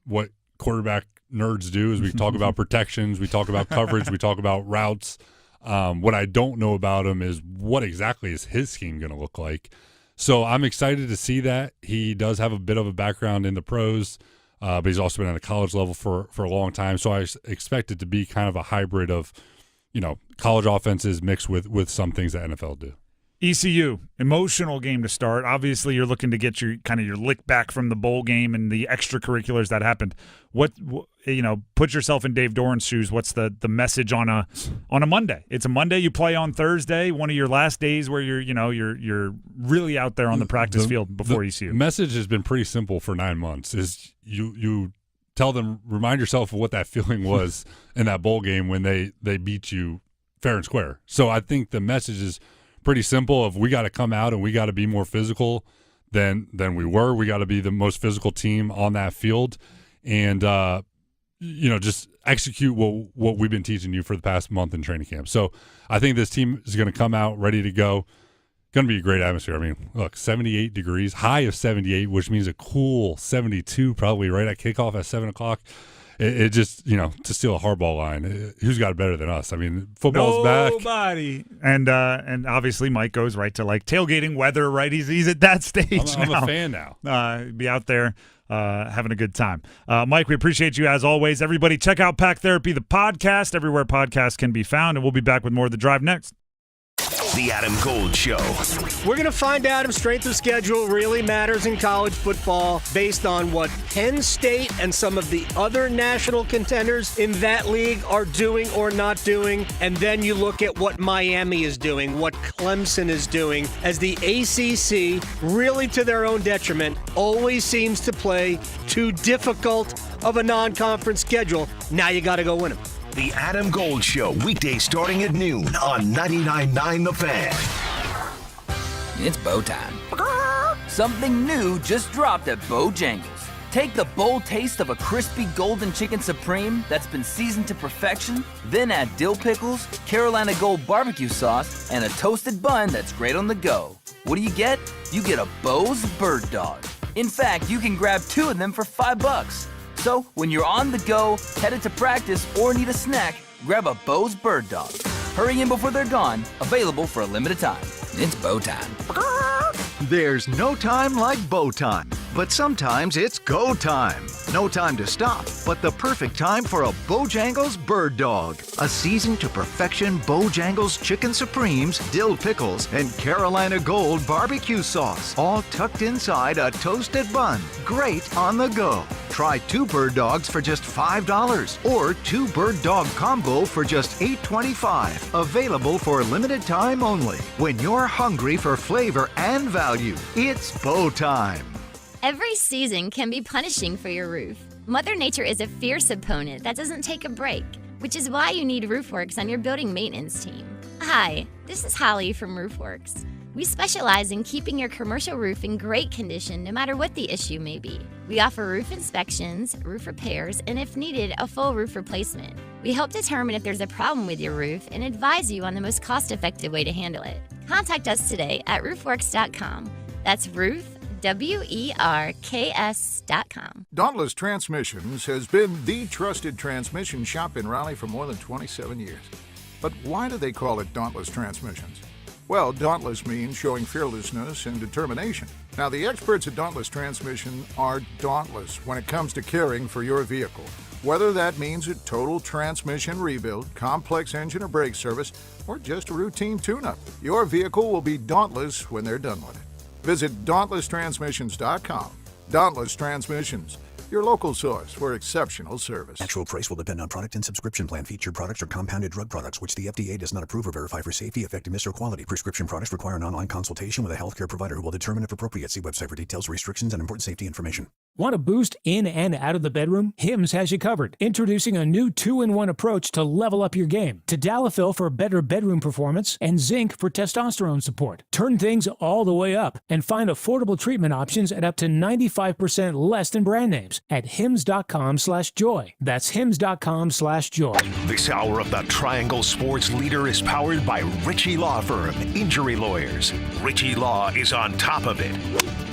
what quarterback nerds do is we talk about protections, we talk about coverage, we talk about routes. What I don't know about him is what exactly is his scheme going to look like. So I'm excited to see that. He does have a bit of a background in the pros, but he's also been at the college level for a long time. So I expect it to be kind of a hybrid of, college offenses mixed with some things that NFL do. ECU, emotional game to start. Obviously, you're looking to get your lick back from the bowl game and the extracurriculars that happened. Put yourself in Dave Doran's shoes. What's the message on a Monday? It's a Monday. You play on Thursday, one of your last days where you're really out there on the practice field before ECU. The message has been pretty simple for 9 months. Is you tell them, remind yourself of what that feeling was in that bowl game when they beat you fair and square. So I think the message is pretty simple of we got to come out and we got to be more physical than we were. We got to be the most physical team on that field and, just execute what we've been teaching you for the past month in training camp. So I think this team is going to come out ready to go. Going to be a great atmosphere. I mean, look, 78 degrees, high of 78, which means a cool 72 probably right at kickoff at 7 o'clock. It just, to steal a hardball line, who's got it better than us? I mean, football's back. Nobody. And obviously Mike goes right to like tailgating weather, right? He's at that stage I'm now. a fan now. Be out there having a good time. Mike, we appreciate you as always. Everybody check out Pack Therapy, the podcast, everywhere podcasts can be found, and we'll be back with more of The Drive next. The Adam Gold Show. We're going to find out if strength of schedule really matters in college football based on what Penn State and some of the other national contenders in that league are doing or not doing. And then you look at what Miami is doing, what Clemson is doing, as the ACC, really to their own detriment, always seems to play too difficult of a non-conference schedule. Now you got to go win them. The Adam Gold Show, weekdays starting at noon on 99.9 The Fan. It's bow time. Something new just dropped at Bojangles. Take the bold taste of a crispy golden chicken supreme that's been seasoned to perfection, then add dill pickles, Carolina Gold barbecue sauce, and a toasted bun that's great on the go. What do you get? You get a Bo's Bird Dog. In fact, you can grab 2 of them for $5. So when you're on the go, headed to practice, or need a snack, grab a Bo's Bird Dog. Hurry in before they're gone, available for a limited time. It's Bo time. There's no time like Bo time, but sometimes it's go time. No time to stop, but the perfect time for a Bojangles Bird Dog. A seasoned to perfection Bojangles Chicken Supremes, dill pickles, and Carolina Gold barbecue sauce, all tucked inside a toasted bun. Great on the go. Try 2 bird dogs for just $5 or 2 bird dog combo for just $8.25. Available for limited time only. When you're hungry for flavor and value, it's Bo time. Every season can be punishing for your roof. Mother Nature is a fierce opponent that doesn't take a break, which is why you need RoofWorks on your building maintenance team. Hi, this is Holly from RoofWorks. We specialize in keeping your commercial roof in great condition no matter what the issue may be. We offer roof inspections, roof repairs, and if needed, a full roof replacement. We help determine if there's a problem with your roof and advise you on the most cost-effective way to handle it. Contact us today at roofworks.com. That's WERKS.com. Dauntless Transmissions has been the trusted transmission shop in Raleigh for more than 27 years. But why do they call it Dauntless Transmissions? Well, dauntless means showing fearlessness and determination. Now, the experts at Dauntless Transmission are dauntless when it comes to caring for your vehicle. Whether that means a total transmission rebuild, complex engine or brake service, or just a routine tune-up, your vehicle will be dauntless when they're done with it. Visit DauntlessTransmissions.com. Dauntless Transmissions, your local source for exceptional service. Actual price will depend on product and subscription plan. Featured products are compounded drug products, which the FDA does not approve or verify for safety, effectiveness, or quality. Prescription products require an online consultation with a healthcare provider who will determine if appropriate. See website for details, restrictions, and important safety information. Want a boost in and out of the bedroom? Hims has you covered. Introducing a new 2-in-1 approach to level up your game. Tadalafil for better bedroom performance and zinc for testosterone support. Turn things all the way up and find affordable treatment options at up to 95% less than brand names at hims.com/joy. That's hims.com/joy. This hour of the Triangle Sports Leader is powered by Ritchie Law Firm, injury lawyers. Ritchie Law is on top of it.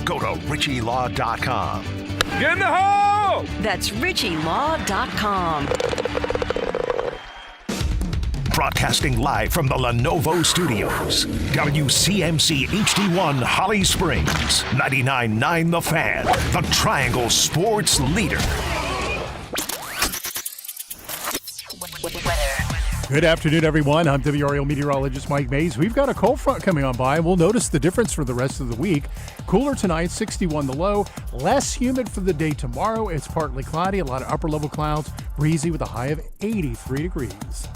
Go to ritchielaw.com. Get in the hole! That's ritchielaw.com. Broadcasting live from the Lenovo Studios. WCMC HD1 Holly Springs. 99.9 The Fan. The Triangle Sports Leader. Good afternoon, everyone. I'm WRAL meteorologist Mike Mays. We've got a cold front coming on by, and we'll notice the difference for the rest of the week. Cooler tonight, 61 the low. Less humid for the day tomorrow. It's partly cloudy, a lot of upper-level clouds, breezy with a high of 83 degrees.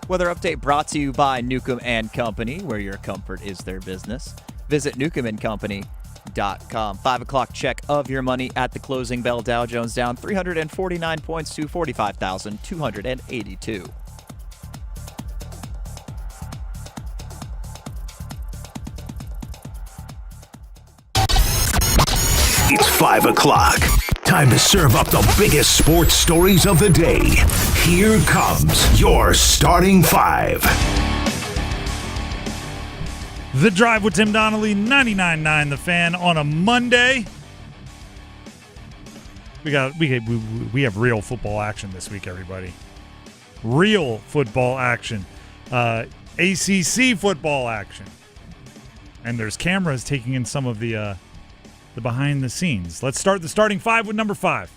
Weather update brought to you by Newcomb & Company, where your comfort is their business. Visit newcombandcompany.com. 5 o'clock check of your money at the closing bell. Dow Jones down 349 points to 45,282. It's 5 o'clock. Time to serve up the biggest sports stories of the day. Here comes your starting 5. The Drive with Tim Donnelly, 99.9 The Fan on a Monday. We have real football action this week, everybody. Real football action. ACC football action. And there's cameras taking in some of the behind the scenes. Let's start the starting 5 with number 5.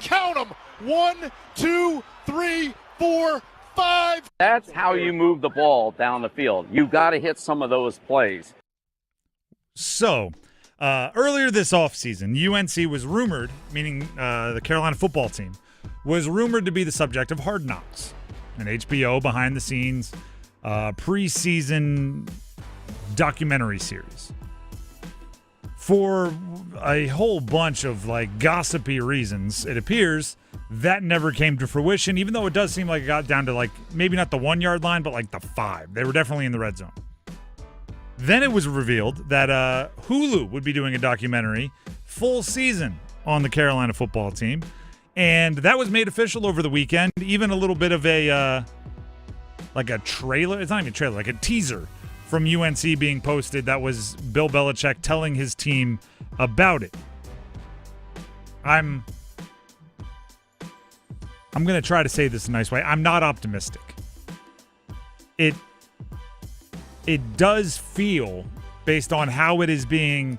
Count them. 1, 2, 3, 4, 5. That's how you move the ball down the field. You've got to hit some of those plays. So, earlier this offseason, UNC was rumored, meaning the Carolina football team, was rumored to be the subject of Hard Knocks, an HBO behind-the-scenes preseason documentary series. For a whole bunch of gossipy reasons, it appears that never came to fruition, even though it does seem like it got down to maybe not the 1 yard line, but the 5. They were definitely in the red zone. Then it was revealed that Hulu would be doing a documentary full season on the Carolina football team. And that was made official over the weekend. Even a little bit of a trailer. It's not even a trailer, like a teaser from UNC being posted. That was Bill Belichick telling his team about it. I'm going to try to say this a nice way. I'm not optimistic. It does feel, based on how it is being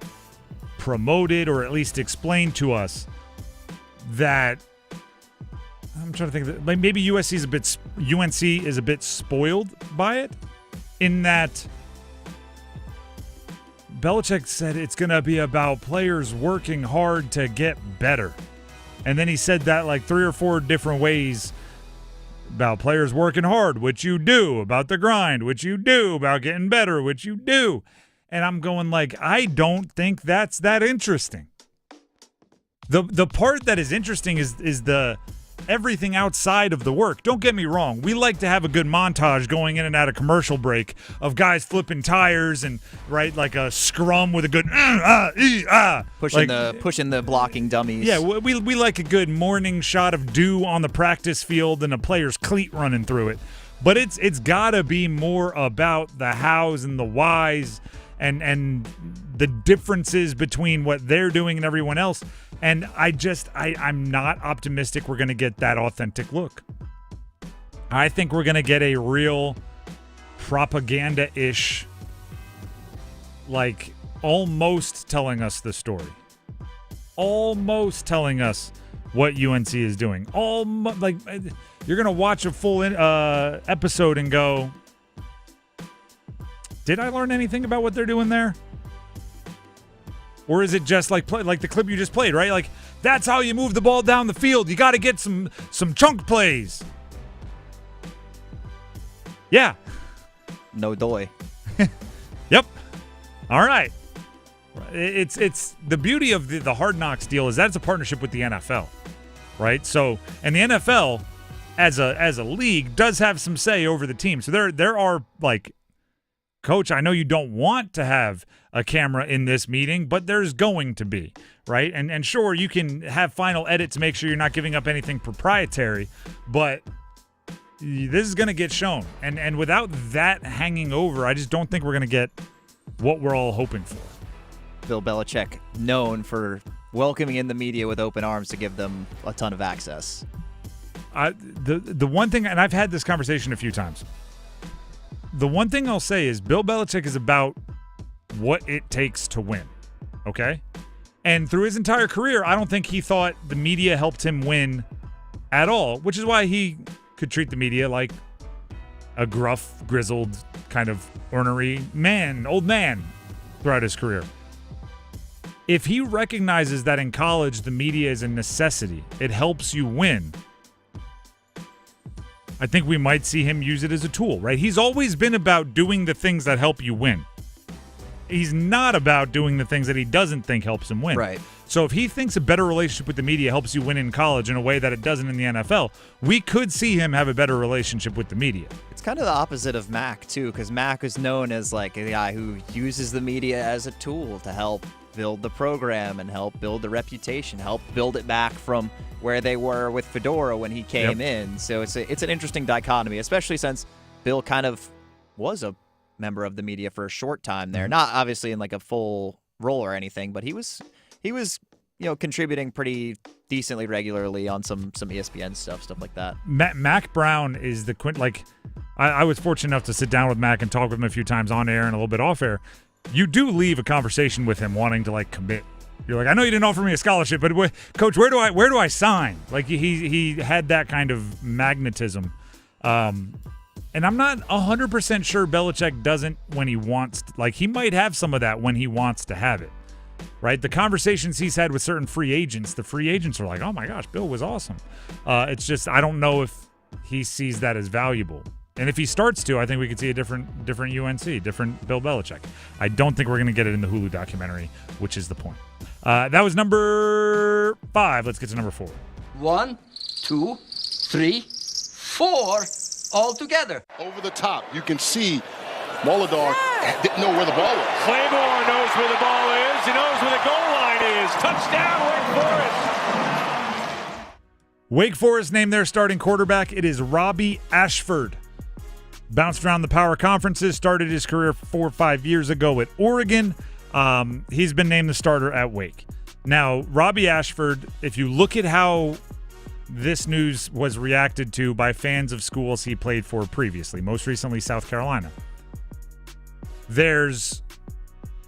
promoted or at least explained to us, that I'm trying to think that maybe UNC is a bit spoiled by it, in that Belichick said it's going to be about players working hard to get better. And then he said that like 3 or 4 different ways, about players working hard, which you do, about the grind, which you do, about getting better, which you do. And I'm going like, I don't think that's that interesting. The part that is interesting is the everything outside of the work. Don't get me wrong. We like to have a good montage going in and out of commercial break of guys flipping tires and like a scrum with a good pushing the blocking dummies. Yeah, we like a good morning shot of dew on the practice field and a player's cleat running through it. But it's got to be more about the hows and the whys and the differences between what they're doing and everyone else. And I'm not optimistic we're going to get that authentic look. I think we're going to get a real propaganda-ish, like almost telling us the story. Almost telling us what UNC is doing. Like you're going to watch a full episode and go, did I learn anything about what they're doing there? Or is it just like the clip you just played, right? Like, that's how you move the ball down the field. You got to get some chunk plays. Yeah. No doy. Yep. All right. It's the beauty of the Hard Knocks deal is that it's a partnership with the NFL, right? So, and the NFL as a league does have some say over the team. So there are like, Coach, I know you don't want to have a camera in this meeting, but there's going to be, right? And sure, you can have final edit to make sure you're not giving up anything proprietary, but this is going to get shown. And without that hanging over, I just don't think we're going to get what we're all hoping for. Bill Belichick, known for welcoming in the media with open arms to give them a ton of access. The one thing, and I've had this conversation a few times, the one thing I'll say is Bill Belichick is about what it takes to win, okay? And through his entire career, I don't think he thought the media helped him win at all, which is why he could treat the media like a gruff, grizzled, kind of ornery old man throughout his career. If he recognizes that in college the media is a necessity, it helps you win, I think we might see him use it as a tool, right? He's always been about doing the things that help you win. He's not about doing the things that he doesn't think helps him win. Right. So if he thinks a better relationship with the media helps you win in college in a way that it doesn't in the NFL, we could see him have a better relationship with the media. It's kind of the opposite of Mac, too, because Mac is known as like a guy who uses the media as a tool to help build the program and help build the reputation, help build it back from where they were with Fedora when he came in. So it's an interesting dichotomy, especially since Bill kind of was a member of the media for a short time there. Not obviously in like a full role or anything, but he was contributing pretty decently regularly on some ESPN stuff like that. Mac Brown is the I was fortunate enough to sit down with Mac and talk with him a few times on air and a little bit off air. You do leave a conversation with him wanting to like commit. You're like, I know you didn't offer me a scholarship, but Coach, where do I sign? Like he had that kind of magnetism. And I'm not 100% sure Belichick doesn't when he wants to. Like, he might have some of that when he wants to have it, right? The conversations he's had with certain free agents, the free agents are like, oh, my gosh, Bill was awesome. It's just I don't know if he sees that as valuable. And if he starts to, I think we could see a different UNC, different Bill Belichick. I don't think we're going to get it in the Hulu documentary, which is the point. That was number 5. Let's get to number 4. 1, 2, 3, 4, all together. Over the top, you can see Molinar didn't know where the ball was. Claymore knows where the ball is. He knows where the goal line is. Touchdown, Wake Forest. Wake Forest named their starting quarterback. It is Robbie Ashford. Bounced around the power conferences, started his career 4 or 5 years ago at Oregon. He's been named the starter at Wake. Now, Robbie Ashford, if you look at how this news was reacted to by fans of schools he played for previously, most recently South Carolina, there's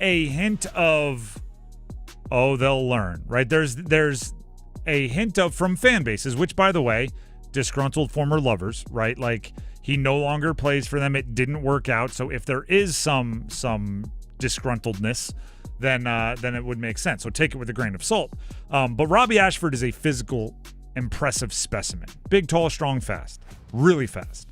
a hint of, oh, they'll learn, right? There's a hint of, from fan bases, which, by the way, disgruntled former lovers, right? Like, he no longer plays for them. It didn't work out. So if there is some disgruntledness, then it would make sense. So take it with a grain of salt. But Robbie Ashford is a physical, impressive specimen. Big, tall, strong, fast. Really fast.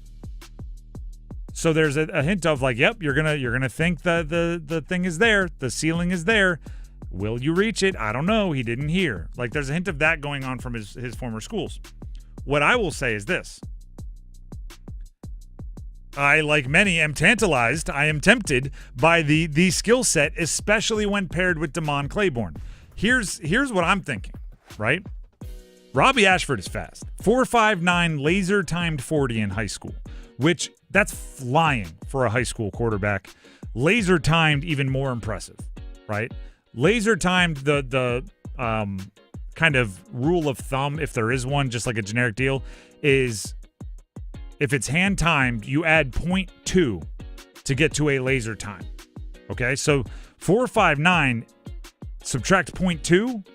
So there's a hint of like, yep, you're gonna think that the thing is there, the ceiling is there. Will you reach it? I don't know. He didn't hear. Like, there's a hint of that going on from his former schools. What I will say is this. I, like many, am tantalized. I am tempted by the skill set, especially when paired with Damon Claiborne. Here's what I'm thinking, right? Robbie Ashford is fast. 4.59 laser-timed 40 in high school, which that's flying for a high school quarterback. Laser-timed, even more impressive, right? Laser-timed, the kind of rule of thumb, if there is one, just like a generic deal, is if it's hand-timed, you add 0.2 to get to a laser time. Okay, so 4.59, subtract 0.2,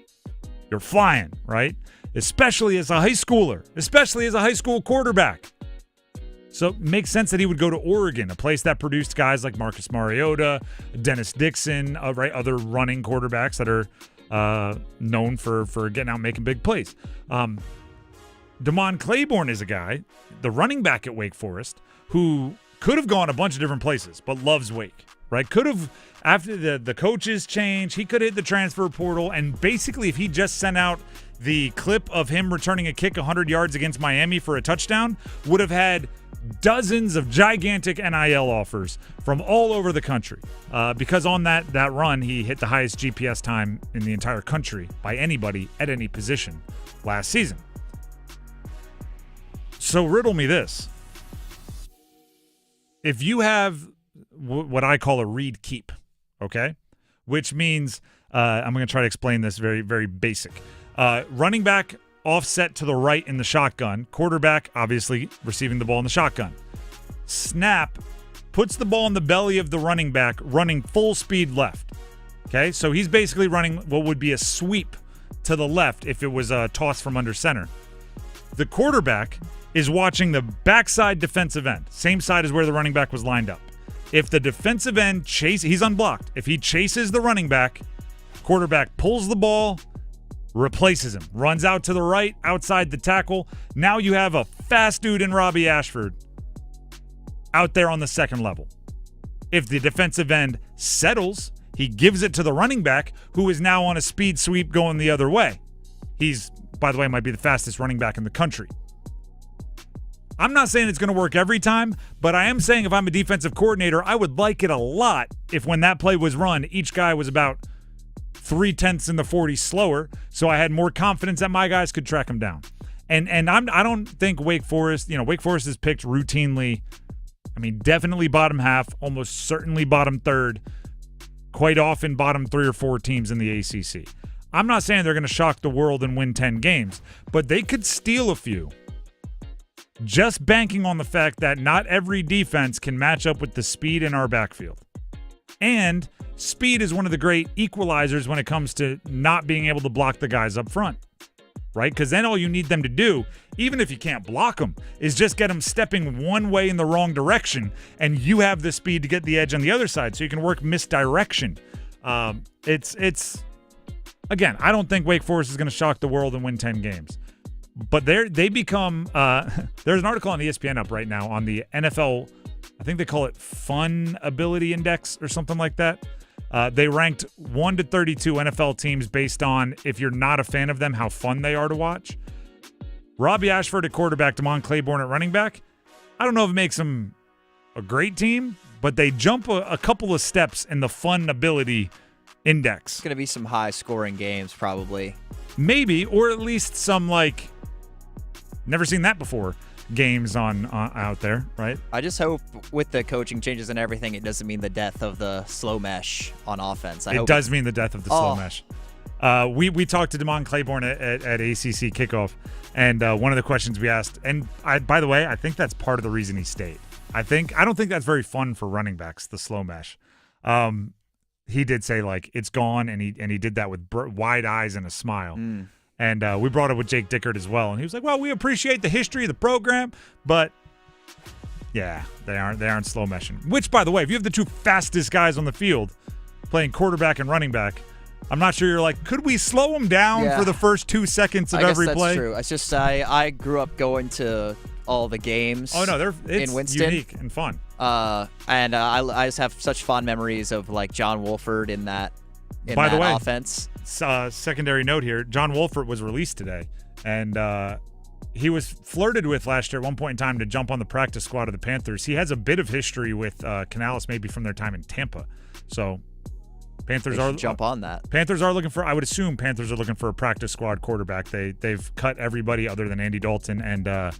you're flying, right? Especially as a high schooler, especially as a high school quarterback. So it makes sense that he would go to Oregon, a place that produced guys like Marcus Mariota, Dennis Dixon, right? Other running quarterbacks that are known for getting out and making big plays. Damon Claiborne is a guy, the running back at Wake Forest, who could have gone a bunch of different places, but loves Wake, right? Could have, after the coaches change, he could hit the transfer portal, and basically if he just sent out the clip of him returning a kick 100 yards against Miami for a touchdown, would have had dozens of gigantic NIL offers from all over the country. Because on that run, he hit the highest GPS time in the entire country by anybody at any position last season. So riddle me this. If you have what I call a read keep, okay? Which means, I'm going to try to explain this very, very basic. Running back offset to the right in the shotgun. Quarterback, obviously, receiving the ball in the shotgun. Snap puts the ball in the belly of the running back, running full speed left. Okay, so he's basically running what would be a sweep to the left if it was a toss from under center. The quarterback is watching the backside defensive end, same side as where the running back was lined up. If the defensive end he's unblocked. If he chases the running back, quarterback pulls the ball, replaces him, runs out to the right, outside the tackle. Now you have a fast dude in Robbie Ashford out there on the second level. If the defensive end settles, he gives it to the running back, who is now on a speed sweep going the other way. He's, by the way, might be the fastest running back in the country. I'm not saying it's going to work every time, but I am saying if I'm a defensive coordinator, I would like it a lot if when that play was run, each guy was about 0.3 in the 40 slower, so I had more confidence that my guys could track him down. And I don't think Wake Forest is picked routinely. I mean, definitely bottom half, almost certainly bottom third, quite often bottom 3 or 4 teams in the ACC. I'm not saying they're going to shock the world and win 10 games, but they could steal a few. Just banking on the fact that not every defense can match up with the speed in our backfield. And speed is one of the great equalizers when it comes to not being able to block the guys up front, right? Because then all you need them to do, even if you can't block them, is just get them stepping one way in the wrong direction, and you have the speed to get the edge on the other side, so you can work misdirection. It's again, I don't think Wake Forest is going to shock the world and win 10 games. But they become there's an article on ESPN up right now on the NFL, I think they call it Fun Ability Index or something like that. They ranked 1 to 32 NFL teams based on, if you're not a fan of them, how fun they are to watch. Robbie Ashford at quarterback, Damon Claiborne at running back. I don't know if it makes them a great team, but they jump a couple of steps in the fun ability index. It's going to be some high-scoring games, probably. Maybe, or at least some, never seen that before games on out there, right? I just hope with the coaching changes and everything, it doesn't mean the death of the slow mesh on offense. It does mean the death of the slow mesh. We talked to Damon Claiborne at ACC Kickoff, and one of the questions we asked, and by the way, I think that's part of the reason he stayed. I don't think that's very fun for running backs, the slow mesh. He did say it's gone, and he did that with wide eyes and a smile. And we brought it with Jake Dickert as well, and he was like, "Well, we appreciate the history of the program, but yeah, they aren't slow meshing." Which, by the way, if you have the two fastest guys on the field playing quarterback and running back, I'm not sure you're like, could we slow them down for the first 2 seconds of every play? That's true. It's just I grew up going to all the games. Oh no, it's in Winston. Unique and fun. And I just have such fond memories of John Wolford in that. By the way, offense. Secondary note here: John Wolford was released today, and he was flirted with last year at one point in time to jump on the practice squad of the Panthers. He has a bit of history with Canales, maybe from their time in Tampa. So Panthers are jump on that. Panthers are looking for. I would assume Panthers are looking for a practice squad quarterback. They've cut everybody other than Andy Dalton and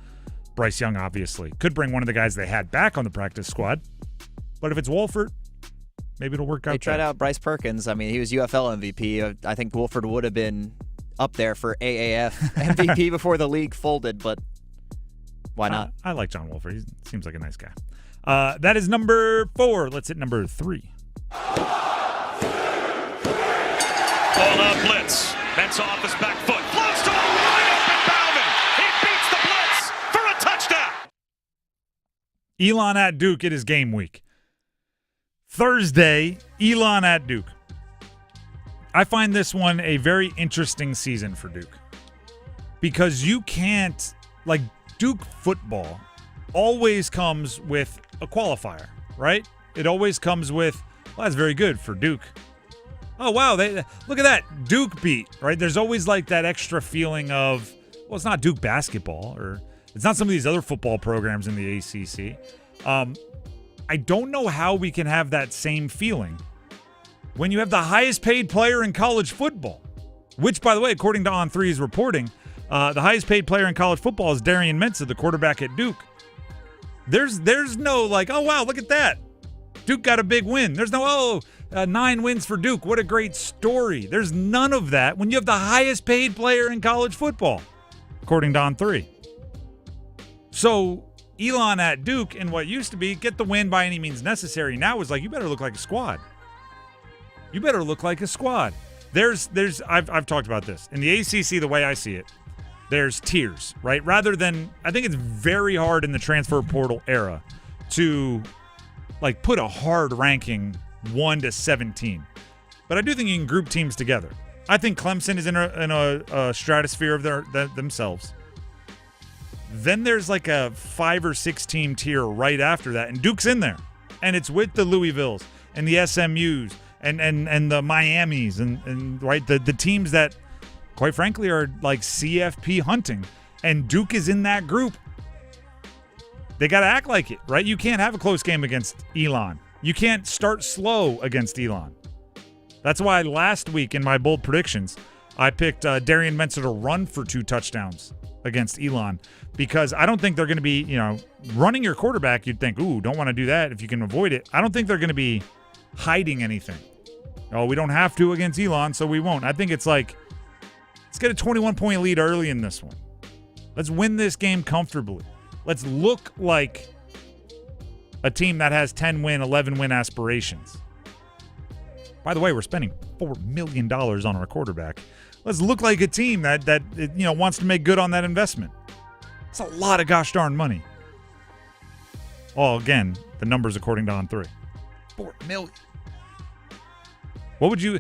Bryce Young. Obviously, could bring one of the guys they had back on the practice squad. But if it's Wolford, maybe it'll work out. They tried out Bryce Perkins. I mean, he was UFL MVP. I think Wolford would have been up there for AAF MVP before the league folded, but why not? I like John Wolford. He seems like a nice guy. That is number 4. Let's hit number 3. Ball out blitz. That's off his back foot. Floats to a wide open Bowman. He beats the blitz for a touchdown. Elon at Duke. It is game week. Thursday, Elon at Duke. I find this one a very interesting season for Duke because you can't, Duke football always comes with a qualifier, right? It always comes with, well, that's very good for Duke. Oh, wow, look at that, Duke beat, right? There's always that extra feeling of, well, it's not Duke basketball, or it's not some of these other football programs in the ACC. I don't know how we can have that same feeling when you have the highest paid player in college football, which, by the way, according to On3's reporting, the highest paid player in college football is Darian Mensah, the quarterback at Duke. There's no oh, wow, look at that. Duke got a big win. There's no, 9 wins for Duke. What a great story. There's none of that when you have the highest paid player in college football, according to On3. So Elon at Duke, in what used to be get the win by any means necessary, now is you better look like a squad. You better look like a squad. I've talked about this. In the ACC, the way I see it, there's tiers, right? Rather than, I think it's very hard in the transfer portal era to put a hard ranking 1 to 17. But I do think you can group teams together. I think Clemson is in a stratosphere of themselves. Then there's a 5 or 6 team tier right after that, and Duke's in there. And it's with the Louisvilles and the SMUs and the Miamis and right, the teams that, quite frankly, are CFP hunting. And Duke is in that group. They got to act like it, right? You can't have a close game against Elon. You can't start slow against Elon. That's why last week in my bold predictions, I picked Darian Mensah to run for 2 touchdowns against Elon, because I don't think they're going to be, running your quarterback. You'd think, ooh, don't want to do that if you can avoid it. I don't think they're going to be hiding anything. Oh, we don't have to against Elon, so we won't. I think it's let's get a 21-point lead early in this one. Let's win this game comfortably. Let's look like a team that has 10-win, 11-win aspirations. By the way, we're spending $4 million on our quarterback. Let's look like a team that wants to make good on that investment. It's a lot of gosh darn money. Oh, again, the numbers according to On3. $4 million. What would you're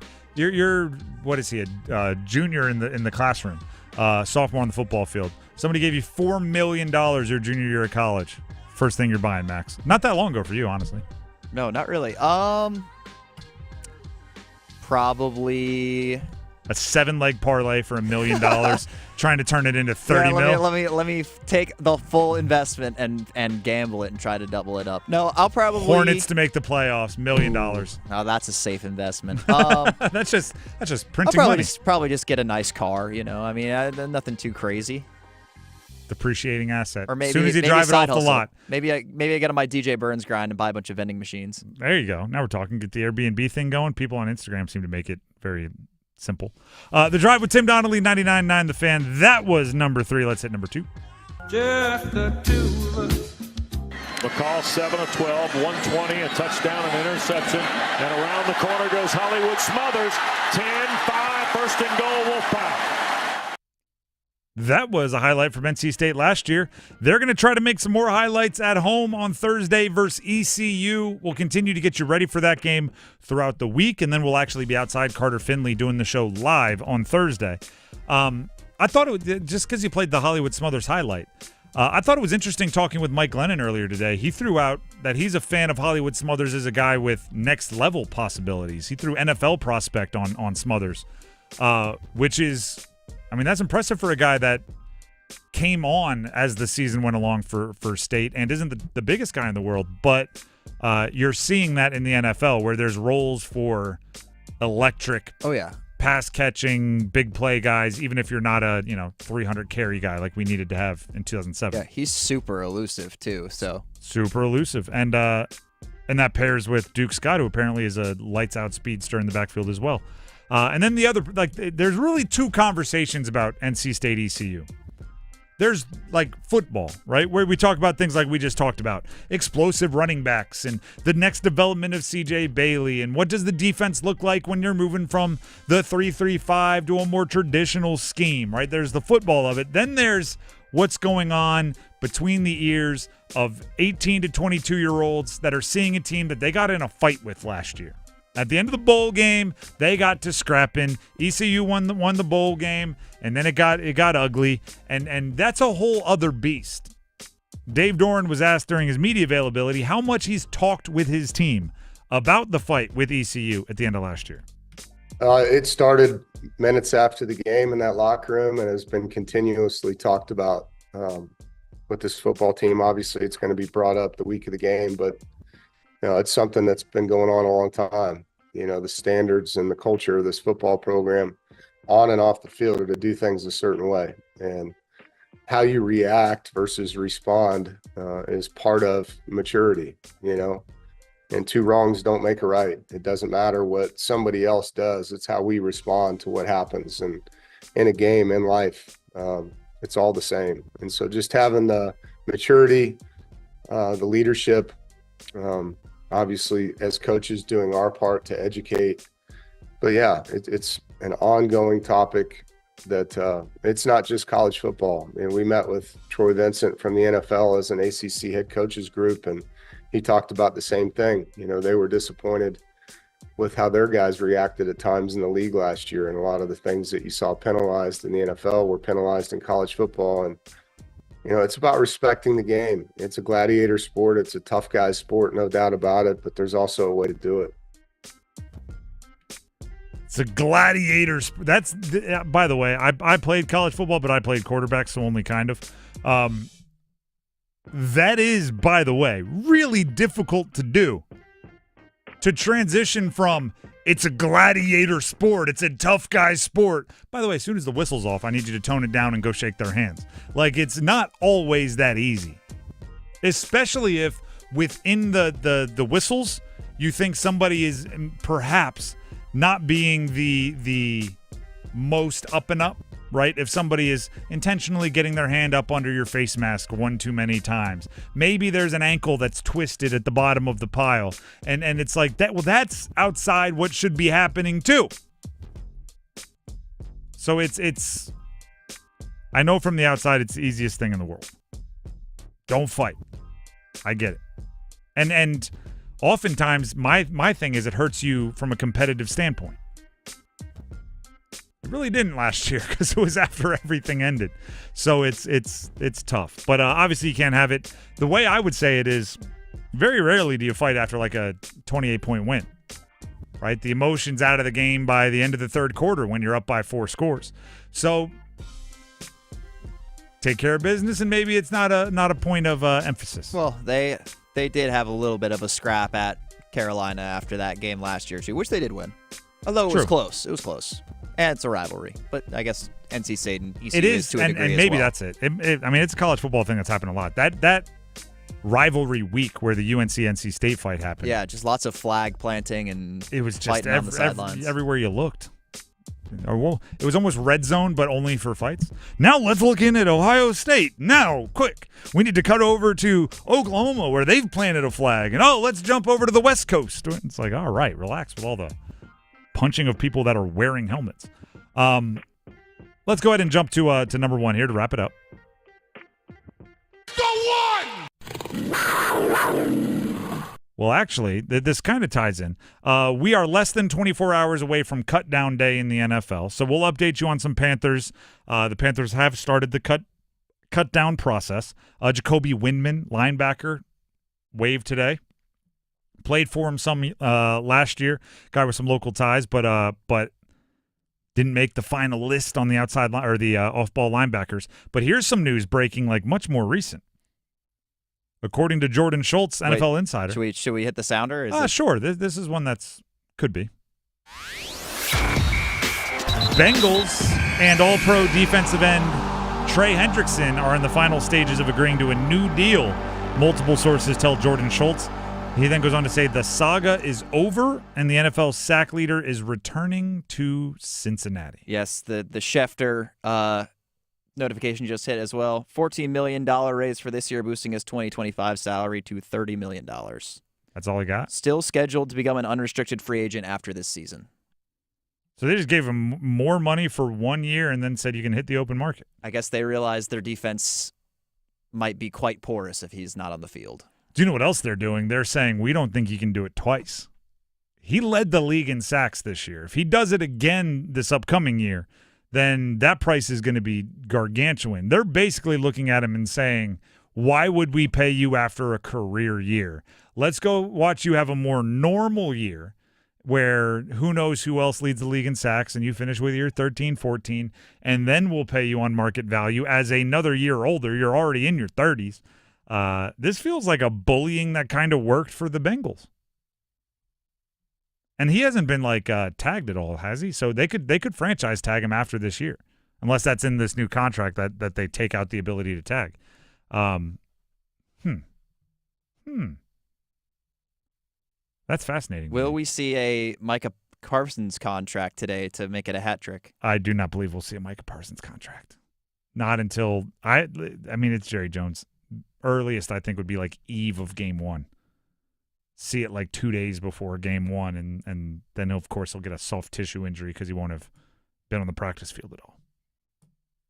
what is he, a junior in the classroom, sophomore on the football field. Somebody gave you $4 million your junior year of college. First thing you're buying, Max. Not that long ago for you, honestly. No, not really. Probably A 7-leg parlay for $1 million, trying to turn it into 30 mil. Let me take the full investment and gamble it and try to double it up. No, I'll probably Hornets to make the playoffs, $1 million. Oh, that's a safe investment. That's just printing money. Probably just get a nice car. I mean, nothing too crazy. Depreciating asset. Or maybe, as soon as you drive it off the lot. Maybe I get on my DJ Burns grind and buy a bunch of vending machines. There you go. Now we're talking. Get the Airbnb thing going. People on Instagram seem to make it very simple. The Drive with Tim Donnelly, 99.9 The Fan. That was number 3. Let's hit number 2. Just the two of us. McCall 7 of 12, 120, a touchdown, an interception, and around the corner goes Hollywood Smothers. 10-5, first and goal, Wolfpack. That was a highlight from NC State last year. They're going to try to make some more highlights at home on Thursday versus ECU. We'll continue to get you ready for that game throughout the week, and then we'll actually be outside Carter Finley doing the show live on Thursday. I thought it was just because you played the Hollywood Smothers highlight. I thought it was interesting talking with Mike Glennon earlier today. He threw out that he's a fan of Hollywood Smothers as a guy with next-level possibilities. He threw NFL prospect on Smothers, which is – I mean, that's impressive for a guy that came on as the season went along for State and isn't the biggest guy in the world, but you're seeing that in the NFL where there's roles for electric pass-catching, big play guys, even if you're not a 300 carry guy like we needed to have in 2007. Yeah, he's super elusive too. So super elusive, and that pairs with Duke Scott, who apparently is a lights-out speedster in the backfield as well. And then the other, there's really two conversations about NC State ECU. There's football, right, where we talk about things like we just talked about, explosive running backs and the next development of CJ Bailey and what does the defense look like when you're moving from the 3-3-5 to a more traditional scheme, right? There's the football of it. Then there's what's going on between the ears of 18 to 22-year-olds that are seeing a team that they got in a fight with last year. At the end of the bowl game, they got to scrapping. ECU won the bowl game, and then it got ugly, and that's a whole other beast. Dave Doran was asked during his media availability how much he's talked with his team about the fight with ECU at the end of last year. It started minutes after the game in that locker room and has been continuously talked about with this football team. Obviously, it's going to be brought up the week of the game, but it's something that's been going on a long time. The standards and the culture of this football program on and off the field are to do things a certain way. And how you react versus respond is part of maturity, and two wrongs don't make a right. It doesn't matter what somebody else does. It's how we respond to what happens. And in a game, in life, it's all the same. And so just having the maturity, the leadership, obviously as coaches doing our part to educate, but it's an ongoing topic that it's not just college football. And we met with Troy Vincent from the NFL as an ACC head coaches group, and he talked about the same thing. They were disappointed with how their guys reacted at times in the league last year, and a lot of the things that you saw penalized in the NFL were penalized in college football. And it's about respecting the game. It's a gladiator sport. It's a tough guy's sport, no doubt about it, but there's also a way to do it. It's a gladiator sport. That's, by the way, I played college football, but I played quarterback, so only kind of. That is, by the way, really difficult to do. To transition from it's a gladiator sport, it's a tough guy sport. By the way, as soon as the whistle's off, I need you to tone it down and go shake their hands. It's not always that easy. Especially if within the whistles, you think somebody is perhaps not being the most up and up, right? If somebody is intentionally getting their hand up under your face mask one too many times. Maybe there's an ankle that's twisted at the bottom of the pile. And it's like that. Well, that's outside what should be happening too. So it's I know from the outside it's the easiest thing in the world. Don't fight. I get it. And oftentimes my thing is it hurts you from a competitive standpoint. It really didn't last year because it was after everything ended. So it's tough. But obviously you can't have it. The way I would say it is very rarely do you fight after a 28-point win. right? The emotion's out of the game by the end of the third quarter when you're up by 4 scores. So take care of business, and maybe it's not a point of emphasis. Well, they did have a little bit of a scrap at Carolina after that game last year, too, which they did win. Although it was close. It was close. And it's a rivalry. But I guess NC State and ECU it is to a degree and maybe that's it. I mean, it's a college football thing that's happened a lot. That rivalry week where the UNC-NC State fight happened. Yeah, just lots of flag planting and it was just fighting on the sidelines. Everywhere you looked. Well, it was almost red zone, but only for fights. Now let's look in at Ohio State. Now, quick. We need to cut over to Oklahoma where they've planted a flag. And, let's jump over to the West Coast. It's like, all right, relax with all the punching of people that are wearing helmets. Let's go ahead and jump to number 1 here to wrap it up. The one! Well, actually, this kind of ties in. We are less than 24 hours away from cut down day in the NFL, so we'll update you on some Panthers. The Panthers have started the cut down process. Jacoby Windman, linebacker, waived today. Played for him some last year. Guy with some local ties, but didn't make the final list on the outside line or the off-ball linebackers. But here's some news breaking, like much more recent. According to Jordan Schultz, NFL Insider. Should we hit the sounder? Sure. This is one could be. Bengals and All-Pro defensive end Trey Hendrickson are in the final stages of agreeing to a new deal. Multiple sources tell Jordan Schultz. He then goes on to say the saga is over and the NFL sack leader is returning to Cincinnati. Yes, the Schefter notification just hit as well. $14 million raise for this year, boosting his 2025 salary to $30 million. That's all he got? Still scheduled to become an unrestricted free agent after this season. So they just gave him more money for 1 year and then said you can hit the open market. I guess they realized their defense might be quite porous if he's not on the field. Do you know what else they're doing? They're saying we don't think he can do it twice. He led the league in sacks this year. If he does it again this upcoming year, then that price is going to be gargantuan. They're basically looking at him and saying, why would we pay you after a career year? Let's go watch you have a more normal year where who knows who else leads the league in sacks and you finish with your 13, 14, and then we'll pay you on market value as another year older. You're already in your 30s. This feels like a bullying that kind of worked for the Bengals. And he hasn't been tagged at all, has he? So they could franchise tag him after this year, unless that's in this new contract that they take out the ability to tag. That's fascinating. Will we see a Micah Parsons contract today to make it a hat trick? I do not believe we'll see a Micah Parsons contract. Not until I mean it's Jerry Jones. Earliest I think would be eve of game 1. See it 2 days before game 1, and then of course he'll get a soft tissue injury because he won't have been on the practice field at all.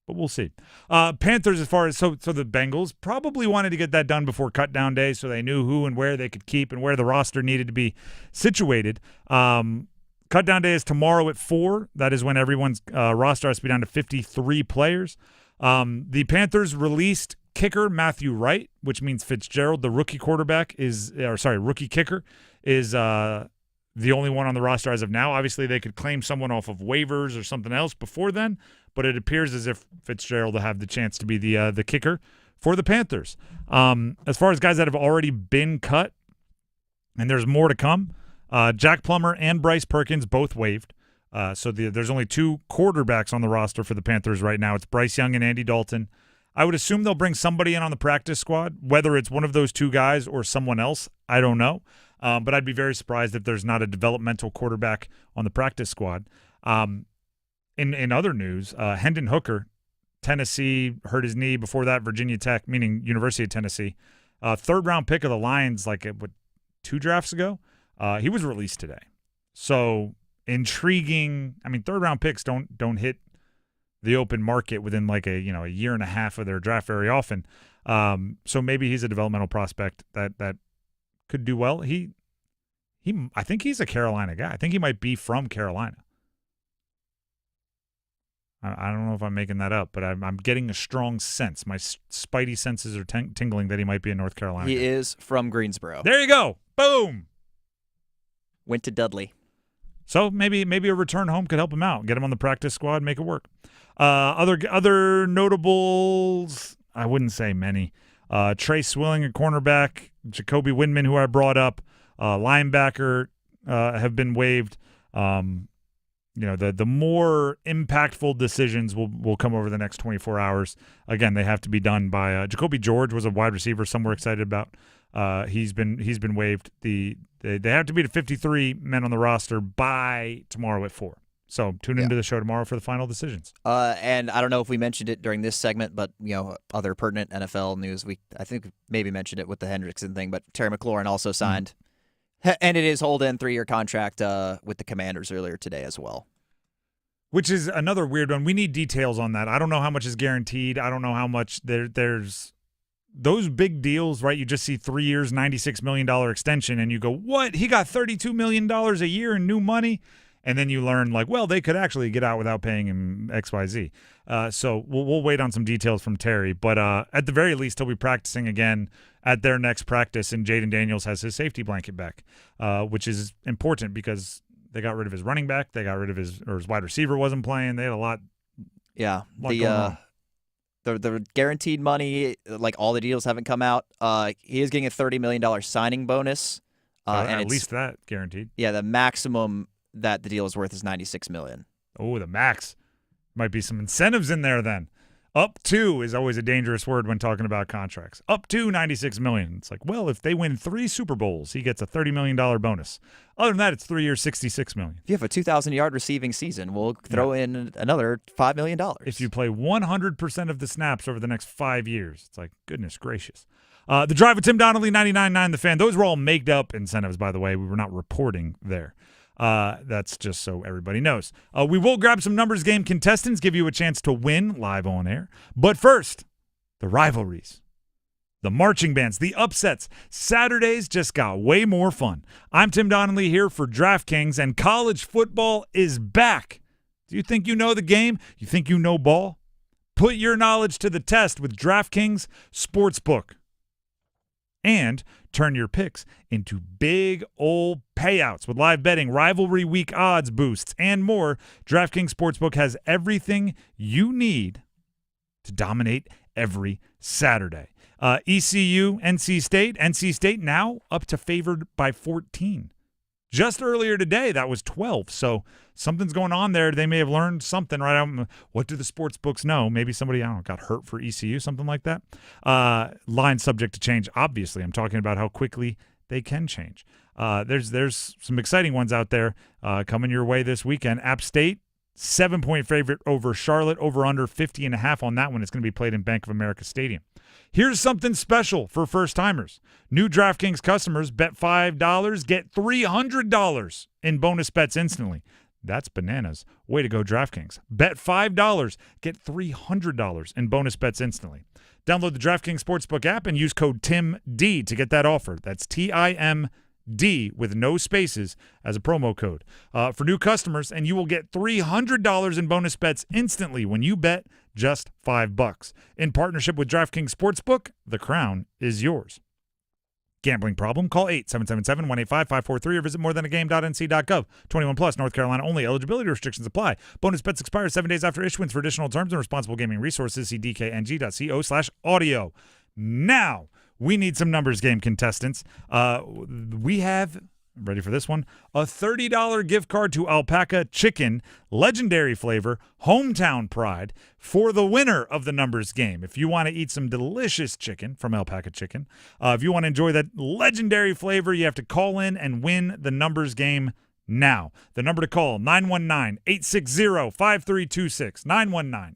But we'll see. Panthers, as far as so the Bengals probably wanted to get that done before cut down day, so they knew who and where they could keep and where the roster needed to be situated. Cut down day is tomorrow at 4. That is when everyone's roster has to be down to 53 players. The Panthers released kicker Matthew Wright, which means Fitzgerald, the rookie kicker, is the only one on the roster as of now. Obviously, they could claim someone off of waivers or something else before then, but it appears as if Fitzgerald will have the chance to be the kicker for the Panthers. As far as guys that have already been cut, and there's more to come, Jack Plummer and Bryce Perkins both waived. So there's only 2 quarterbacks on the roster for the Panthers right now. It's Bryce Young and Andy Dalton. I would assume they'll bring somebody in on the practice squad, whether it's one of those 2 guys or someone else. I don't know. But I'd be very surprised if there's not a developmental quarterback on the practice squad. In other news, Hendon Hooker, Tennessee, hurt his knee. Before that, Virginia Tech, meaning University of Tennessee. 3rd-round pick of the Lions 2 drafts ago. He was released today. So intriguing. I mean, 3rd-round picks don't hit the open market within a year and a half of their draft very often. So maybe he's a developmental prospect that could do well. I think he's a Carolina guy. I think he might be from Carolina. I don't know if I'm making that up, but I'm getting a strong sense. My spidey senses are tingling that he might be a North Carolina guy. He is from Greensboro. There you go. Boom. Went to Dudley. So maybe a return home could help him out, get him on the practice squad, make it work. Other notables, I wouldn't say many. Trey Swilling, a cornerback, Jacoby Windman, who I brought up, linebacker have been waived. The more impactful decisions will come over the next 24 hours. Again, they have to be done by Jacoby George was a wide receiver some were excited about. He's been waived. They have to be to 53 men on the roster by tomorrow at 4. So tune into the show tomorrow for the final decisions. And I don't know if we mentioned it during this segment, but other pertinent NFL news. I think maybe mentioned it with the Hendrickson thing, but Terry McLaurin also signed, and it is Holden 3-year contract with the Commanders earlier today as well. Which is another weird one. We need details on that. I don't know how much is guaranteed. I don't know how much there's those big deals, right? You just see 3 years, $96 million extension, and you go, what? He got $32 million a year in new money? And then you learn, they could actually get out without paying him XYZ. So we'll wait on some details from Terry. But at the very least, he'll be practicing again at their next practice, and Jaden Daniels has his safety blanket back, which is important because they got rid of his running back. They got rid of his wide receiver wasn't playing. They had a lot. Yeah, going on. The guaranteed money, all the deals haven't come out. He is getting a $30 million signing bonus. And at least that guaranteed. Yeah, the maximum that the deal is worth is $96 million. Oh, the max. Might be some incentives in there then. Up to is always a dangerous word when talking about contracts. Up to $96 million. It's if they win 3 Super Bowls, he gets a $30 million bonus. Other than that, it's 3 years, $66 million. If you have a 2,000-yard receiving season, we'll throw in another $5 million. If you play 100% of the snaps over the next 5 years, it's goodness gracious. The Drive with Tim Donnelly, 99.9 The Fan. Those were all made-up incentives, by the way. We were not reporting there. That's just so everybody knows. We will grab some numbers game contestants, give you a chance to win live on air. But first, the rivalries, the marching bands, the upsets. Saturdays just got way more fun. I'm Tim Donnelly here for DraftKings, and college football is back. Do you think you know the game? You think you know ball? Put your knowledge to the test with DraftKings Sportsbook. And turn your picks into big old payouts with live betting, rivalry week odds boosts, and more. DraftKings Sportsbook has everything you need to dominate every Saturday. ECU, NC State now up to favored by 14. Just earlier today, that was 12. So something's going on there. They may have learned something, right? What do the sports books know? Maybe somebody, got hurt for ECU, something like that. Line subject to change, obviously. I'm talking about how quickly they can change. There's some exciting ones out there coming your way this weekend. App State, 7-point favorite over Charlotte, over under 50.5 on that one. It's going to be played in Bank of America Stadium. Here's something special for first-timers. New DraftKings customers bet $5, get $300 in bonus bets instantly. That's bananas. Way to go, DraftKings. Bet $5, get $300 in bonus bets instantly. Download the DraftKings Sportsbook app and use code TIMD to get that offer. That's TIMD with no spaces as a promo code for new customers, and you will get $300 in bonus bets instantly when you bet just $5. In partnership with DraftKings Sportsbook, the crown is yours. Gambling problem? Call 877-185-543 or visit morethanagame.nc.gov. 21 plus, North Carolina only. Eligibility restrictions apply. Bonus bets expire 7 days after issuance. For additional terms and responsible gaming resources, see dkng.co/audio. Now, we need some numbers game contestants. We have, ready for this one, a $30 gift card to Alpaca Chicken, legendary flavor, hometown pride, for the winner of the numbers game. If you want to eat some delicious chicken from Alpaca Chicken, if you want to enjoy that legendary flavor, you have to call in and win the numbers game now. The number to call, 919-860-5326.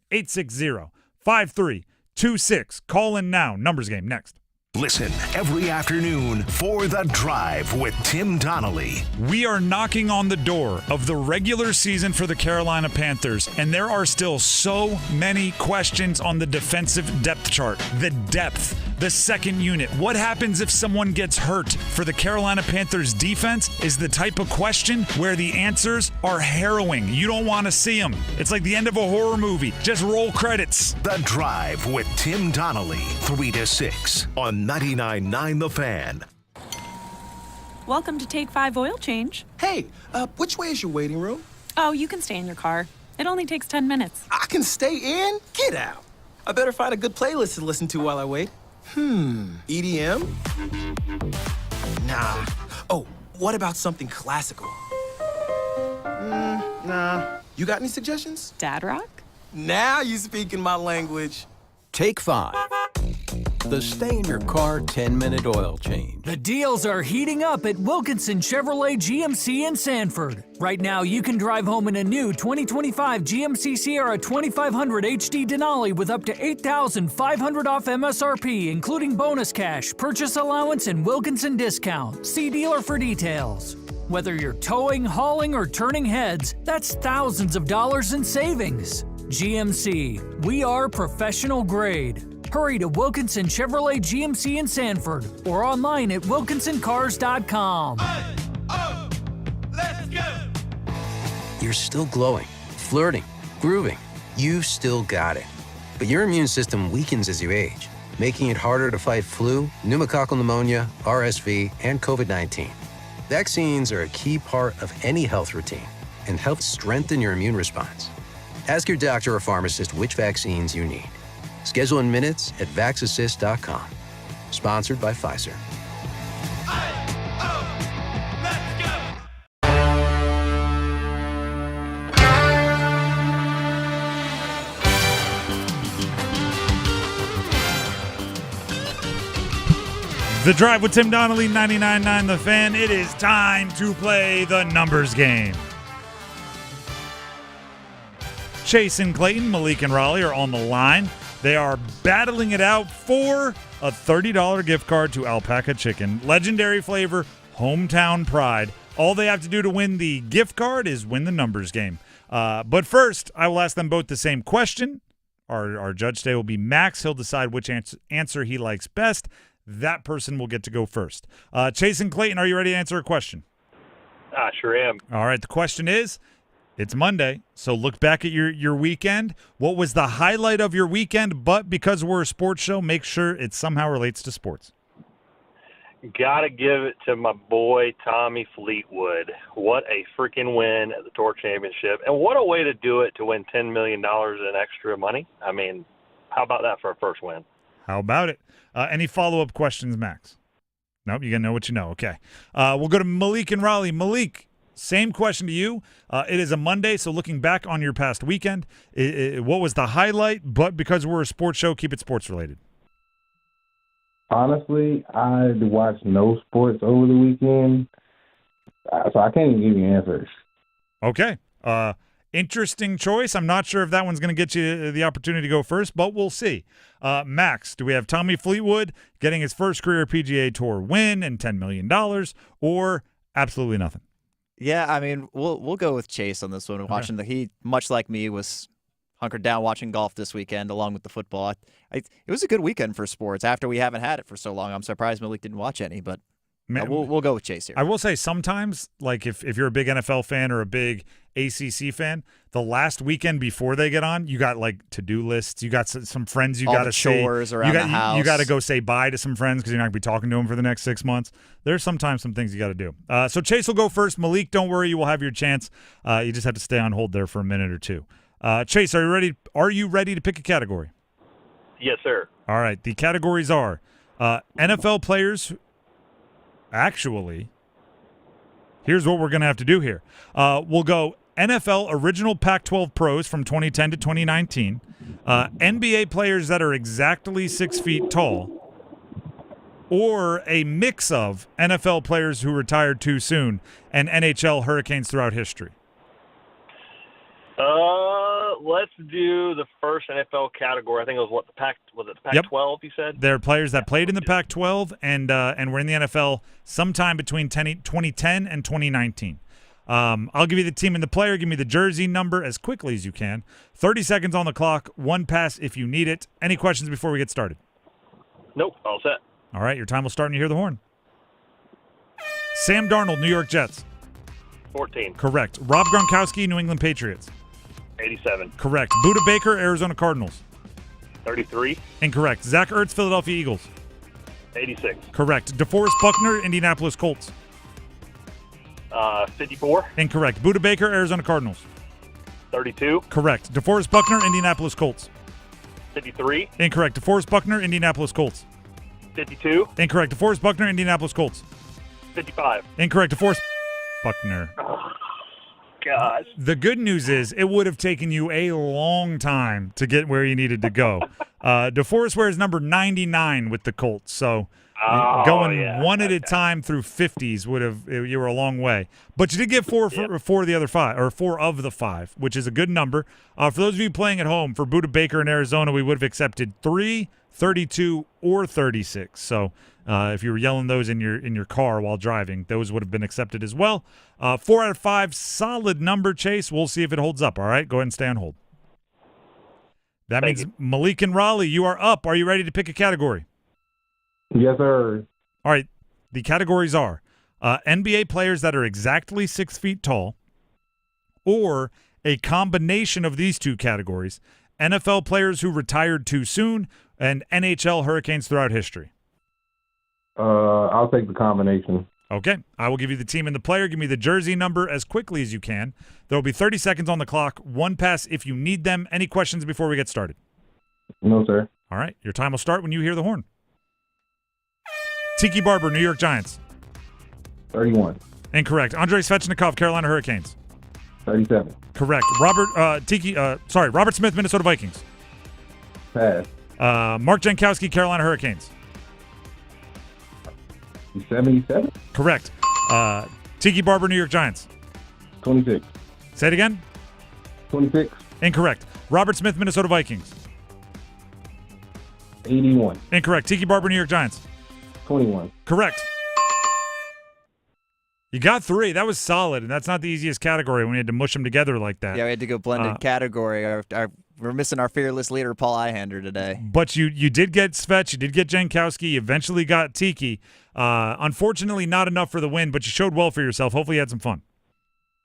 919-860-5326. Call in now. Numbers game next. Listen every afternoon for The Drive with Tim Donnelly. We are knocking on the door of the regular season for the Carolina Panthers, and there are still so many questions on the defensive depth chart. The depth, the second unit. What happens if someone gets hurt? For the Carolina Panthers defense is the type of question where the answers are harrowing. You don't want to see them. It's like the end of a horror movie. Just roll credits. The Drive with Tim Donnelly, 3 to 6 on 99.9 The Fan. Welcome to Take 5 Oil Change. Hey, which way is your waiting room? Oh, you can stay in your car. It only takes 10 minutes. I can stay in? Get out. I better find a good playlist to listen to while I wait. EDM? Nah. Oh, what about something classical? Nah. You got any suggestions? Dad rock? Now you speaking my language. Take 5. The stay-in-your-car 10-minute oil change. The deals are heating up at Wilkinson Chevrolet GMC in Sanford. Right now, you can drive home in a new 2025 GMC Sierra 2500 HD Denali with up to $8,500 off MSRP, including bonus cash, purchase allowance, and Wilkinson discount. See dealer for details. Whether you're towing, hauling, or turning heads, that's thousands of dollars in savings. GMC, we are professional grade. Hurry to Wilkinson Chevrolet GMC in Sanford or online at wilkinsoncars.com. Let's go! You're still glowing, flirting, grooving. You still got it. But your immune system weakens as you age, making it harder to fight flu, pneumococcal pneumonia, RSV, and COVID-19. Vaccines are a key part of any health routine and help strengthen your immune response. Ask your doctor or pharmacist which vaccines you need. Schedule in minutes at vaxassist.com. Sponsored by Pfizer. The Drive with Tim Donnelly, 99.9 The Fan. It is time to play the numbers game. Chase and Clayton, Malik and Raleigh are on the line. They are battling it out for a $30 gift card to Alpaca Chicken. Legendary flavor, hometown pride. All they have to do to win the gift card is win the numbers game. But first, I will ask them both the same question. Our judge today will be Max. He'll decide which answer he likes best. That person will get to go first. Chase and Clayton, are you ready to answer a question? I sure am. All right, the question is, it's Monday, so look back at your weekend. What was the highlight of your weekend? But because we're a sports show, make sure it somehow relates to sports. Got to give it to my boy Tommy Fleetwood. What a freaking win at the Tour Championship. And what a way to do it to win $10 million in extra money. I mean, how about that for a first win? How about it? Any follow-up questions, Max? Nope, you got to know what you know. Okay. We'll go to Malik and Raleigh. Malik, same question to you. It is a Monday, so looking back on your past weekend, what was the highlight? But because we're a sports show, keep it sports-related. Honestly, I watched no sports over the weekend, so I can't even give you answers. Okay. Interesting choice. I'm not sure if that one's going to get you the opportunity to go first, but we'll see. Max, do we have Tommy Fleetwood getting his first career PGA Tour win and $10 million, or absolutely nothing? Yeah, I mean, we'll go with Chase on this one. Okay. Watching he, much like me, was hunkered down watching golf this weekend along with the football. It was a good weekend for sports after we haven't had it for so long. I'm surprised Malik didn't watch any, but we'll go with Chase here. I will say sometimes, like if you're a big NFL fan or a big ACC fan, the last weekend before they get on, you got like to-do lists. You got some friends you got to see. Chores around the house. You got to go say bye to some friends because you're not going to be talking to them for the next 6 months. There's sometimes some things you got to do. So Chase will go first. Malik, don't worry, you will have your chance. You just have to stay on hold there for a minute or two. Chase, are you ready? Are you ready to pick a category? Yes, sir. All right. The categories are NFL players. Actually, here's what we're going to have to do here. We'll go NFL original Pac-12 pros from 2010 to 2019, NBA players that are exactly 6 feet tall, or a mix of NFL players who retired too soon and NHL Hurricanes throughout history. Let's do the first NFL category. I think it was the Pac-12 you said? They're players that played in the Pac-12 and were in the NFL sometime between 2010 and 2019. I'll give you the team and the player. Give me the jersey number as quickly as you can. 30 seconds on the clock. One pass if you need it. Any questions before we get started? Nope, all set. All right, your time will start when you hear the horn. Sam Darnold, New York Jets. 14. Correct. Rob Gronkowski, New England Patriots. 87. Correct. Budda Baker, Arizona Cardinals. 33. Incorrect. Zach Ertz, Philadelphia Eagles. 86. Correct. DeForest Buckner, Indianapolis Colts. 54. Incorrect. Buda Baker, Arizona Cardinals. 32. Correct. DeForest Buckner, Indianapolis Colts. 53. Incorrect. DeForest Buckner, Indianapolis Colts. 52. Incorrect. DeForest Buckner, Indianapolis Colts. 55. Incorrect. DeForest Buckner. Oh, gosh. The good news is it would have taken you a long time to get where you needed to go. DeForest wears number 99 with the Colts, so going one at a time through 50s would have you were a long way. But you did get four of the other five, or 4 of the 5, which is a good number. For those of you playing at home, for Buda Baker in Arizona, we would have accepted 3, 32, or 36. So if you were yelling those in your car while driving, those would have been accepted as well. 4 out of 5, solid number, Chase. We'll see if it holds up. All right, go ahead and stay on hold. That means Malik and Raleigh, you are up. Are you ready to pick a category? Yes, sir. All right. The categories are NBA players that are exactly 6 feet tall, or a combination of these two categories, NFL players who retired too soon, and NHL Hurricanes throughout history. I'll take the combination. Okay. I will give you the team and the player. Give me the jersey number as quickly as you can. There will be 30 seconds on the clock. 1 pass if you need them. Any questions before we get started? No, sir. All right. Your time will start when you hear the horn. Tiki Barber, New York Giants. 31. Incorrect. Andrei Svechnikov, Carolina Hurricanes. 37. Correct. Robert Smith, Minnesota Vikings. Pass. Mark Jankowski, Carolina Hurricanes. 77. Correct. Tiki Barber, New York Giants. 26. Say it again. 26. Incorrect. Robert Smith, Minnesota Vikings. 81. Incorrect. Tiki Barber, New York Giants. 21. Correct. You got 3. That was solid, and that's not the easiest category when we had to mush them together like that. Yeah, we had to go blended category. We're missing our fearless leader, Paul Ihander, today. But you did get Svech, you did get Jankowski, you eventually got Tiki. Unfortunately, not enough for the win, but you showed well for yourself. Hopefully you had some fun.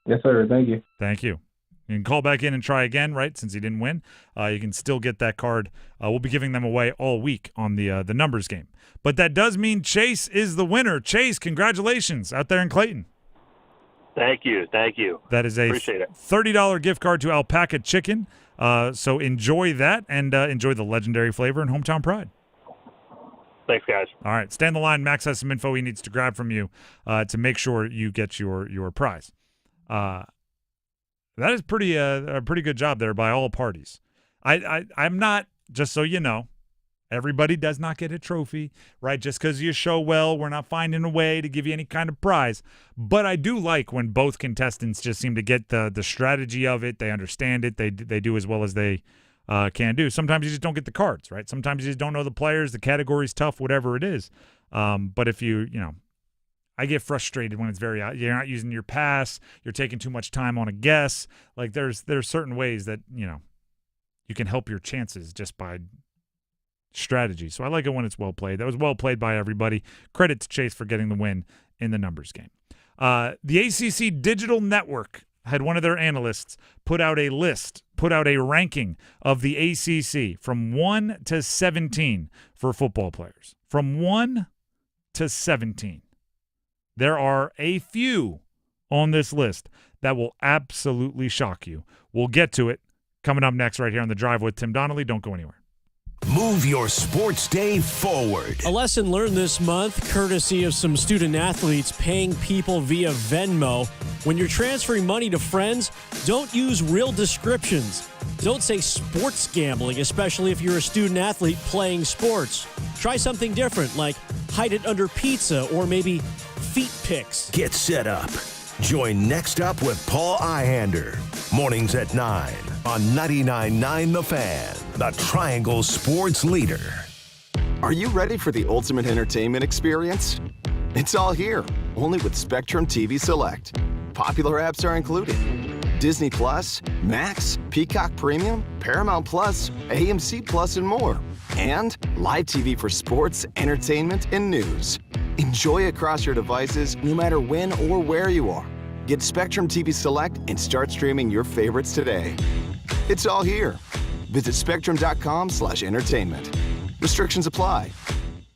Yes, sir. Thank you. Thank you. You can call back in and try again, right, since you didn't win. You can still get that card. We'll be giving them away all week on the numbers game. But that does mean Chase is the winner. Chase, congratulations out there in Clayton. Thank you. Thank you. That is a $30 gift card to Alpaca Chicken. So enjoy that and enjoy the legendary flavor and hometown pride. Thanks, guys. All right. Stay on the line. Max has some info he needs to grab from you to make sure you get your prize. That is a pretty good job there by all parties. I'm not, just so you know, everybody does not get a trophy, right? Just because you show well, we're not finding a way to give you any kind of prize. But I do like when both contestants just seem to get the strategy of it. They understand it. They do as well as they can do. Sometimes you just don't get the cards, right? Sometimes you just don't know the players. The category's tough, whatever it is. But if I get frustrated when it's you're not using your pass, you're taking too much time on a guess. Like there's certain ways that, you can help your chances just by strategy. So I like it when it's well played. That was well played by everybody. Credit to Chase for getting the win in the numbers game. The ACC Digital Network had one of their analysts put out a ranking of the ACC from 1 to 17 for football players. From 1 to 17. There are a few on this list that will absolutely shock you. We'll get to it coming up next right here on The Drive with Tim Donnelly. Don't go anywhere. Move your sports day forward. A lesson learned this month, courtesy of some student athletes paying people via Venmo. When you're transferring money to friends, don't use real descriptions. Don't say sports gambling, especially if you're a student athlete playing sports. Try something different, like hide it under pizza or maybe feet pics. Get set up. Join Next Up with Paul Ihander. Mornings at 9 on 99.9 The Fan, the Triangle Sports Leader. Are you ready for the ultimate entertainment experience? It's all here, only with Spectrum TV Select. Popular apps are included. Disney Plus, Max, Peacock Premium, Paramount Plus, AMC Plus, and more. And live TV for sports, entertainment, and news. Enjoy across your devices no matter when or where you are. Get Spectrum TV Select and start streaming your favorites today. It's all here. Visit spectrum.com/entertainment. Restrictions apply.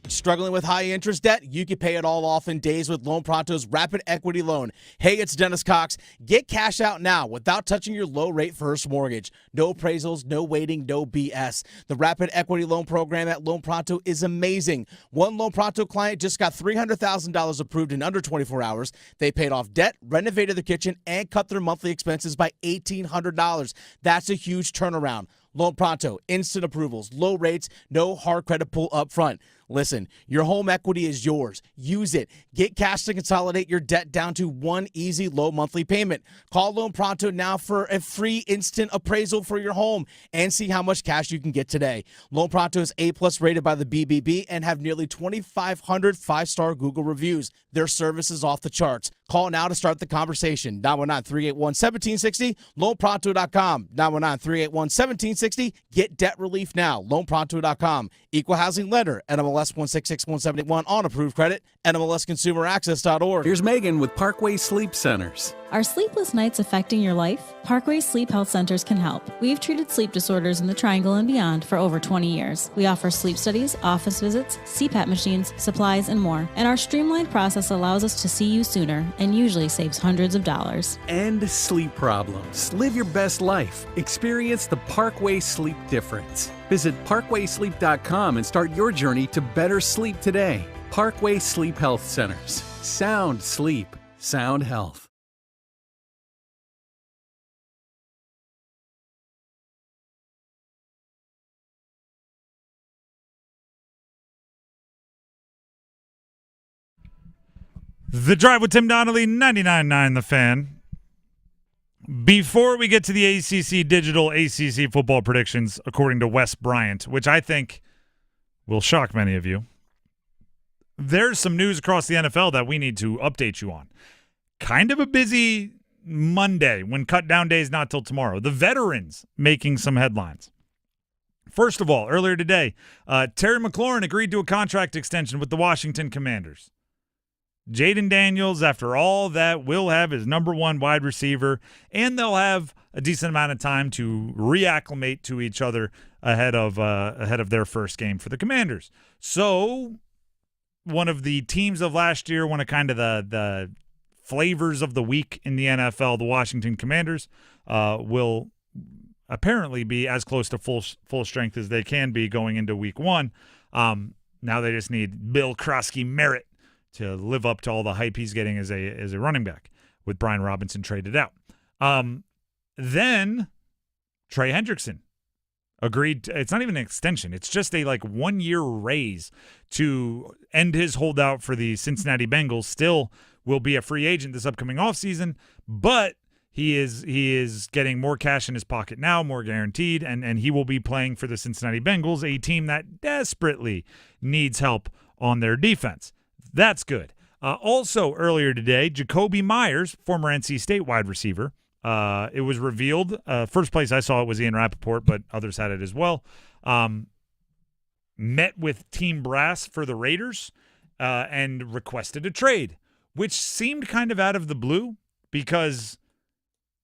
Struggling with high interest debt? You can pay it all off in days with Loan Pronto's Rapid Equity Loan. Hey, it's Dennis Cox. Get cash out now without touching your low-rate first mortgage. No appraisals, no waiting, no BS. The Rapid Equity Loan program at Loan Pronto is amazing. One Loan Pronto client just got $300,000 approved in under 24 hours. They paid off debt, renovated their kitchen, and cut their monthly expenses by $1,800. That's a huge turnaround. Loan Pronto, instant approvals, low rates, no hard credit pull up front. Listen, your home equity is yours. Use it. Get cash to consolidate your debt down to one easy low monthly payment. Call Loan Pronto now for a free instant appraisal for your home and see how much cash you can get today. Loan Pronto is A+ rated by the BBB and have nearly 2,500 five-star Google reviews. Their service is off the charts. Call now to start the conversation. 919-381-1760, loanpronto.com. 919-381-1760. Get debt relief now. Loanpronto.com. Equal housing lender. NMLS 1661781 on approved credit. NMLSconsumeraccess.org. Here's Megan with Parkway Sleep Centers. Are sleepless nights affecting your life? Parkway Sleep Health Centers can help. We've treated sleep disorders in the Triangle and beyond for over 20 years. We offer sleep studies, office visits, CPAP machines, supplies, and more. And our streamlined process allows us to see you sooner and usually saves hundreds of dollars. End sleep problems. Live your best life. Experience the Parkway Sleep difference. Visit parkwaysleep.com and start your journey to better sleep today. Parkway Sleep Health Centers. Sound sleep. Sound health. The Drive with Tim Donnelly, 99.9 The Fan. Before we get to the ACC Digital ACC football predictions, according to Wes Bryant, which I think will shock many of you, there's some news across the NFL that we need to update you on. Kind of a busy Monday when cut down day is not till tomorrow. The veterans making some headlines. First of all, earlier today, Terry McLaurin agreed to a contract extension with the Washington Commanders. Jaden Daniels, after all that, will have his number one wide receiver, and they'll have a decent amount of time to reacclimate to each other ahead of their first game for the Commanders. So, one of the teams of last year, one of kind of the flavors of the week in the NFL, the Washington Commanders, will apparently be as close to full strength as they can be going into Week 1. Now they just need Bill Krosky Merritt to live up to all the hype he's getting as a running back with Brian Robinson traded out. Then Trey Hendrickson agreed. It's not even an extension. It's just a 1-year raise to end his holdout for the Cincinnati Bengals. Still will be a free agent this upcoming offseason, but he is getting more cash in his pocket now, more guaranteed, and he will be playing for the Cincinnati Bengals, a team that desperately needs help on their defense. That's good. Also, earlier today, Jacoby Myers, former NC State wide receiver, it was revealed. First place I saw it was Ian Rappaport, but others had it as well. Met with Team Brass for the Raiders and requested a trade, which seemed kind of out of the blue because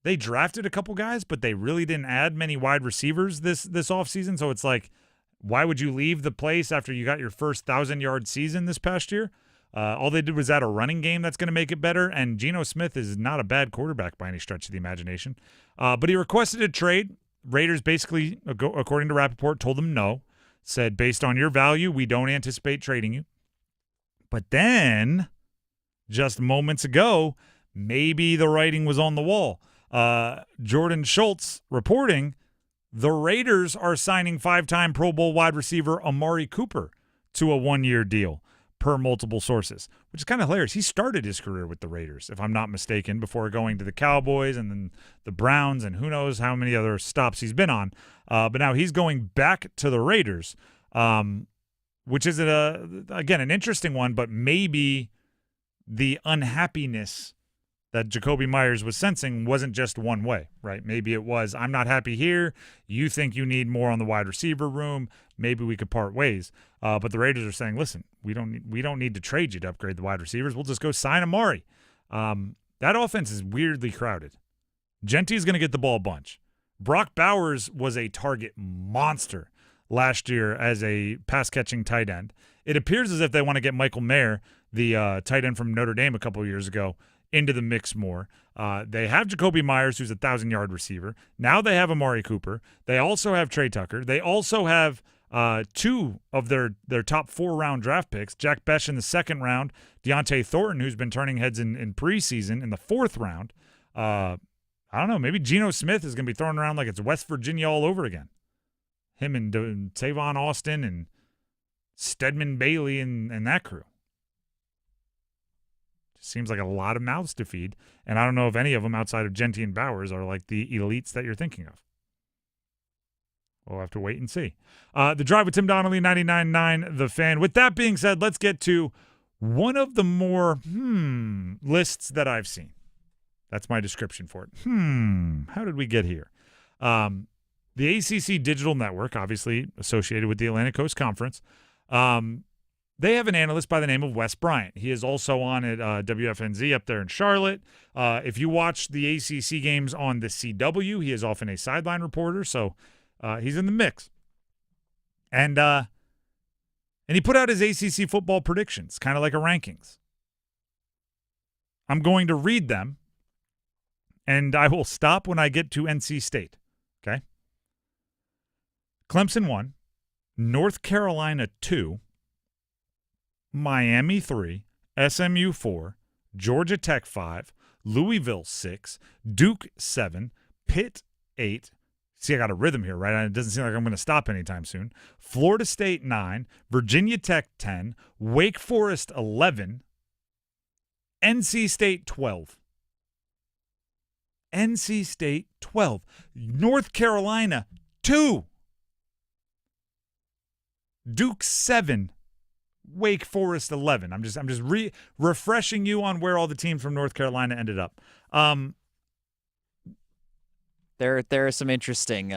they drafted a couple guys, but they really didn't add many wide receivers this offseason. So it's like, why would you leave the place after you got your first 1,000-yard season this past year? All they did was add a running game that's going to make it better, and Geno Smith is not a bad quarterback by any stretch of the imagination. But he requested a trade. Raiders basically, according to Rappaport, told him no, said, based on your value, we don't anticipate trading you. But then, just moments ago, maybe the writing was on the wall. Jordan Schultz reporting the Raiders are signing 5-time Pro Bowl wide receiver Amari Cooper to a 1-year deal, per multiple sources, which is kind of hilarious. He started his career with the Raiders, if I'm not mistaken, before going to the Cowboys and then the Browns and who knows how many other stops he's been on. But now he's going back to the Raiders, which is, again, an interesting one, but maybe the unhappiness that Jacoby Myers was sensing wasn't just one way, right? Maybe it was, I'm not happy here. You think you need more on the wide receiver room. Maybe we could part ways. But the Raiders are saying, listen, we don't need to trade you to upgrade the wide receivers. We'll just go sign Amari. That offense is weirdly crowded. Genty's going to get the ball a bunch. Brock Bowers was a target monster last year as a pass-catching tight end. It appears as if they want to get Michael Mayer, the tight end from Notre Dame a couple of years ago, into the mix more. They have Jacoby Myers, who's a 1,000-yard receiver. Now they have Amari Cooper. They also have Trey Tucker. They also have two of their top 4-round draft picks, Jack Besh in the 2nd round, Deontay Thornton, who's been turning heads in preseason, in the 4th round. I don't know, maybe Geno Smith is going to be thrown around like it's West Virginia all over again. Him and Tavon Austin and Stedman Bailey and that crew. Seems like a lot of mouths to feed, and I don't know if any of them outside of Genty and Bowers are like the elites that you're thinking of. We'll have to wait and see. The Drive with Tim Donnelly, 99.9 The Fan. With that being said, let's get to one of the more lists that I've seen. That's my description for it. How did we get here? The ACC Digital Network, obviously associated with the Atlantic Coast Conference, they have an analyst by the name of Wes Bryant. He is also on at WFNZ up there in Charlotte. If you watch the ACC games on the CW, he is often a sideline reporter, so he's in the mix. And he put out his ACC football predictions, kind of like a rankings. I'm going to read them, and I will stop when I get to NC State, okay? Clemson 1, North Carolina 2, Miami 3, SMU 4, Georgia Tech 5, Louisville 6, Duke 7, Pitt 8. See, I got a rhythm here, right? It doesn't seem like I'm going to stop anytime soon. Florida State 9, Virginia Tech 10, Wake Forest 11, NC State 12. NC State 12. North Carolina 2. Duke 7. Wake Forest 11. I'm just refreshing you on where all the teams from North Carolina ended up. There are some interesting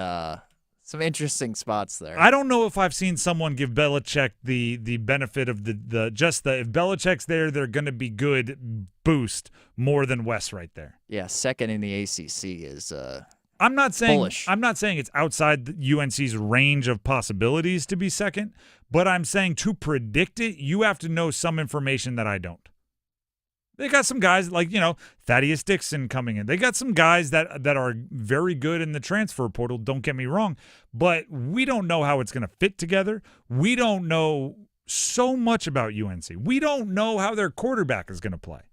spots there. I don't know if I've seen someone give Belichick the benefit of the if Belichick's there, they're going to be good boost more than Wes right there. Yeah, second in the ACC is I'm not saying bullish. I'm not saying it's outside UNC's range of possibilities to be second, but I'm saying to predict it, you have to know some information that I don't. They got some guys like, Thaddeus Dixon coming in. They got some guys that are very good in the transfer portal, don't get me wrong, but we don't know how it's going to fit together. We don't know so much about UNC. We don't know how their quarterback is going to play.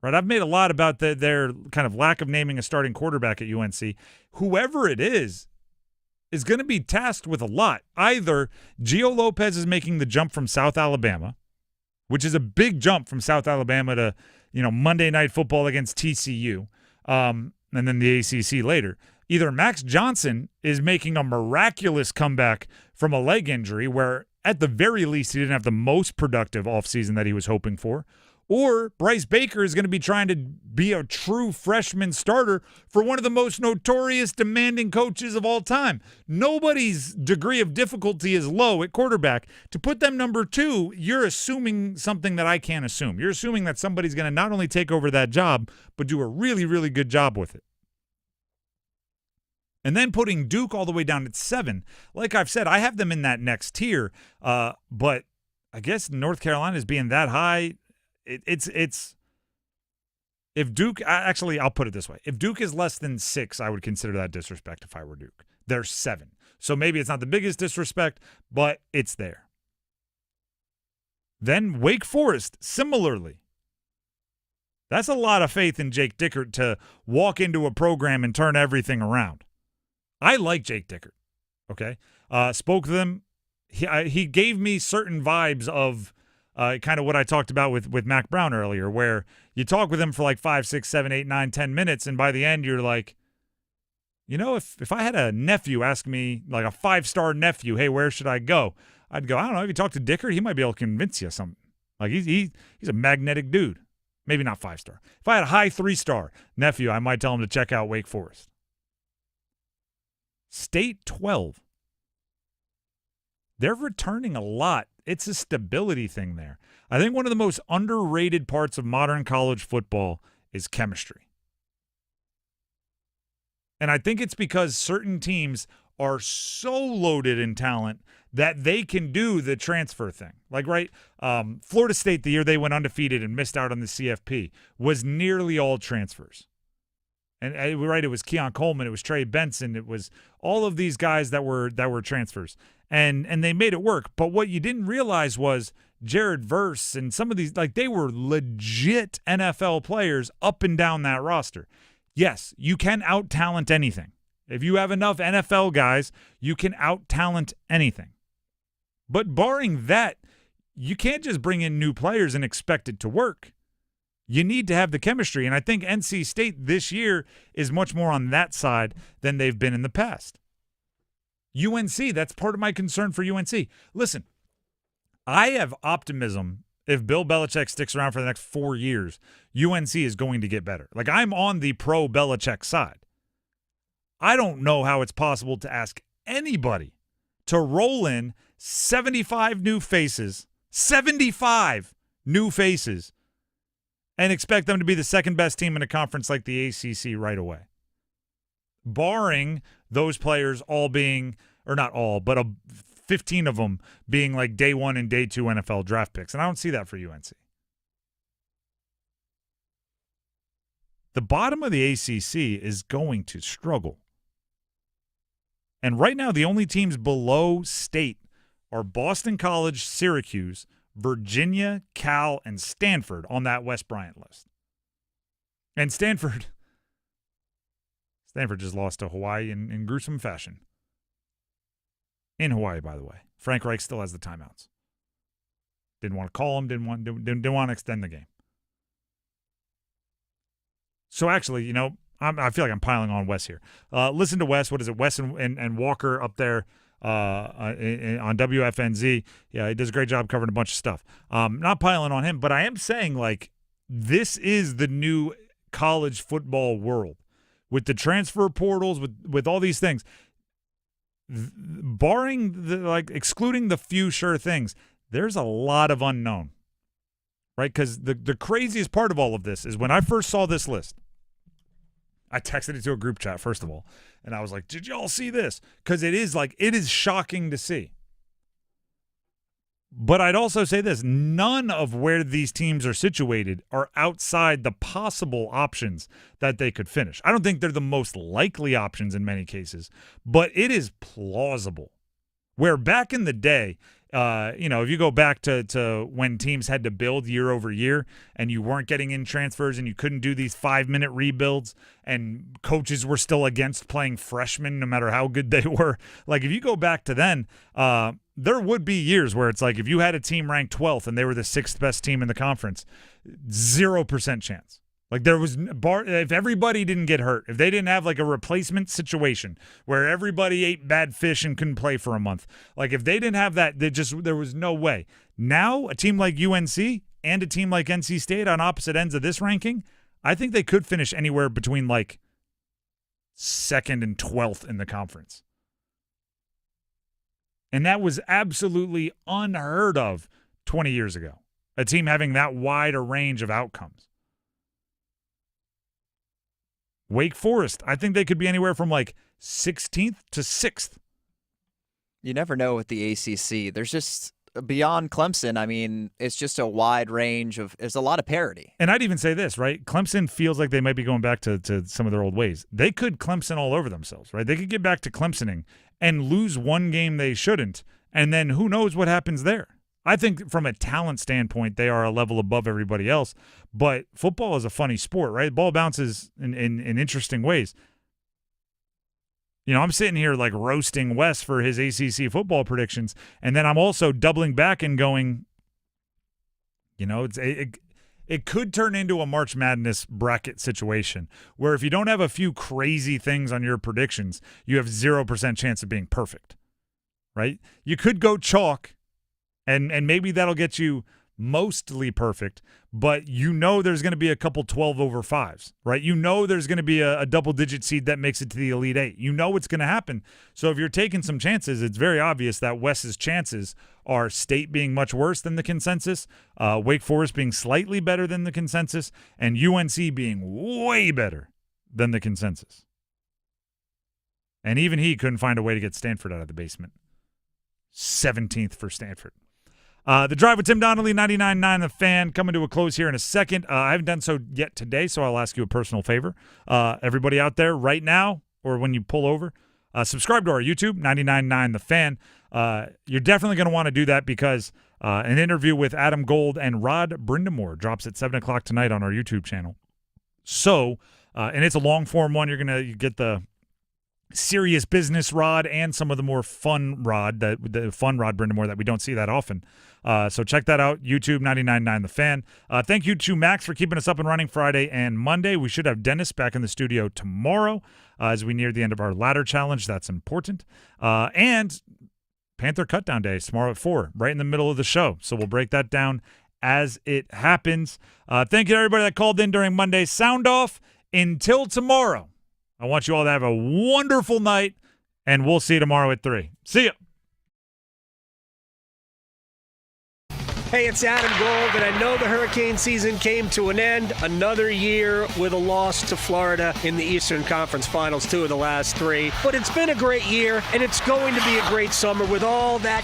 Right, I've made a lot about their kind of lack of naming a starting quarterback at UNC. Whoever it is going to be tasked with a lot. Either Gio Lopez is making the jump from South Alabama, which is a big jump from South Alabama to, Monday Night Football against TCU, and then the ACC later. Either Max Johnson is making a miraculous comeback from a leg injury where, at the very least, he didn't have the most productive offseason that he was hoping for, or Bryce Baker is going to be trying to be a true freshman starter for one of the most notorious demanding coaches of all time. Nobody's degree of difficulty is low at quarterback. To put them number 2, you're assuming something that I can't assume. You're assuming that somebody's going to not only take over that job, but do a really, really good job with it. And then putting Duke all the way down at 7. Like I've said, I have them in that next tier, but I guess North Carolina is being that high. It's if Duke, actually, I'll put it this way. If Duke is less than 6, I would consider that disrespect if I were Duke. They're 7. So maybe it's not the biggest disrespect, but it's there. Then Wake Forest, similarly. That's a lot of faith in Jake Dickert to walk into a program and turn everything around. I like Jake Dickert, okay? Spoke to them. He gave me certain vibes of kind of what I talked about with Mac Brown earlier, where you talk with him for like 5, 6, 7, 8, 9, 10 minutes, and by the end you're like, if I had a nephew ask me, like a 5-star nephew, hey, where should I go? I'd go, I don't know, if you talk to Dickert, he might be able to convince you of something. Like he's a magnetic dude. Maybe not 5-star. If I had a high 3-star nephew, I might tell him to check out Wake Forest. State 12. They're returning a lot. It's a stability thing there. I think one of the most underrated parts of modern college football is chemistry. And I think it's because certain teams are so loaded in talent that they can do the transfer thing. Like, right, Florida State, the year they went undefeated and missed out on the CFP, was nearly all transfers. And right, it was Keon Coleman, it was Trey Benson, it was all of these guys that were transfers. And they made it work. But what you didn't realize was Jared Verse and some of these, like, they were legit NFL players up and down that roster. Yes, you can out-talent anything. If you have enough NFL guys, you can out-talent anything. But barring that, you can't just bring in new players and expect it to work. You need to have the chemistry, and I think NC State this year is much more on that side than they've been in the past. UNC, that's part of my concern for UNC. Listen, I have optimism if Bill Belichick sticks around for the next 4 years, UNC is going to get better. Like, I'm on the pro-Belichick side. I don't know how it's possible to ask anybody to roll in 75 new faces, and expect them to be the second best team in a conference like the ACC right away. Barring those players all being, or not all, but 15 of them being like day 1 and day 2 NFL draft picks. And I don't see that for UNC. The bottom of the ACC is going to struggle. And right now, the only teams below state are Boston College, Syracuse, Virginia, Cal, and Stanford on that Wes Bryant list. And Stanford just lost to Hawaii in gruesome fashion. In Hawaii, by the way. Frank Reich still has the timeouts. Didn't want to call him, didn't want to extend the game. So actually, you know, I feel like I'm piling on Wes here. Listen to Wes. What is it? Wes and Walker up there on WFNZ. Yeah, he does a great job covering a bunch of stuff. Not piling on him, but I am saying, like, this is the new college football world with the transfer portals, with all these things. Barring excluding the few sure things, there's a lot of unknown, right? Because the craziest part of all of this is when I first saw this list, I texted it to a group chat, first of all, and I was like, did y'all see this? Because it is shocking to see. But I'd also say this, none of where these teams are situated are outside the possible options that they could finish. I don't think they're the most likely options in many cases, but it is plausible. Where back in the day, if you go back to when teams had to build year over year and you weren't getting in transfers and you couldn't do these 5-minute rebuilds and coaches were still against playing freshmen no matter how good they were. Like, if you go back to then, there would be years where it's like if you had a team ranked 12th and they were the 6th best team in the conference, 0% chance. Like, there was if everybody didn't get hurt, if they didn't have like a replacement situation where everybody ate bad fish and couldn't play for a month, like if they didn't have that, there was no way. Now, a team like UNC and a team like NC State on opposite ends of this ranking, I think they could finish anywhere between like 2nd and 12th in the conference. And that was absolutely unheard of 20 years ago, a team having that wide a range of outcomes. Wake Forest, I think they could be anywhere from like 16th to 6th. You never know with the ACC. There's just, beyond Clemson, I mean, it's just a wide range of, there's a lot of parity. And I'd even say this, right? Clemson feels like they might be going back to some of their old ways. They could Clemson all over themselves, right? They could get back to Clemsoning and lose one game they shouldn't, and then who knows what happens there. I think from a talent standpoint, they are a level above everybody else. But football is a funny sport, right? Ball bounces in interesting ways. You know, I'm sitting here like roasting Wes for his ACC football predictions, and then I'm also doubling back and going, you know, it could turn into a March Madness bracket situation where if you don't have a few crazy things on your predictions, you have 0% chance of being perfect, right? You could go chalk. And maybe that'll get you mostly perfect, but you know there's going to be a couple 12 over 5s, right? You know there's going to be a double-digit seed that makes it to the Elite 8. You know what's going to happen. So if you're taking some chances, it's very obvious that Wes's chances are State being much worse than the consensus, Wake Forest being slightly better than the consensus, and UNC being way better than the consensus. And even he couldn't find a way to get Stanford out of the basement. 17th for Stanford. The Drive with Tim Donnelly, 99.9 The Fan, coming to a close here in a second. I haven't done so yet today, so I'll ask you a personal favor. Everybody out there right now, or when you pull over, subscribe to our YouTube, 99.9 The Fan. You're definitely going to want to do that because an interview with Adam Gold and Rod Brindamore drops at 7 o'clock tonight on our YouTube channel. So, and it's a long-form one. You're going to get the serious business Rod and some of the more fun Rod, the fun Rod Brindamore that we don't see that often. So check that out, YouTube 99.9 The Fan. Thank you to Max for keeping us up and running Friday and Monday. We should have Dennis back in the studio tomorrow as we near the end of our ladder challenge. That's important. And Panther Cutdown Day is tomorrow at 4, right in the middle of the show. So we'll break that down as it happens. Thank you to everybody that called in during Monday's Sound Off. Until tomorrow, I want you all to have a wonderful night, and we'll see you tomorrow at 3. See ya. Hey, it's Adam Gold, and I know the hurricane season came to an end. Another year with a loss to Florida in the Eastern Conference Finals, 2 of the last 3. But it's been a great year, and it's going to be a great summer with all that